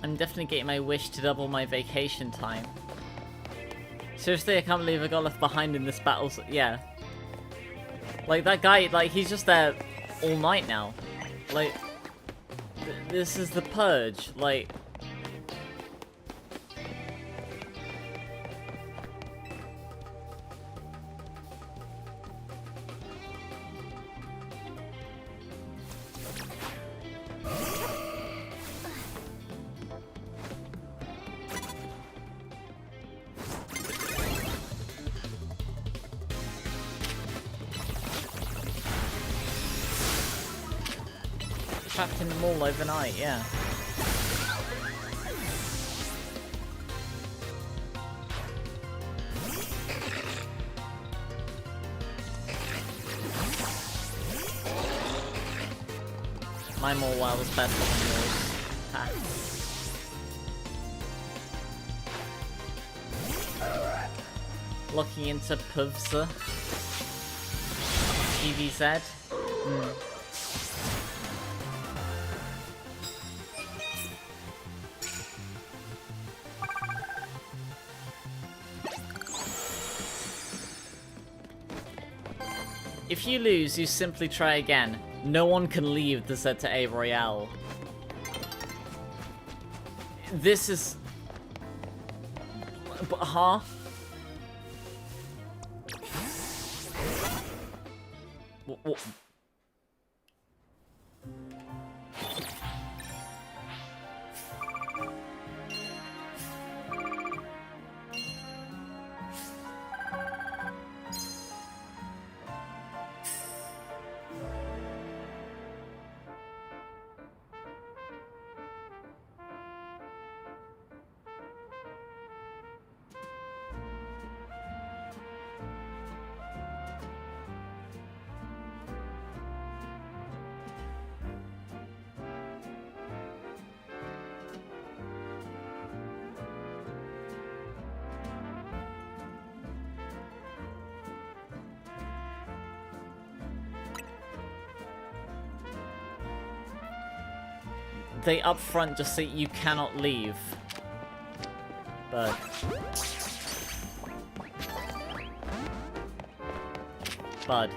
I'm definitely getting my wish to double my vacation time. Seriously, I can't believe I got left behind in this battle. Yeah. Like, that guy, like, he's just there all night now. Like, this is the purge. Like... Trapped in the mall overnight, yeah. My mall wow was better than yours. Ha. Locking into Puvza. TVZ. If you lose, you simply try again. No one can leave the Z to A Royale. This is... Huh? What? They up front just say you cannot leave. But... Bud.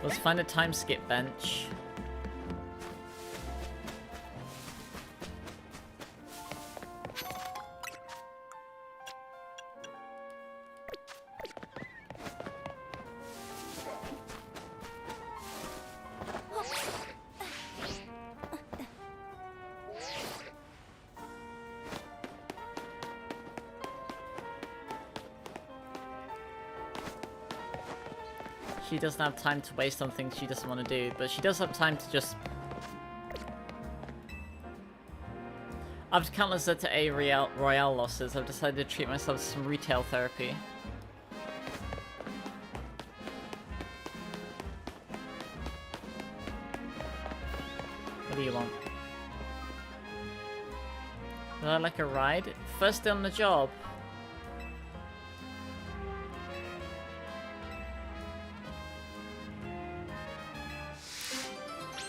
Let's find a time skip bench. She doesn't have time to waste on things she doesn't want to do, but she does have time to just... After countless Z to A Royale losses, I've decided to treat myself to some retail therapy. What do you want? Would I like a ride? First day on the job.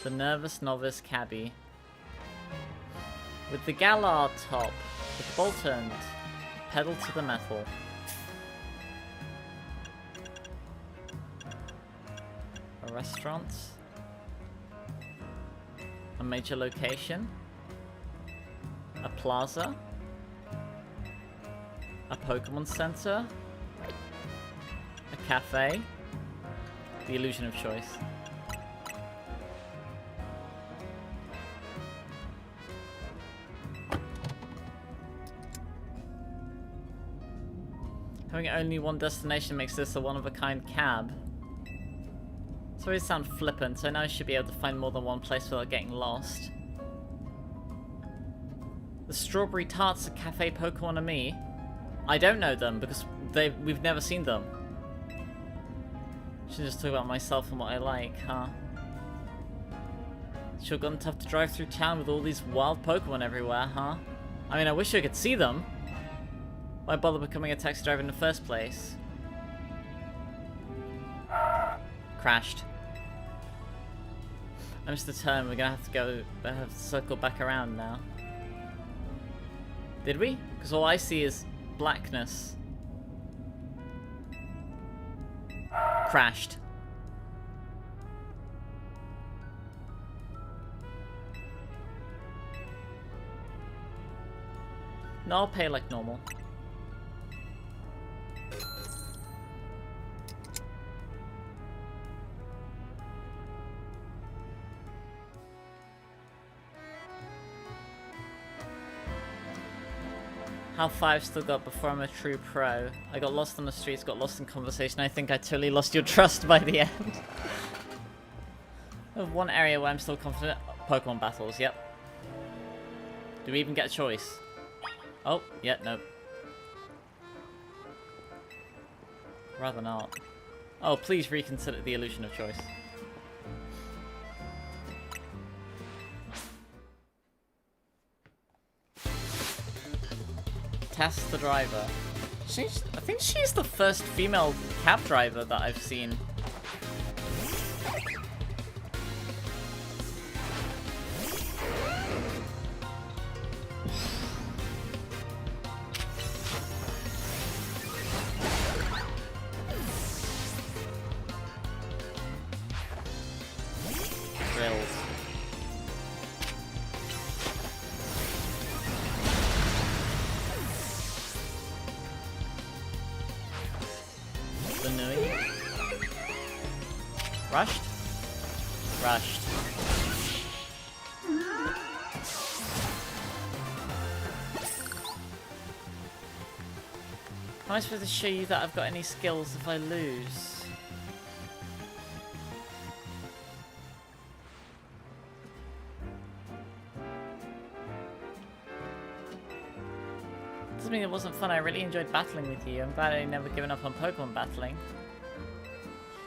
The nervous novice cabbie. With the Galar top, with the bolt turned, pedal to the metal. A restaurant. A major location. A plaza. A Pokemon Center. A cafe. The illusion of choice. Having only one destination makes this a one-of-a-kind cab. Sorry to sound flippant, I know I should be able to find more than one place without getting lost. The strawberry tarts at Cafe Pokemon and me? I don't know them because we've never seen them. Should just talk about myself and what I like, huh? Sure gotten tough to drive through town with all these wild Pokemon everywhere, huh? I mean, I wish I could see them. Why bother becoming a taxi driver in the first place? crashed. I missed the turn. We're gonna have to go. I have to circle back around now. Did we? Because all I see is blackness. Crashed. No, I'll pay like normal. How 5 still got before I'm a true pro. I got lost on the streets, got lost in conversation. I think I totally lost your trust by the end. I have one area where I'm still confident. Pokemon battles, yep. Do we even get a choice? Oh, yeah, nope. Rather not. Oh, please reconsider the illusion of choice. Test the driver. I think she's the first female cab driver that I've seen. Rushed? Rushed. How am I supposed to show you that I've got any skills if I lose? Doesn't mean it wasn't fun. I really enjoyed battling with you. I'm glad I never given up on Pokemon battling.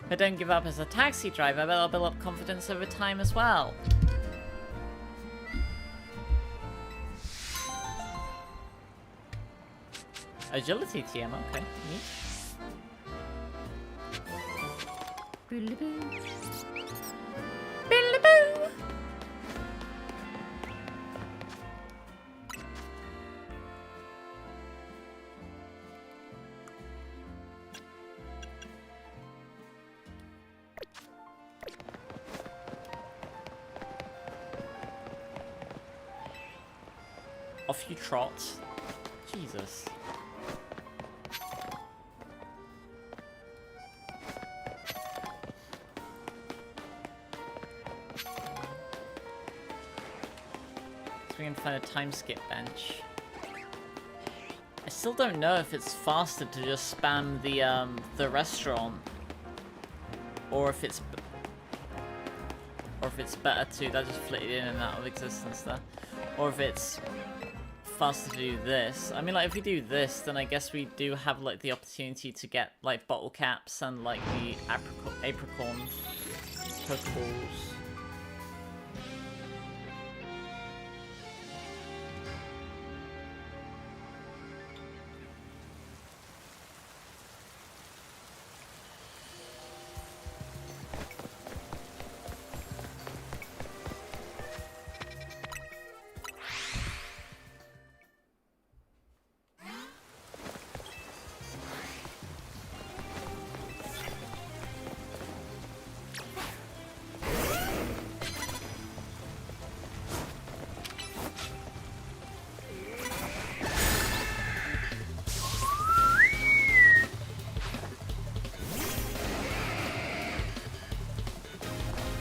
If I don't give up as a taxi driver, but I'll build up confidence over time as well. Agility TM, okay. Neat. Off you trot. Jesus. So we can find a time skip bench. I still don't know if it's faster to just spam the restaurant, or if it's better to that just flitted in and out of existence there, or if it's faster to do this. I mean, like, if we do this, then I guess we do have, like, the opportunity to get, like, bottle caps and, like, the apricorn Pokeballs.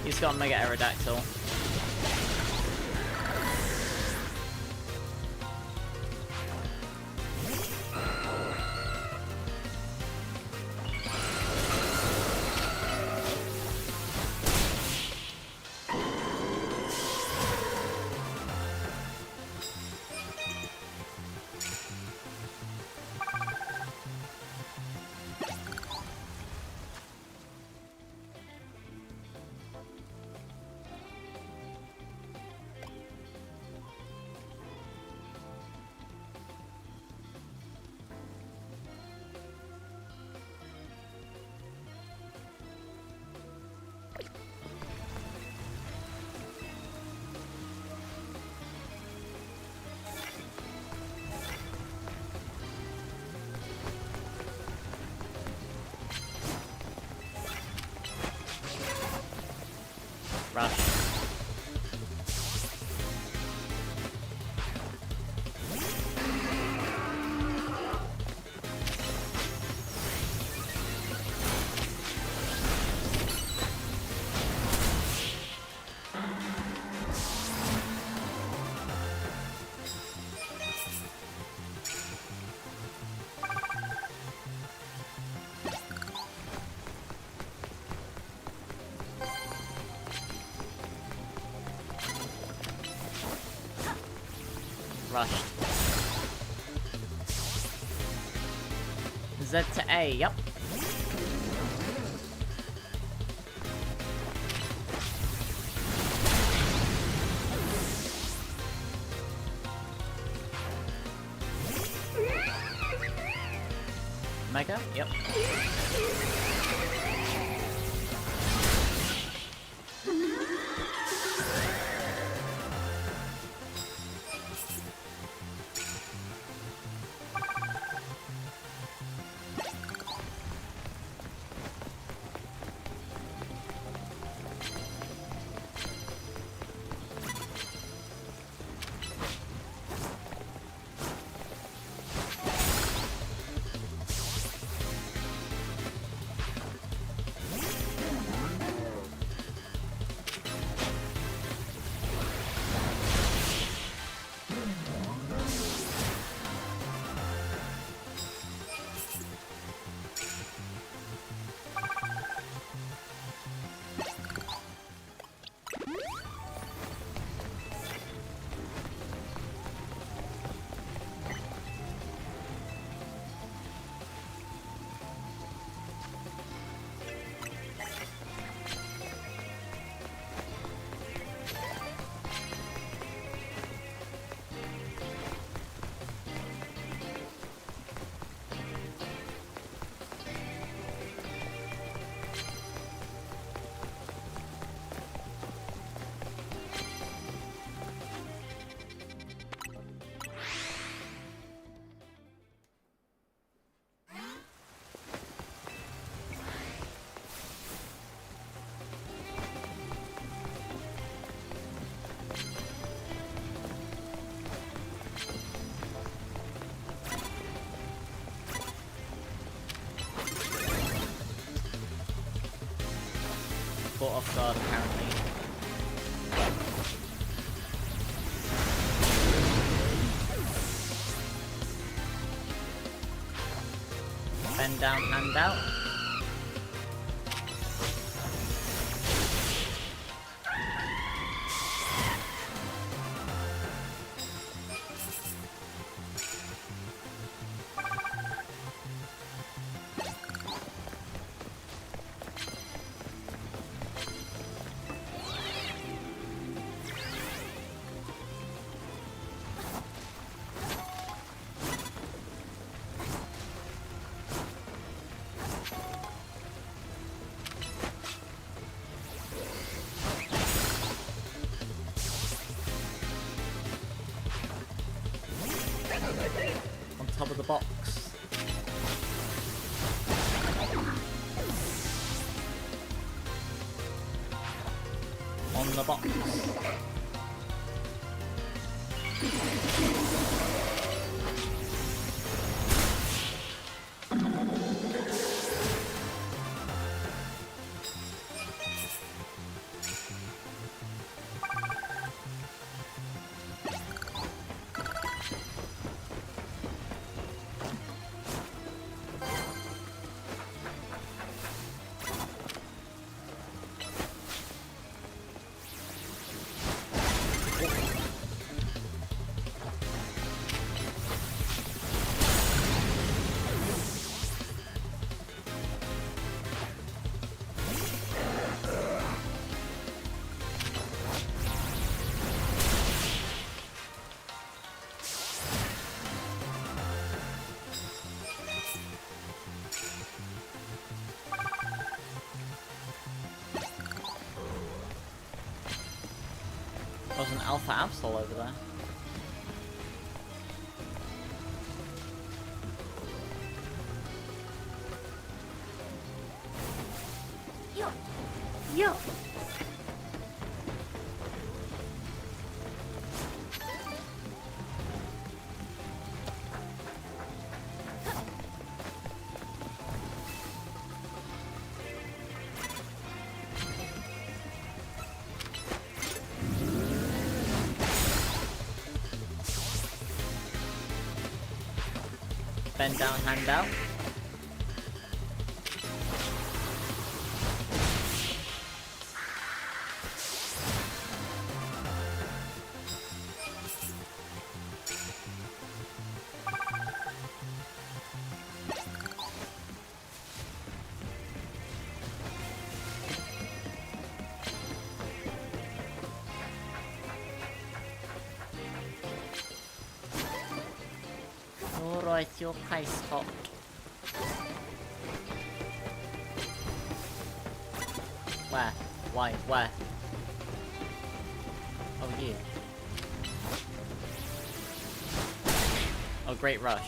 He's got Mega Aerodactyl. Rush. Rushed. Z to A, yep. Mega, yep. Caught off guard, apparently. Bend down, hand out. On top of the box. On the box. There's an Alpha Absol over there. Yo! Yo! Bend down, hand out. Alright, your ice hot. Where? Why? Where? Oh, you. Oh, great rush.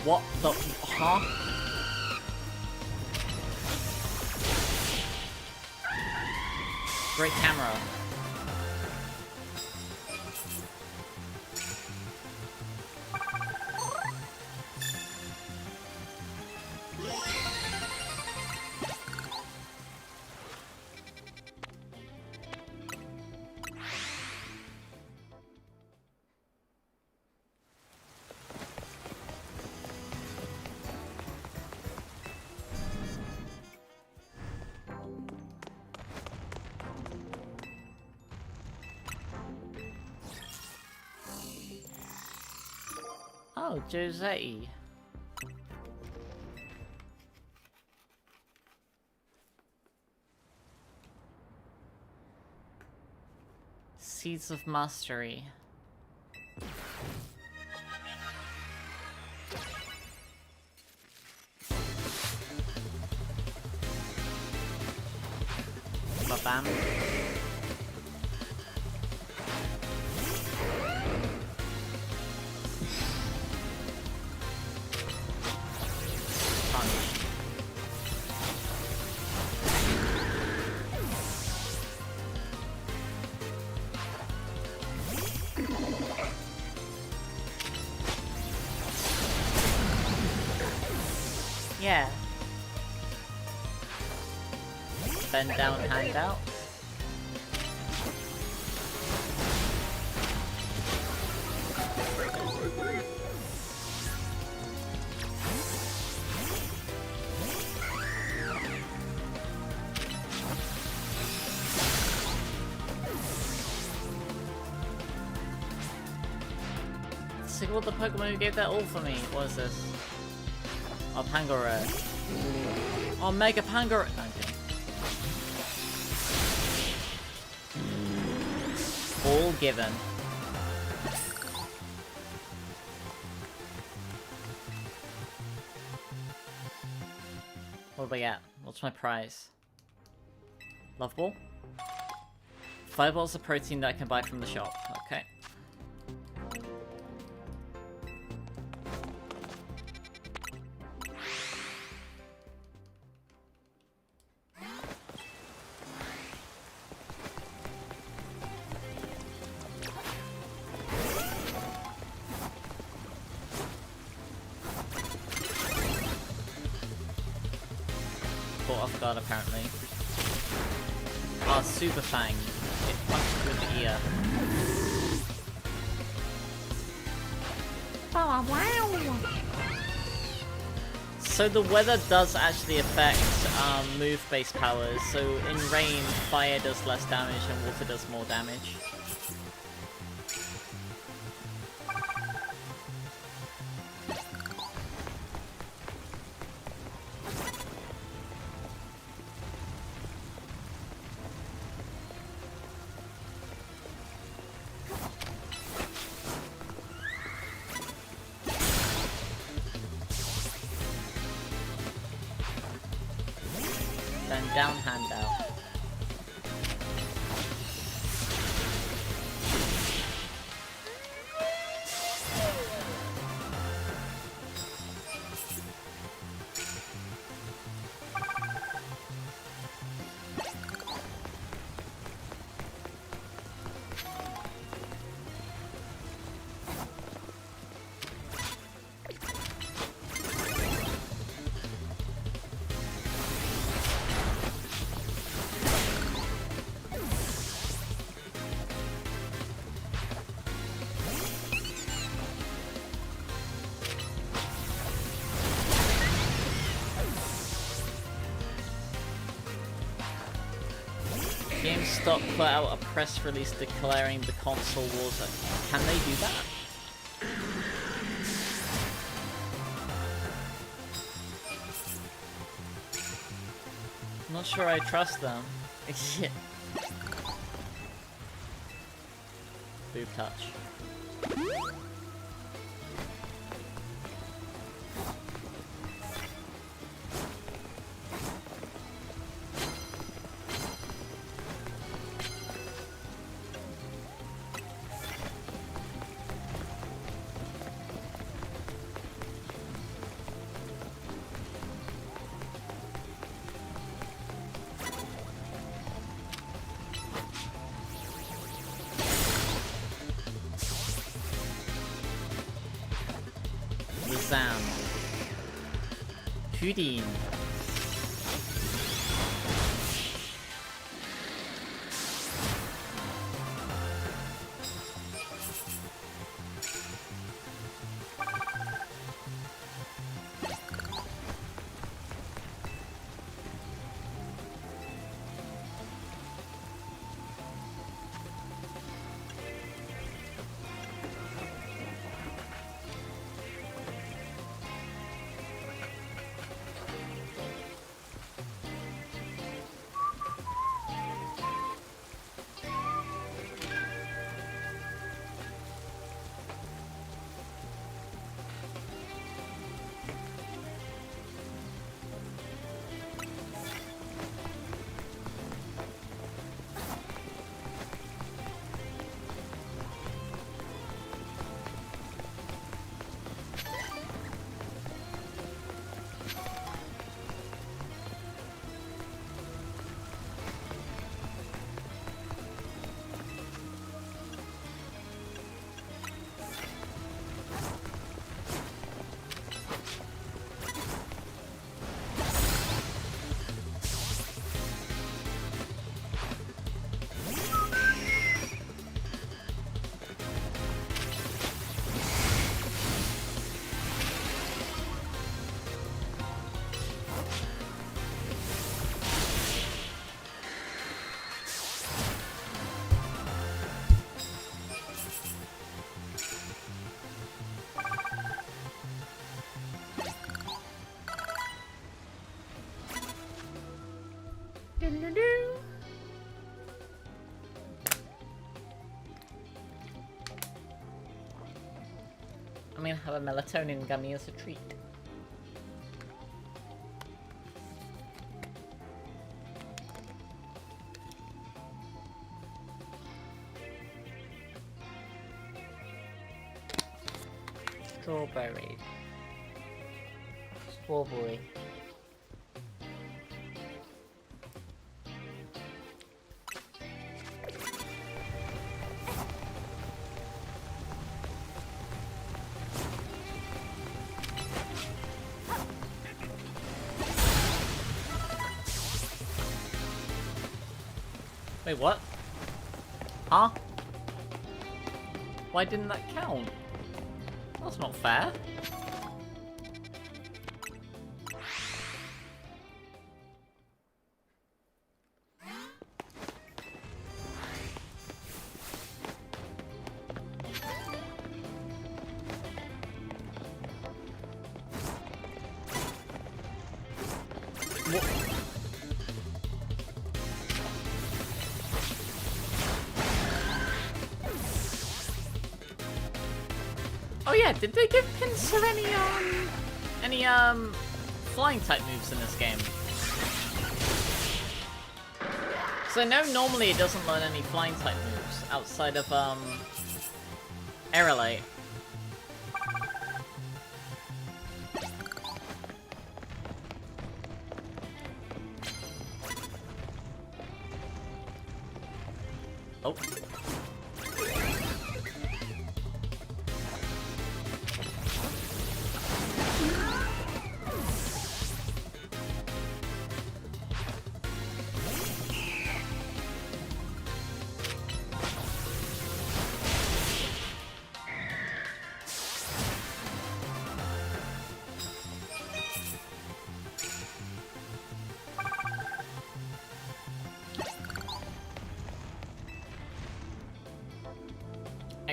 What the? Huh? Great camera. Oh, Jose. Seeds of Mastery. Ba-bam. Yeah. Bend down, hand out. Sick of all the Pokemon who gave that all for me. What is this? Oh, Pangoro. Oh, Mega Pangoro. Okay. All given. What do I get? What's my prize? Love Ball? 5 balls of protein that I can buy from the shop. Okay. Off guard apparently. Oh, Super Fang. It punched with the ear. Oh, wow! So the weather does actually affect move-based powers. So in rain, fire does less damage and water does more damage. Down, hand out. GameStop put out a press release declaring the console wars. Can they do that? I'm not sure I trust them. Shit. Boob touch. Zam. Houdin. I'm gonna have a melatonin gummy as a treat. Strawberry. Strawberry. Wait, what? Huh? Why didn't that count? That's not fair. Oh yeah, did they give Pinsir any flying type moves in this game? So I know normally it doesn't learn any flying type moves outside of Aerolite. Oh.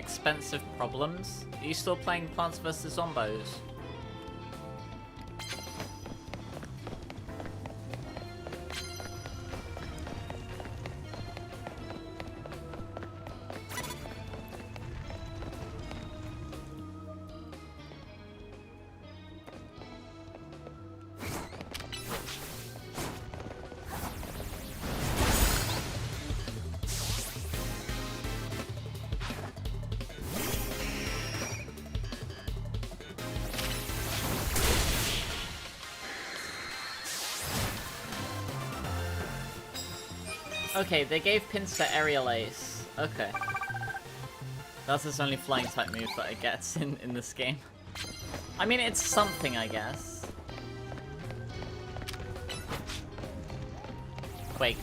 expensive problems. Are you still playing Plants vs. Zombos? Okay, they gave pins to Aerial Ace. Okay. That's his only flying type move that it gets in this game. I mean, it's something, I guess. Quaked.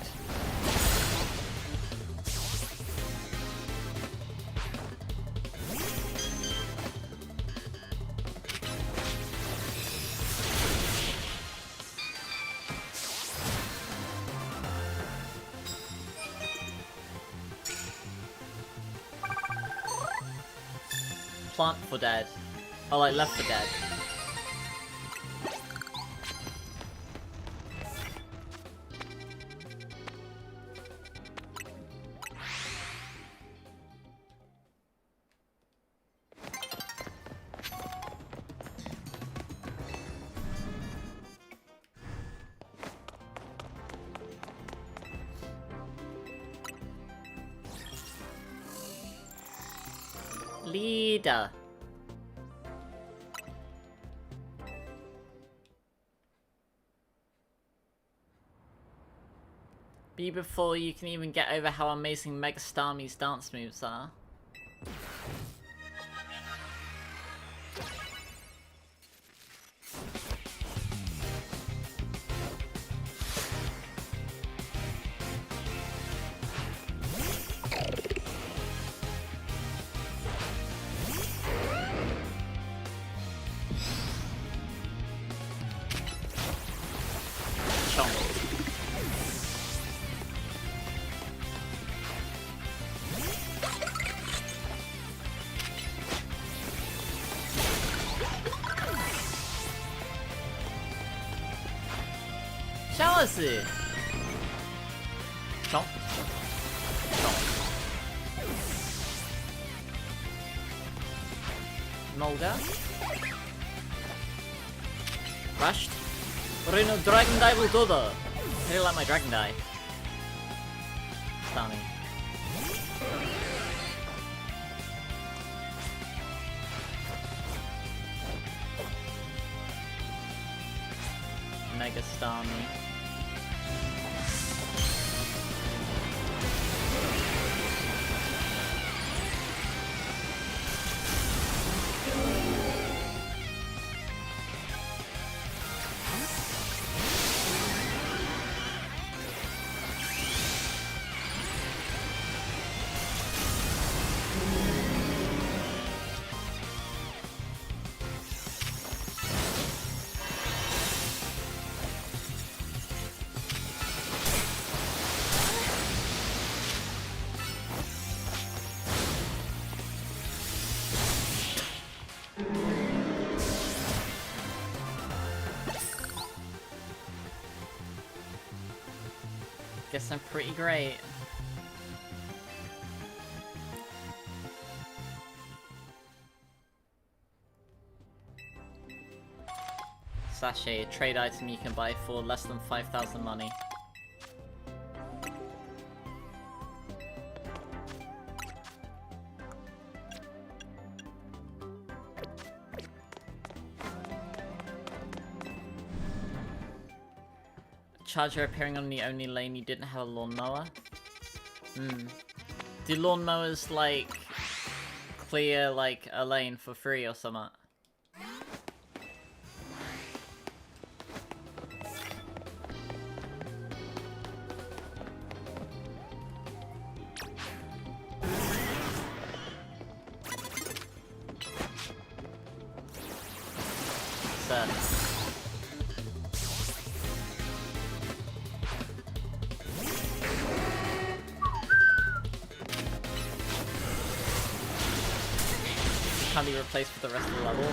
Plant for dead. Oh, like left for dead. Leader. Be before you can even get over how amazing Mega Starmie's dance moves are. Chalice! Chomp. Chomp. Nolga. Rushed. Reno Dragon Die will do though. I really like my Dragon Die. Stunning. Mega Starmie. Guess I'm pretty great. Sachet, a trade item you can buy for less than 5,000 money. Charger appearing on the only lane you didn't have a lawnmower? Do lawnmowers, like, clear, like, a lane for free or something? can't be replaced for the rest of the level.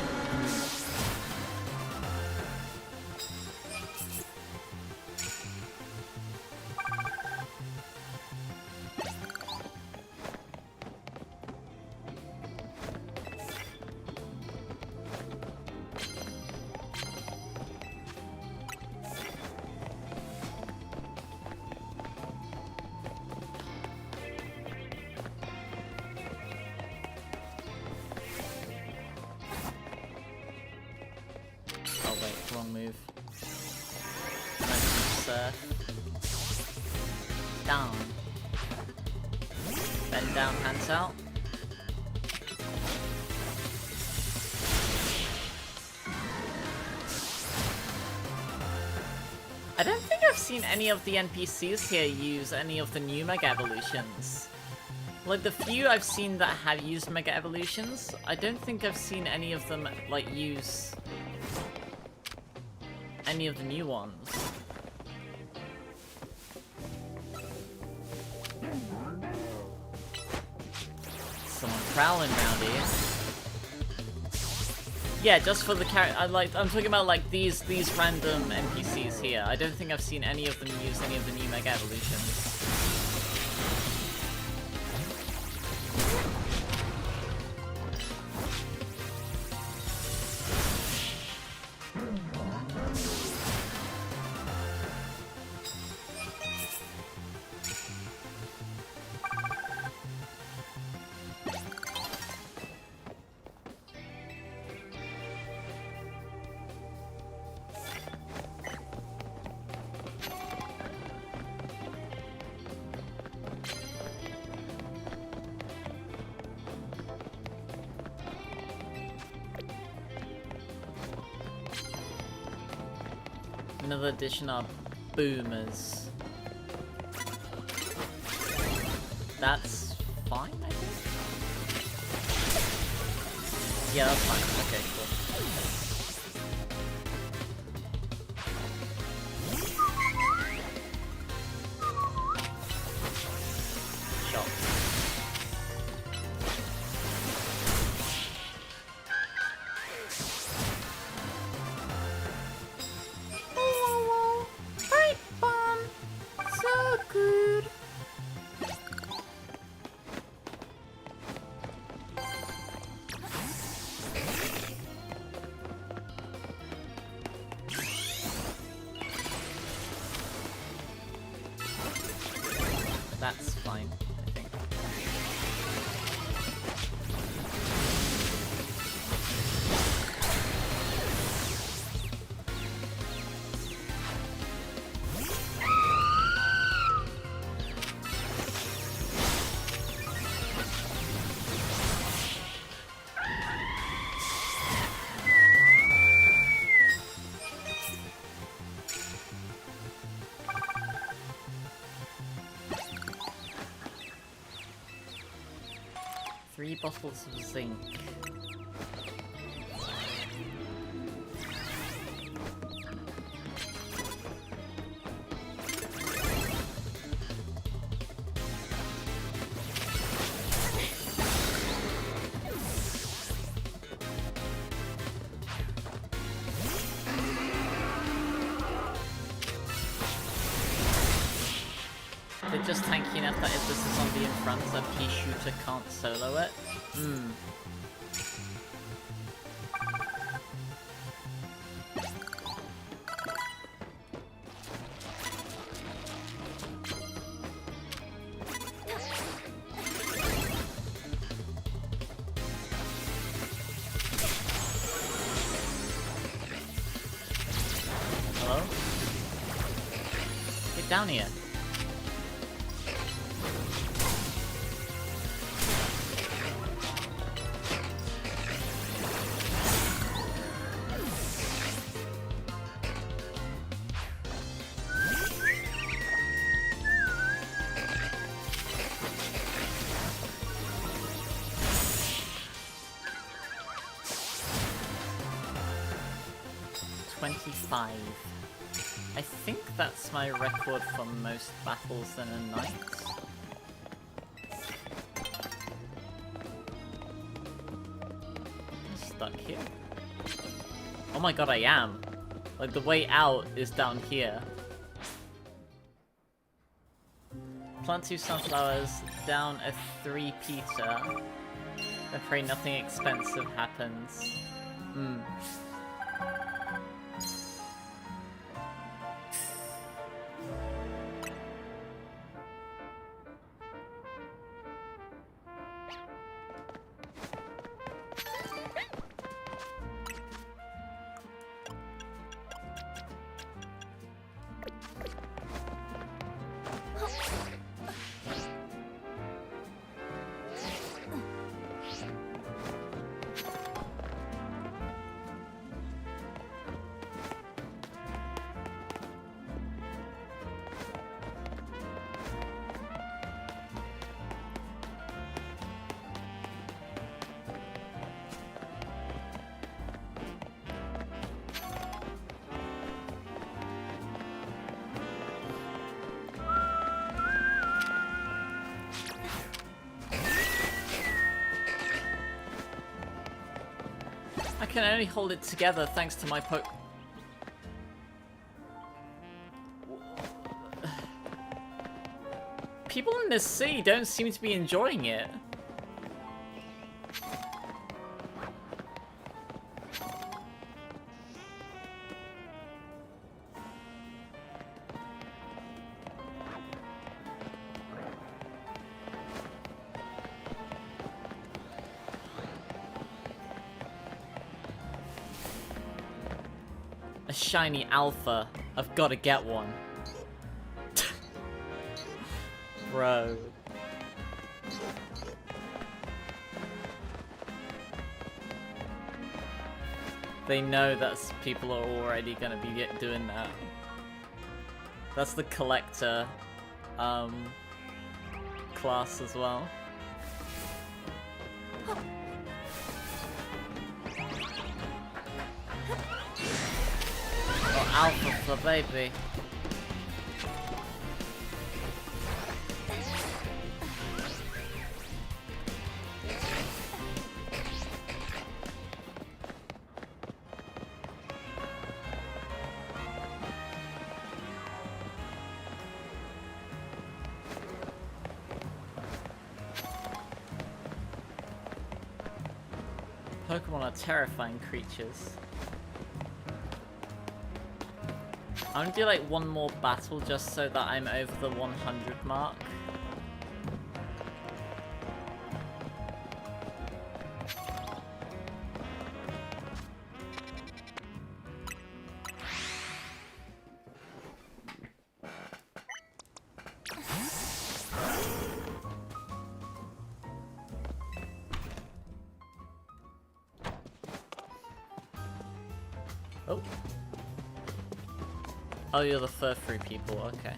Oh wait, wrong move. Down. Bend down, hands out. I don't think I've seen any of the NPCs here use any of the new Mega Evolutions. Like, the few I've seen that have used Mega Evolutions, I don't think I've seen any of them, like, use any of the new ones. Someone prowling around here. Yeah, just for the character. I'm talking about like these random NPCs here. I don't think I've seen any of them use any of the new Mega Evolutions. Another addition are boomers. That's fine, I think? Yeah, that's fine. Okay, cool. Shot. That's fine, I think. Three bottles of zinc. They're just tanky enough that if this is zombie in front, a pea shooter can't solo it. Hello? Get down here. I think that's my record for most battles in a night. stuck here? Oh my god, I am. Like, the way out is down here. Plant 2 sunflowers, down a 3 Peter. Then pray nothing expensive happens. I can only hold it together thanks to my People in this sea don't seem to be enjoying it. Shiny alpha. I've got to get one. Bro. They know that people are already gonna be doing that. That's the collector class as well. Alpha for baby. Pokemon are terrifying creatures. I'm gonna do like one more battle just so that I'm over the 100 mark. Oh. Oh, you're the fur-free people, okay.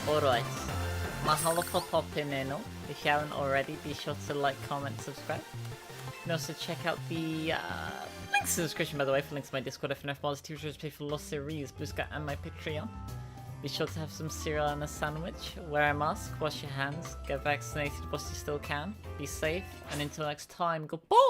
Alright, mahalo for popping in. If you haven't already, be sure to like, comment, subscribe. You can also check out the links in the description, by the way, for links to my Discord, FNF mods, teachers, pay for Lost Series, Booska, and my Patreon. Be sure to have some cereal and a sandwich, wear a mask, wash your hands, get vaccinated whilst you still can, be safe, and until next time, goodbye!